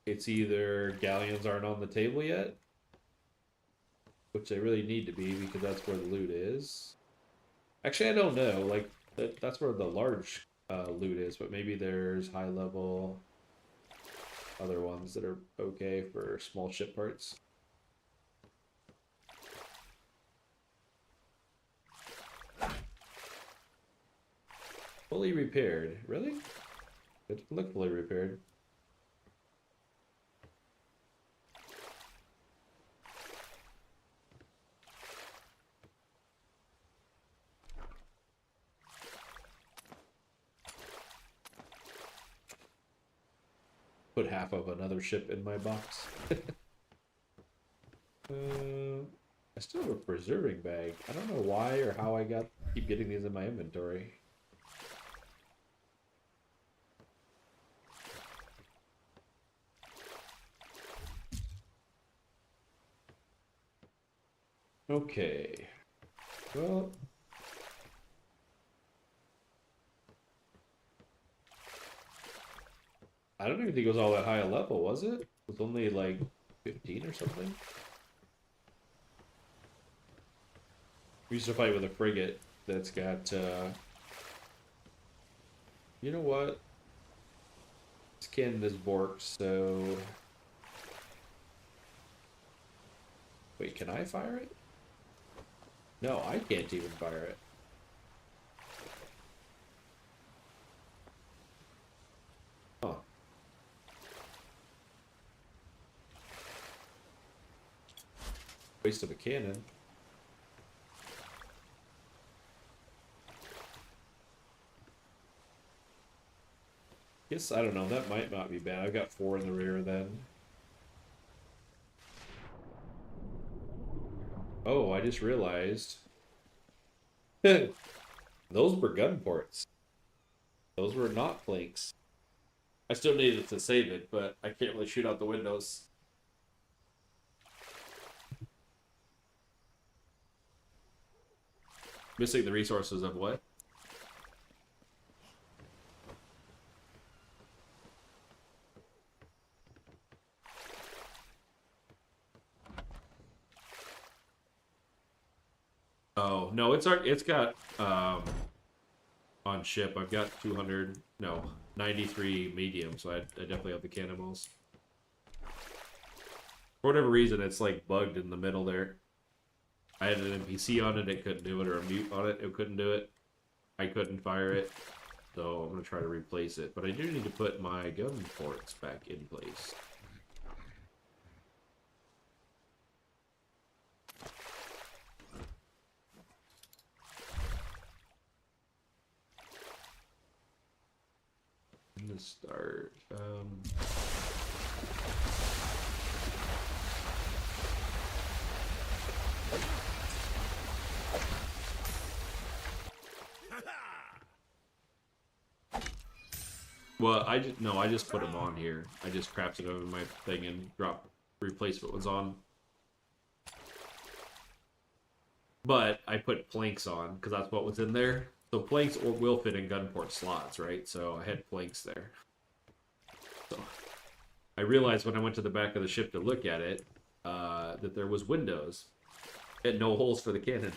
[SPEAKER 1] It's either galleons aren't on the table yet, which they really need to be because that's where the loot is. Actually, I don't know. Like that's where the large loot is, but maybe there's high level other ones that are okay for small ship parts. Fully repaired. Really? It looked fully repaired. Put half of another ship in my box. I still have a preserving bag. I don't know why or how I keep getting these in my inventory. Okay. Well, I don't even think it was all that high a level, was it? It was only like 15 or something. We used to fight with a frigate that's got, you know what? It's Canada's Bork, so... Wait, can I fire it? No, I can't even fire it. Huh. Waste of a cannon. Guess, I don't know, that might not be bad. I've got 4 in the rear then. Oh, I just realized. Those were gun ports. Those were not planks. I still needed to save it, but I can't really shoot out the windows. Missing the resources of what? Oh, no, it's got on ship. I've got 200, no, 93 medium, so I definitely have the cannonballs. For whatever reason, it's like bugged in the middle there. I had an NPC on it, it couldn't do it, or a mute on it, it couldn't do it. I couldn't fire it, so I'm going to try to replace it. But I do need to put my gun ports back in place. I'm going to start... Well, I just put them on here. I just crafted over my thing and replaced what was on. But I put planks on because that's what was in there. So planks will fit in gun port slots, right? So I had planks there. So I realized when I went to the back of the ship to look at it that there was windows and no holes for the cannon.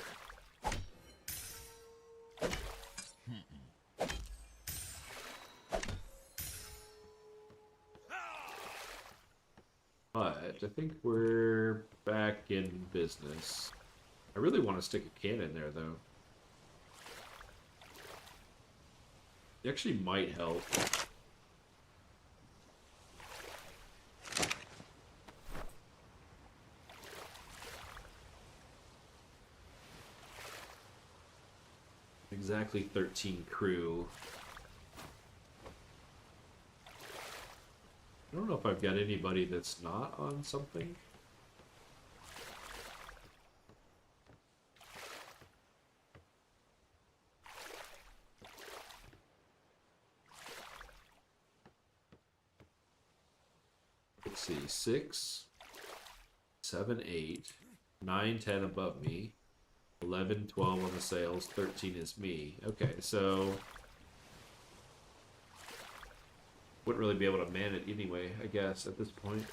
[SPEAKER 1] But I think we're back in business. I really want to stick a cannon there, though. It actually might help. Exactly 13 crew. I don't know if I've got anybody that's not on something. Let's see, 6, 7, 8, 9, 10 above me, 11, 12 on the sails, 13 is me. Okay, so wouldn't really be able to man it anyway, I guess, at this point.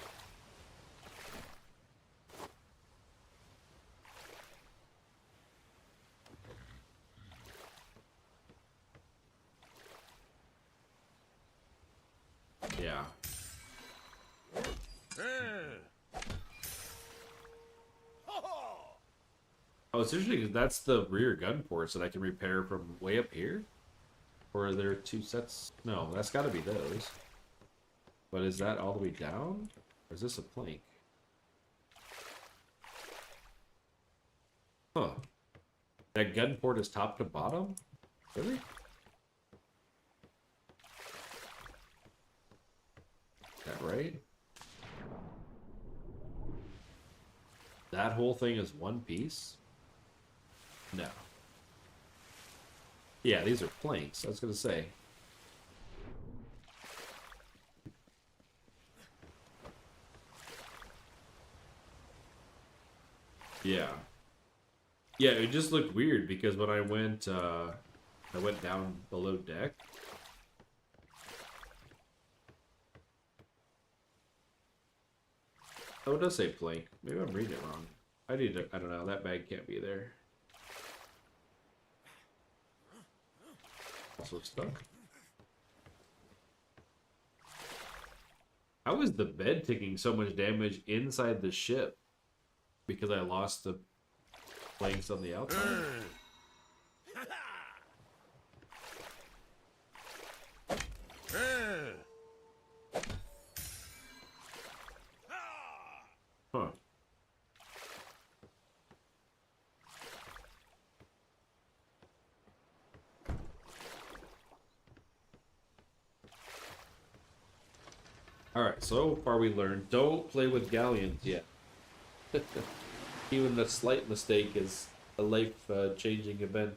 [SPEAKER 1] Yeah. Oh, it's interesting because that's the rear gun ports that I can repair from way up here. Or are there 2 sets? No, that's got to be those. But is that all the way down? Or is this a plank? Huh. That gun port is top to bottom? Really? Is that right? That whole thing is one piece? No. Yeah, these are planks. I was going to say. Yeah. Yeah, it just looked weird because when I went down below deck. Oh, it does say plank. Maybe I'm reading it wrong. I don't know, that bag can't be there. Also stuck. How is the bed taking so much damage inside the ship? Because I lost the planks on the outside? Huh. Alright, so far we learned, don't play with galleons yet. Even a slight mistake is a life-changing event.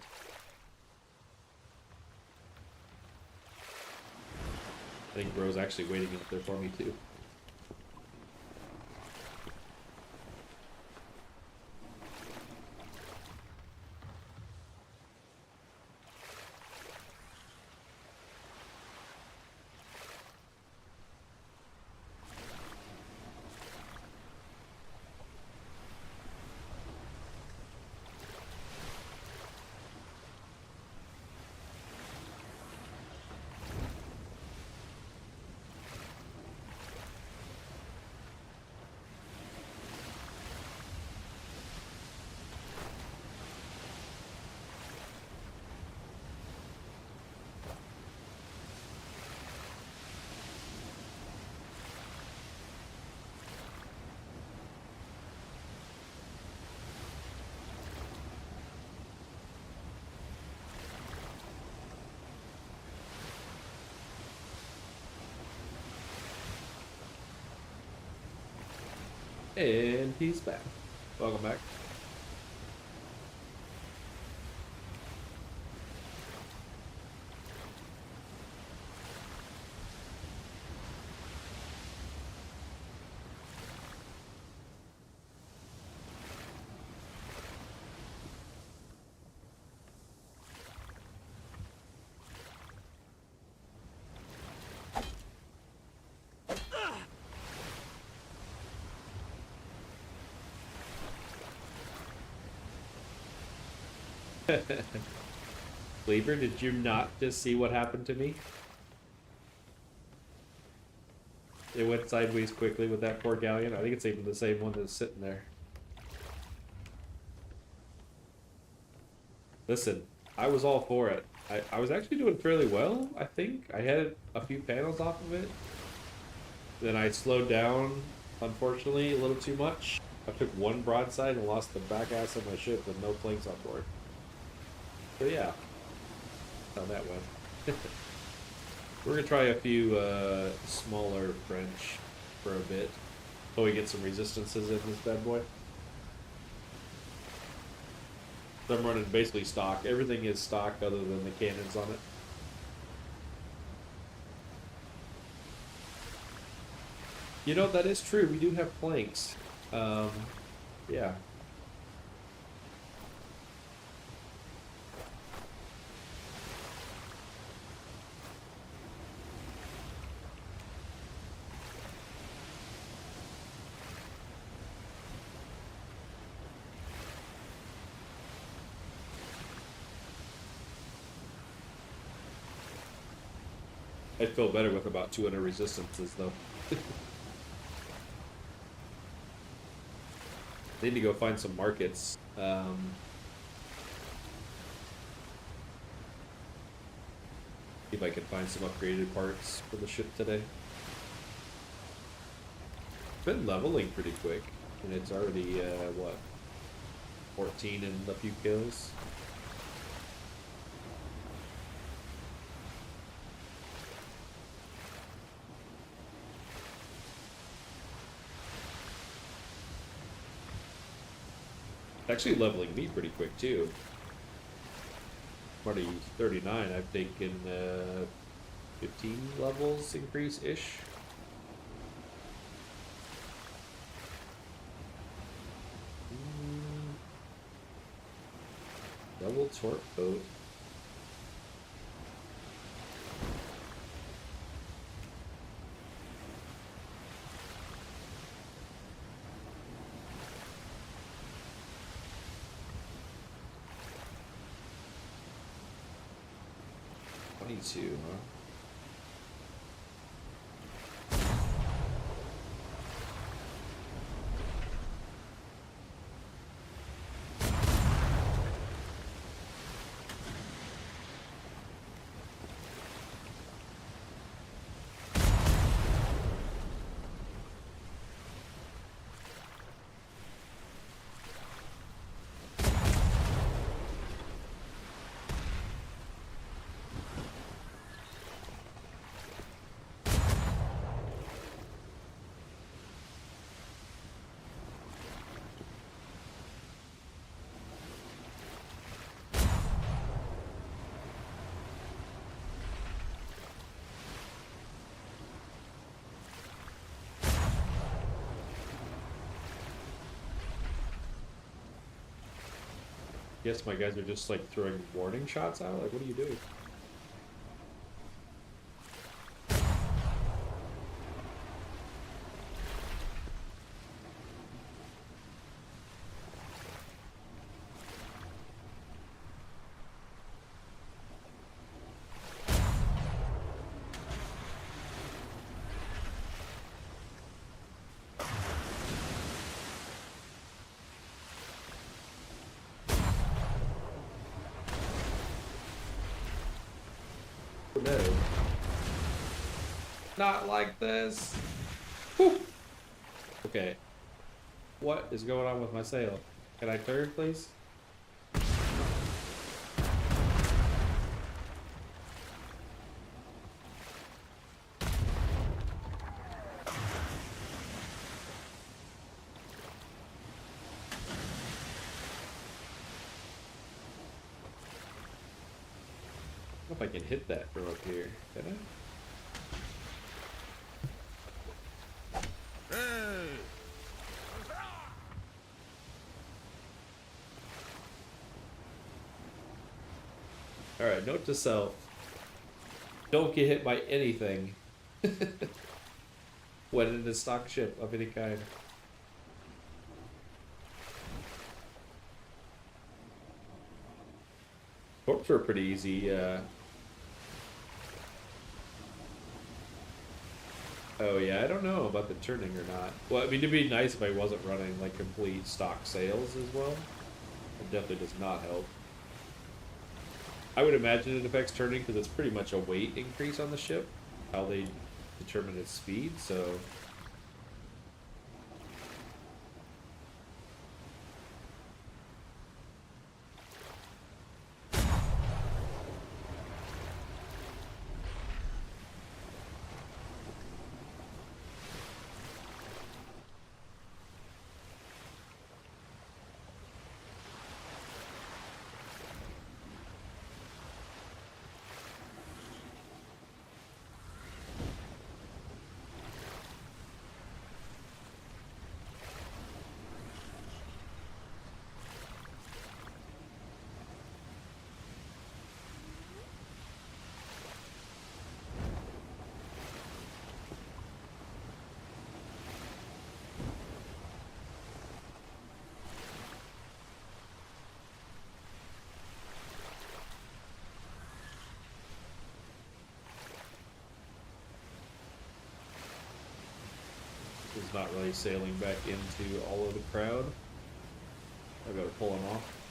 [SPEAKER 1] I think Bro's actually waiting up there for me too. And he's back. Welcome back. Lieber, did you not just see what happened to me? It went sideways quickly with that poor galleon. I think it's even the same one that's sitting there. Listen, I was all for it. I was actually doing fairly well, I think. I had a few panels off of it. Then I slowed down, unfortunately, a little too much. I took one broadside and lost the back ass of my ship with no planks on board. So yeah, how that went. We're gonna try a few smaller French for a bit, so we get some resistances in this bad boy. So I'm running basically stock. Everything is stock other than the cannons on it. You know, that is true. We do have planks. Yeah. I'd feel better with about 200 resistances, though. Need to go find some markets. See if I can find some upgraded parts for the ship today. It's been leveling pretty quick, and it's already, what, 14 and a few kills. Actually leveling me pretty quick too. I'm already 39. I've taken 15 levels increase-ish. Double torque boat. Huh? Guess my guys are just like throwing warning shots out. Like, what are you doing? No. Not like this. Whew. Okay. What is going on with my sail? Can I turn, please? I don't know if I can hit that from up here. Can I? Alright, note to self. Don't get hit by anything when in a stock ship of any kind. Corps were pretty easy, Oh yeah, I don't know about the turning or not. Well, I mean, it'd be nice if I wasn't running like complete stock sails as well. It definitely does not help. I would imagine it affects turning because it's pretty much a weight increase on the ship, how they determine its speed, so... Is not really sailing back into all of the crowd. I gotta pull him off.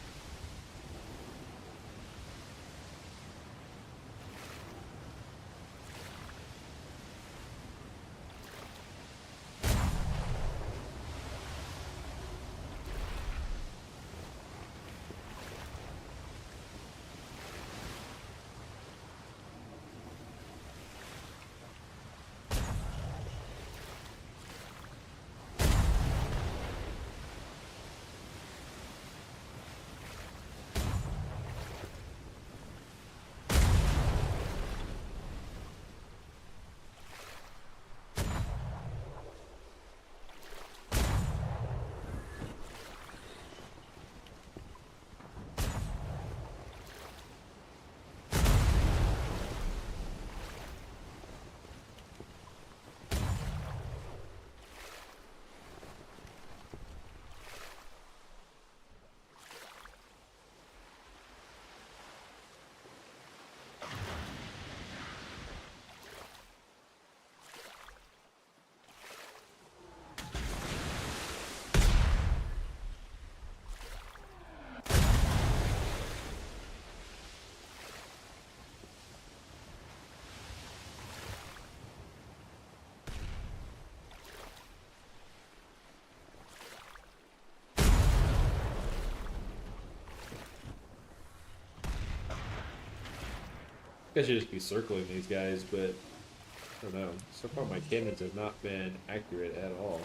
[SPEAKER 1] I should just be circling these guys, but I don't know. So far my cannons have not been accurate at all.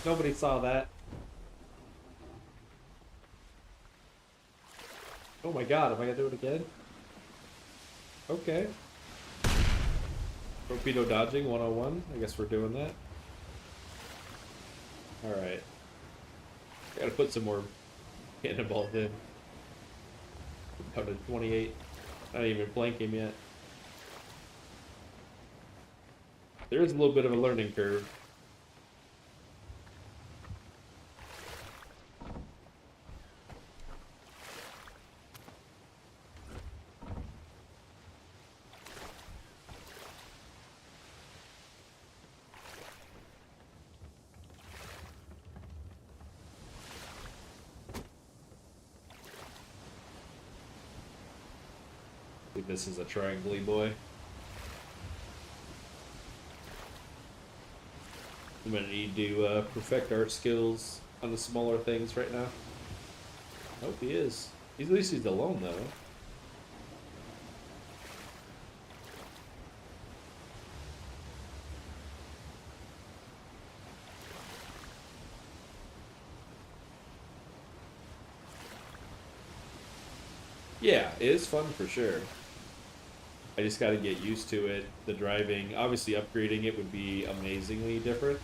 [SPEAKER 2] Nobody saw that. Oh my god, am I gonna do it again? Okay. Torpedo dodging 101. I guess we're doing that. Alright. Gotta put some more cannonballs in. Down to 28. Not even flank him yet. There is a little bit of a learning curve. This is a triangle boy. I'm gonna need to perfect our skills on the smaller things right now. Hope he is. At least he's alone though. Yeah, it is fun for sure. I just got to get used to it. The driving, obviously upgrading it would be amazingly different.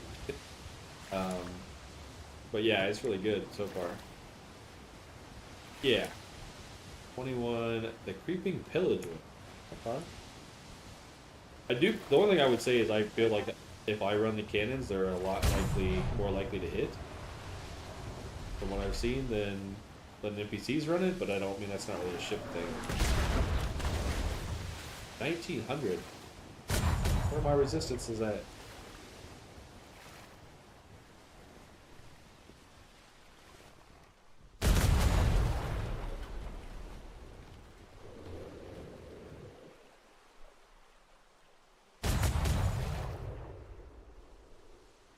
[SPEAKER 2] But yeah, it's really good so far. Yeah. 21, the creeping pillage one. Okay. The only thing I would say is I feel like if I run the cannons, they're a lot more likely to hit. From what I've seen, than NPCs run it, but I don't mean that's not really a ship thing. 1900. Where my resistance is at?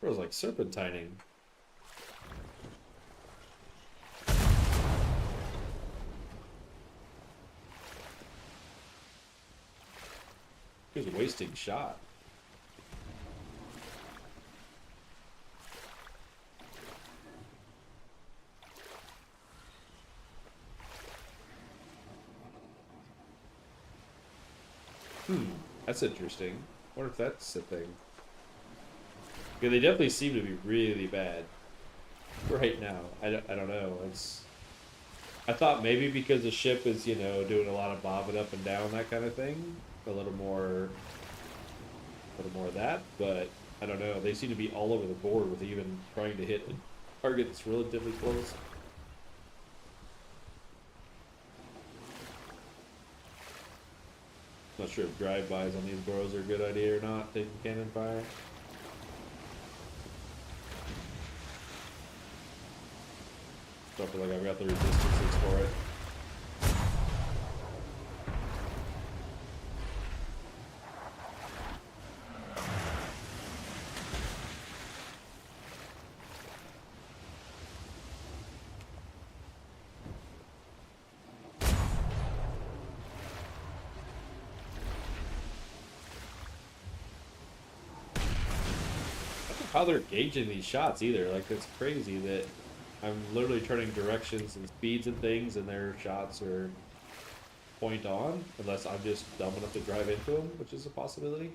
[SPEAKER 2] It was like serpentining. He was wasting shot. That's interesting. I wonder if that's a thing. Yeah, they definitely seem to be really bad right now. I don't know. I thought maybe because the ship is, you know, doing a lot of bobbing up and down, that kind of thing. A little more of that, but I don't know. They seem to be all over the board with even trying to hit a target that's relatively close. Not sure if drive-bys on these burrows are a good idea or not, taking cannon fire. I feel like I've got the resistances for it. How they're gauging these shots either. Like, it's crazy that I'm literally turning directions and speeds and things, and their shots are point on, unless I'm just dumb enough to drive into them, which is a possibility.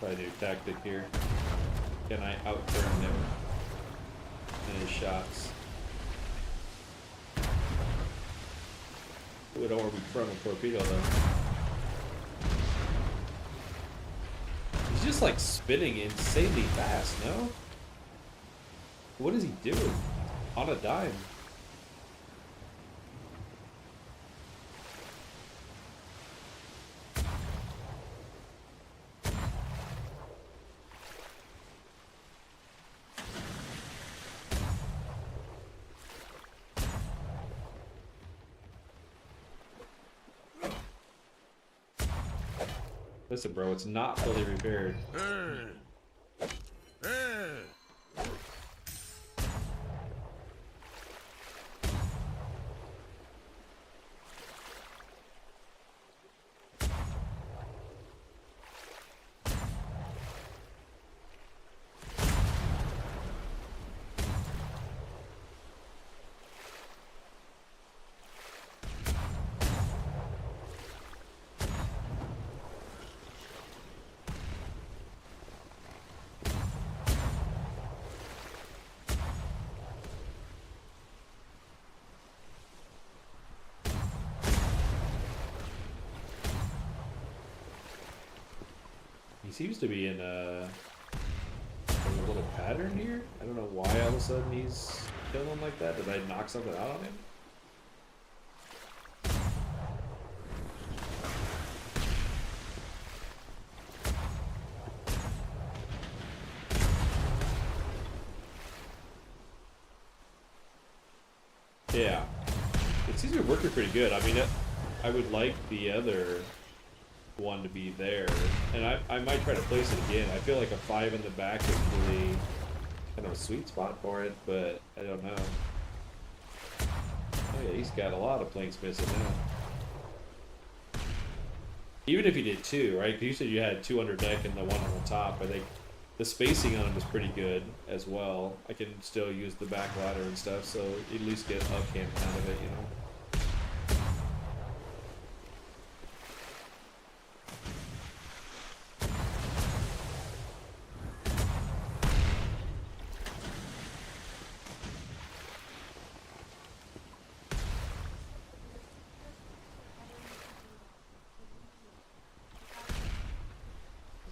[SPEAKER 2] Try a new tactic here. Can I outturn him in his shots? Ooh, I don't want to be front of torpedo though. He's just like spinning insanely fast, no? What is he doing? On a dime. Listen, bro, it's not fully repaired. He seems to be in a little pattern here. I don't know why all of a sudden he's killing him like that. Did I knock something out on him? Yeah. It seems to be working pretty good. I mean, I would like the other one to be there, and I might try to place it again. I feel like a 5 in the back is really kind of a sweet spot for it, but I don't know. Oh yeah, he's got a lot of planks missing now. Even if you did 2, right? 'Cause you said you had 2 under deck and the 1 on the top. I think the spacing on him is pretty good as well. I can still use the back ladder and stuff, so you at least get a camp out of it, you know.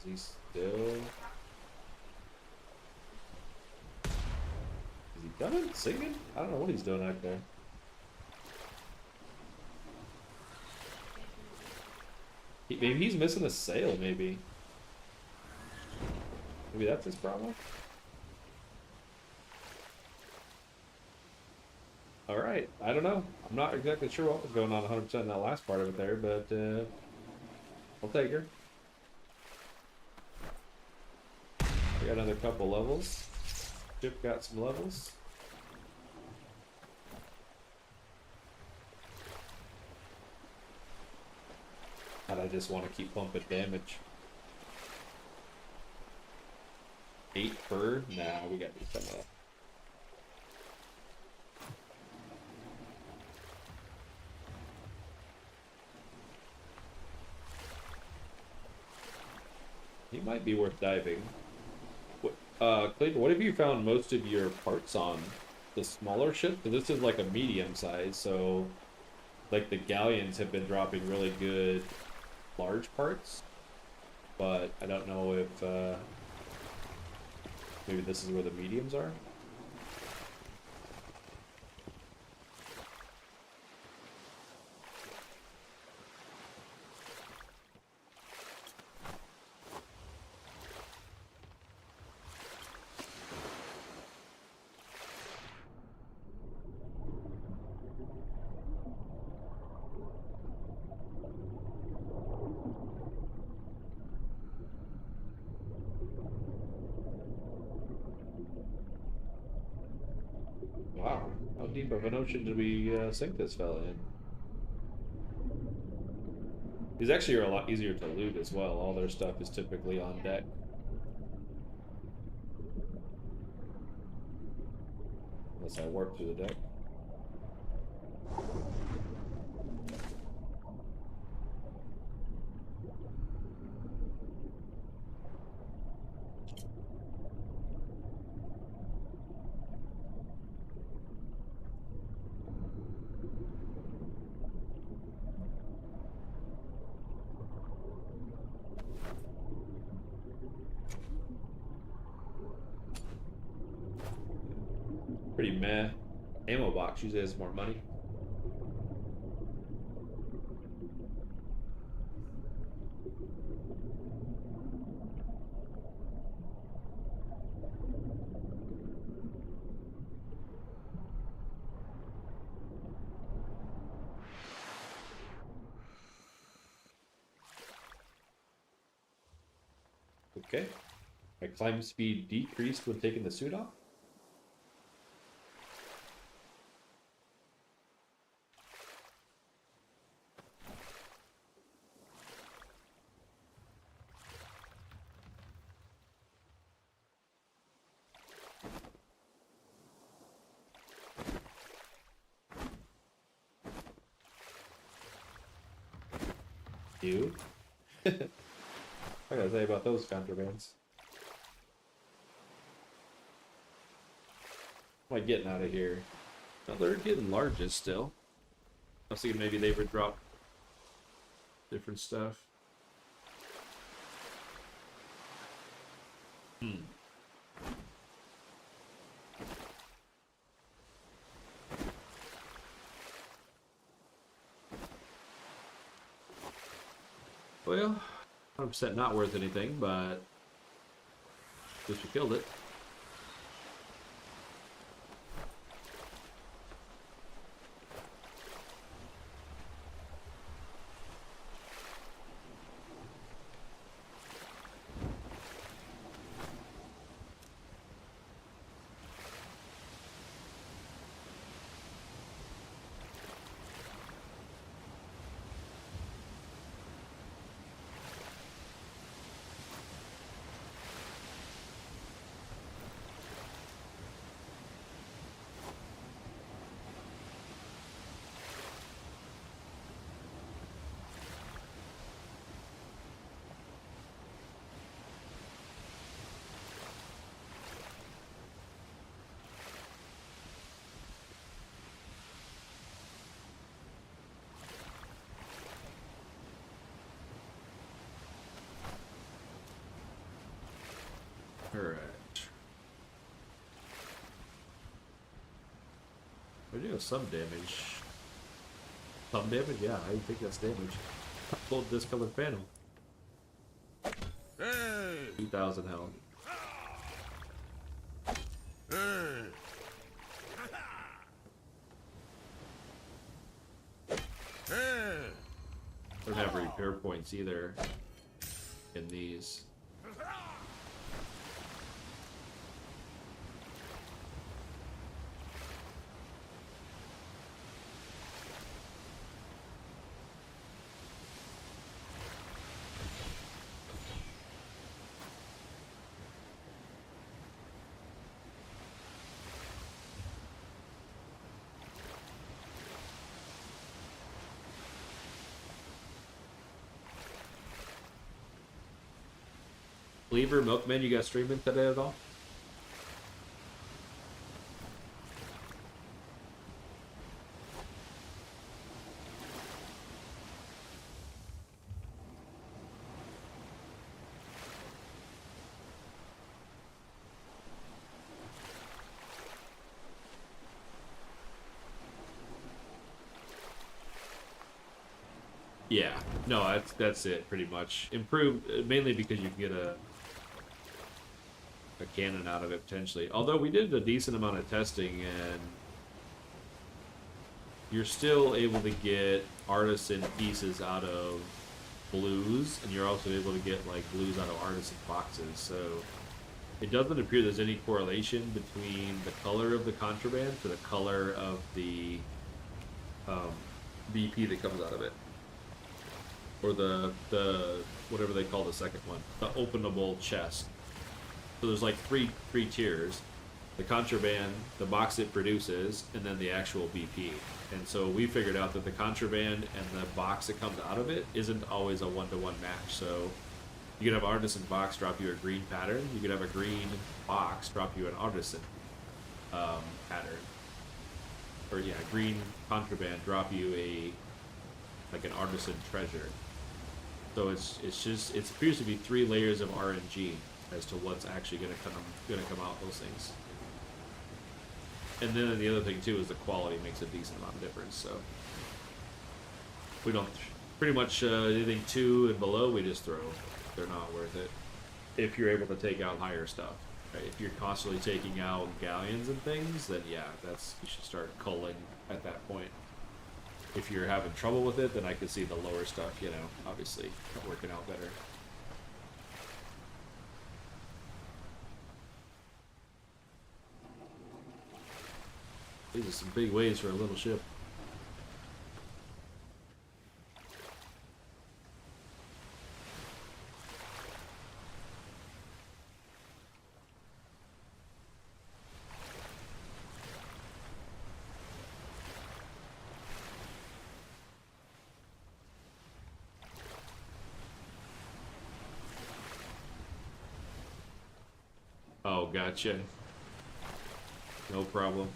[SPEAKER 2] Is he done singing? I don't know what he's doing out there. Maybe he's missing a sail, maybe. Maybe that's his problem? Alright, I don't know. I'm not exactly sure what was going on 100% in that last part of it there, but I'll take her. We got another couple levels. Chip got some levels. And I just want to keep pumping damage. 8 per? Nah, we got to do some of that. He might be worth diving. Clayton, what have you found most of your parts on? The smaller ship? Because this is like a medium size, so like the galleons have been dropping really good large parts, but I don't know if maybe this is where the mediums are. Wow, how deep of an ocean did we sink this fella in? These actually are a lot easier to loot as well. All their stuff is typically on deck. Unless I warp through the deck. Pretty meh. Ammo box usually has more money. Okay. My climb speed decreased when taking the suit off. You. I gotta say about those contrabands. What am I getting out of here?
[SPEAKER 1] Well, they're getting larges still. I was thinking maybe they would drop different stuff. Well, 100% not worth anything, but at least we killed it. Alright. We do have some damage. Some damage? Yeah, I think that's damage. Pulled this colored phantom. 2,000 health. Don't have repair points either in these. Cleaver, Milkman, you guys streaming today at all? Yeah, no, that's it pretty much. Improved mainly because you can get a cannon out of it potentially. Although we did a decent amount of testing and you're still able to get artisan pieces out of blues, and you're also able to get like blues out of artisan boxes. So it doesn't appear there's any correlation between the color of the contraband to the color of the BP that comes out of it, or the whatever they call the second one, the openable chest. So there's like three tiers: the contraband, the box it produces, and then the actual BP. And so we figured out that the contraband and the box that comes out of it isn't always a one-to-one match. So you could have artisan box drop you a green pattern. You could have a green box drop you an artisan pattern. Or yeah, green contraband drop you an artisan treasure. So it appears to be 3 layers of RNG as to what's actually gonna come out those things. And then the other thing too is the quality makes a decent amount of difference. So we don't pretty much anything 2 and below we just throw. They're not worth it. If you're able to take out higher stuff, right? If you're constantly taking out galleons and things, then yeah, you should start culling at that point. If you're having trouble with it, then I could see the lower stuff, you know, obviously working out better. These are some big waves for a little ship. Oh, gotcha. No problem.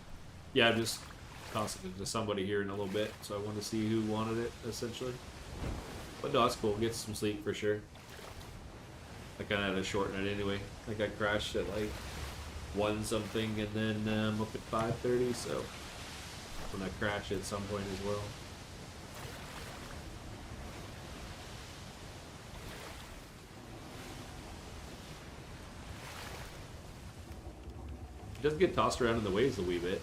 [SPEAKER 1] Yeah, I'm just tossing it to somebody here in a little bit, so I want to see who wanted it, essentially. But no, that's cool. Get some sleep for sure. I kind of had to shorten it anyway. Like I crashed at like 1 something, and then I'm up at 5:30, so when I crash at some point as well. It does get tossed around in the waves a wee bit.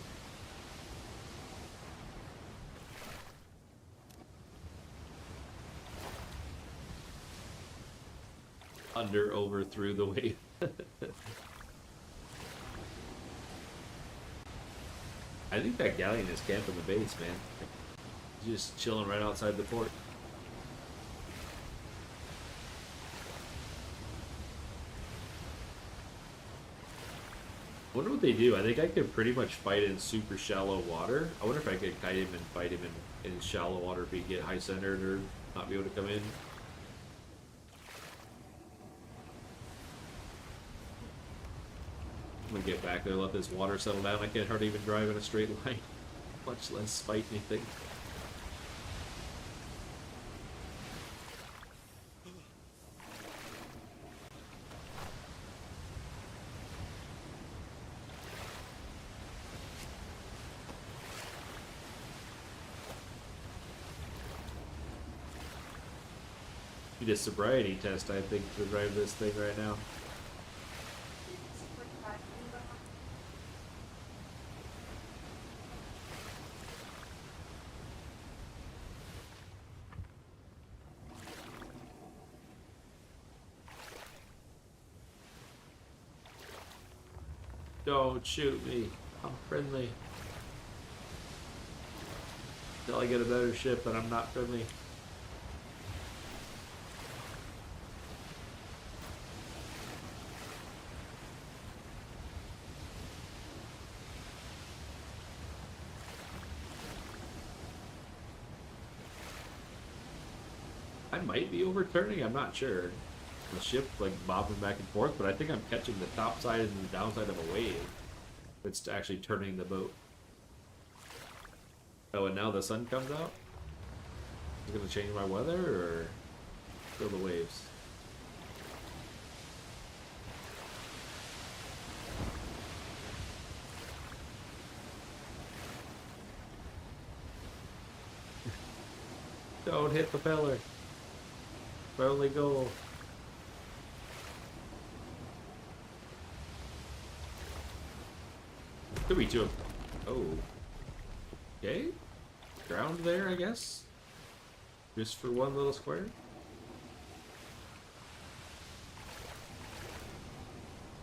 [SPEAKER 1] Under, over, through the wave. I think that galleon is camping the base, man. Just chilling right outside the port. I wonder what they do. I think I could pretty much fight in super shallow water. I wonder if I could kite him and fight him in shallow water if he get high centered or not be able to come in. I'm gonna get back there, let this water settle down. I can't hardly even drive in a straight line, much less fight anything. Need a sobriety test, I think, to drive this thing right now. Don't shoot me. I'm friendly. Until I get a better ship, and I'm not friendly. I might be overturning, I'm not sure. The ship like bobbing back and forth, but I think I'm catching the top side and the downside of a wave. It's actually turning the boat. Oh, and now the sun comes out? Is it gonna change my weather or still the waves? Don't hit the propeller. Only goal. Could be 2 of them. Oh. Okay. Ground there, I guess. Just for one little square.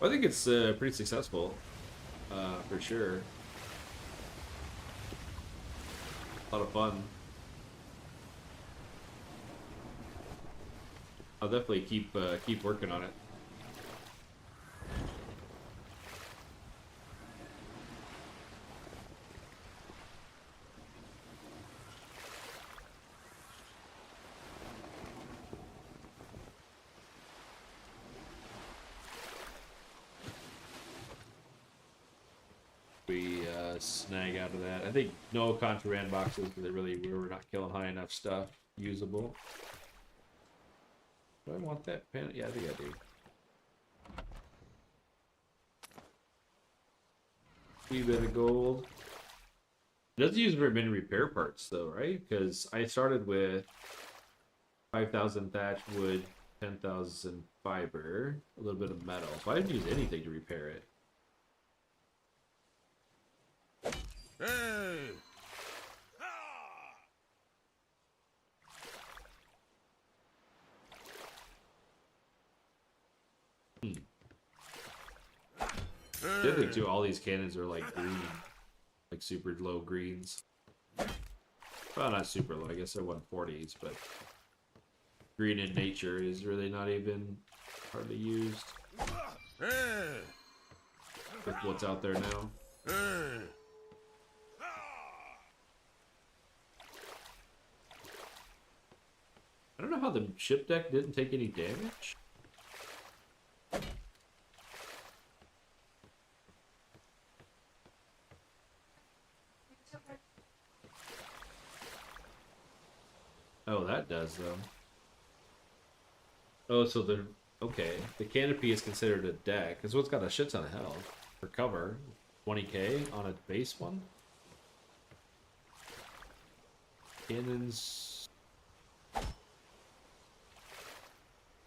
[SPEAKER 1] I think it's pretty successful. For sure. A lot of fun. I'll definitely keep working on it. We snag out of that. I think no contraband boxes because we're not killing high enough stuff usable. Do I want that pen? Yeah, I think I do. wee bit of gold. It doesn't use very many repair parts though, right? Because I started with 5,000 thatch wood, 10,000 fiber, a little bit of metal. So I didn't use anything to repair it.
[SPEAKER 3] Hey!
[SPEAKER 1] The other thing too, all these cannons are like green, like super low greens. Well, not super low. I guess they're 140s, but green in nature is really not even hardly used
[SPEAKER 3] Hey!
[SPEAKER 1] with what's out there now.
[SPEAKER 3] Hey!
[SPEAKER 1] I don't know how the ship deck didn't take any damage. Oh, that does though. Oh, so the okay, the canopy is considered a deck. It's what's got a shit ton of health for cover, 20k on a base one. Cannons.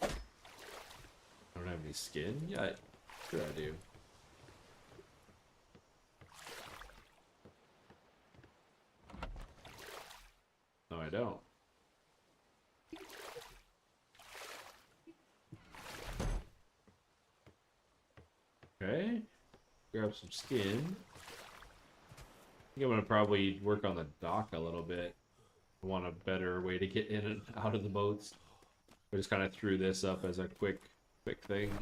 [SPEAKER 1] I don't have any skin. Yeah, sure I do. No, I don't. Okay, grab some skin. I think I'm gonna probably work on the dock a little bit. I want a better way to get in and out of the boats. I just kind of threw this up as a quick thing.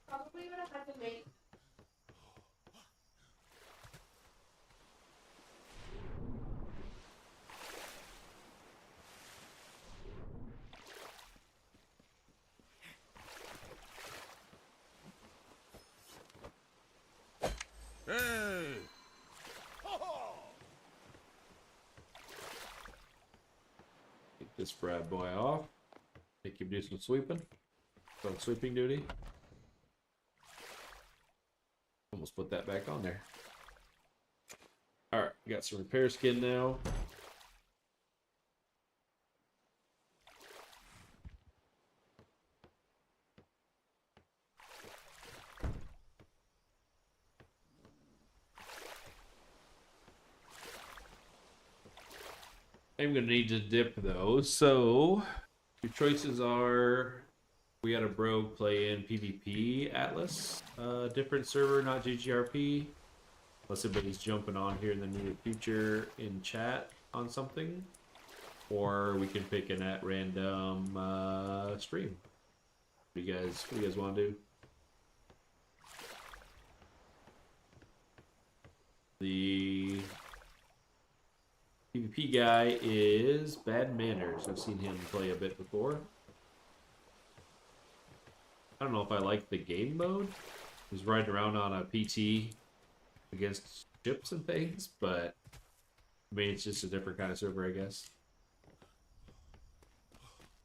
[SPEAKER 4] Probably would have had to make.
[SPEAKER 3] Hey!
[SPEAKER 1] Take this bad boy off. Make him do some sweeping. On sweeping duty. Almost put that back on there. Alright, we got some repair skin now. I'm gonna need to dip those, so your choices are we got a bro play in PvP Atlas, different server, not GGRP. Unless anybody's jumping on here in the near future in chat on something. Or we can pick an at random stream. What do you guys want to do? The PvP guy is Bad Manners. I've seen him play a bit before. I don't know if I like the game mode. He's riding around on a PT against ships and things, but I mean, it's just a different kind of server, I guess.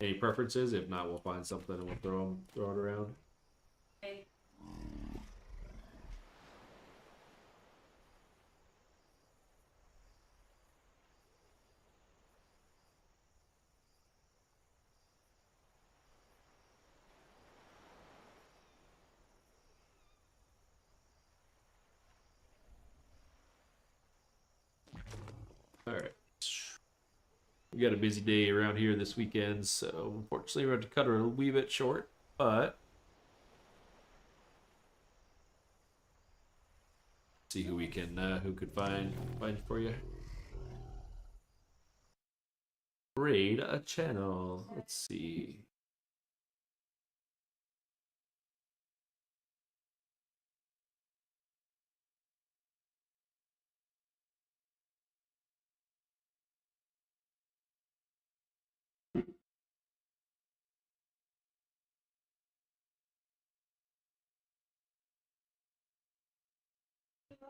[SPEAKER 1] Any preferences? If not, we'll find something and we'll throw it around.
[SPEAKER 4] Okay.
[SPEAKER 1] All right. We got a busy day around here this weekend, so unfortunately we're going to cut her a wee bit short, but see who we can who could find for you. Raid a channel. Let's see.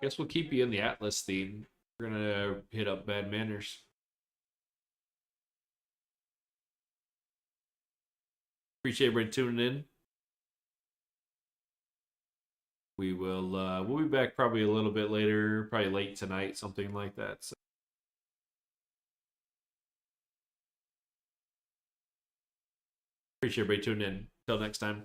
[SPEAKER 1] Guess we'll keep you in the Atlas theme. We're gonna hit up Bad Manners. Appreciate everybody tuning in. We'll be back probably a little bit later, probably late tonight, something like that. So. Appreciate everybody tuning in. Till next time.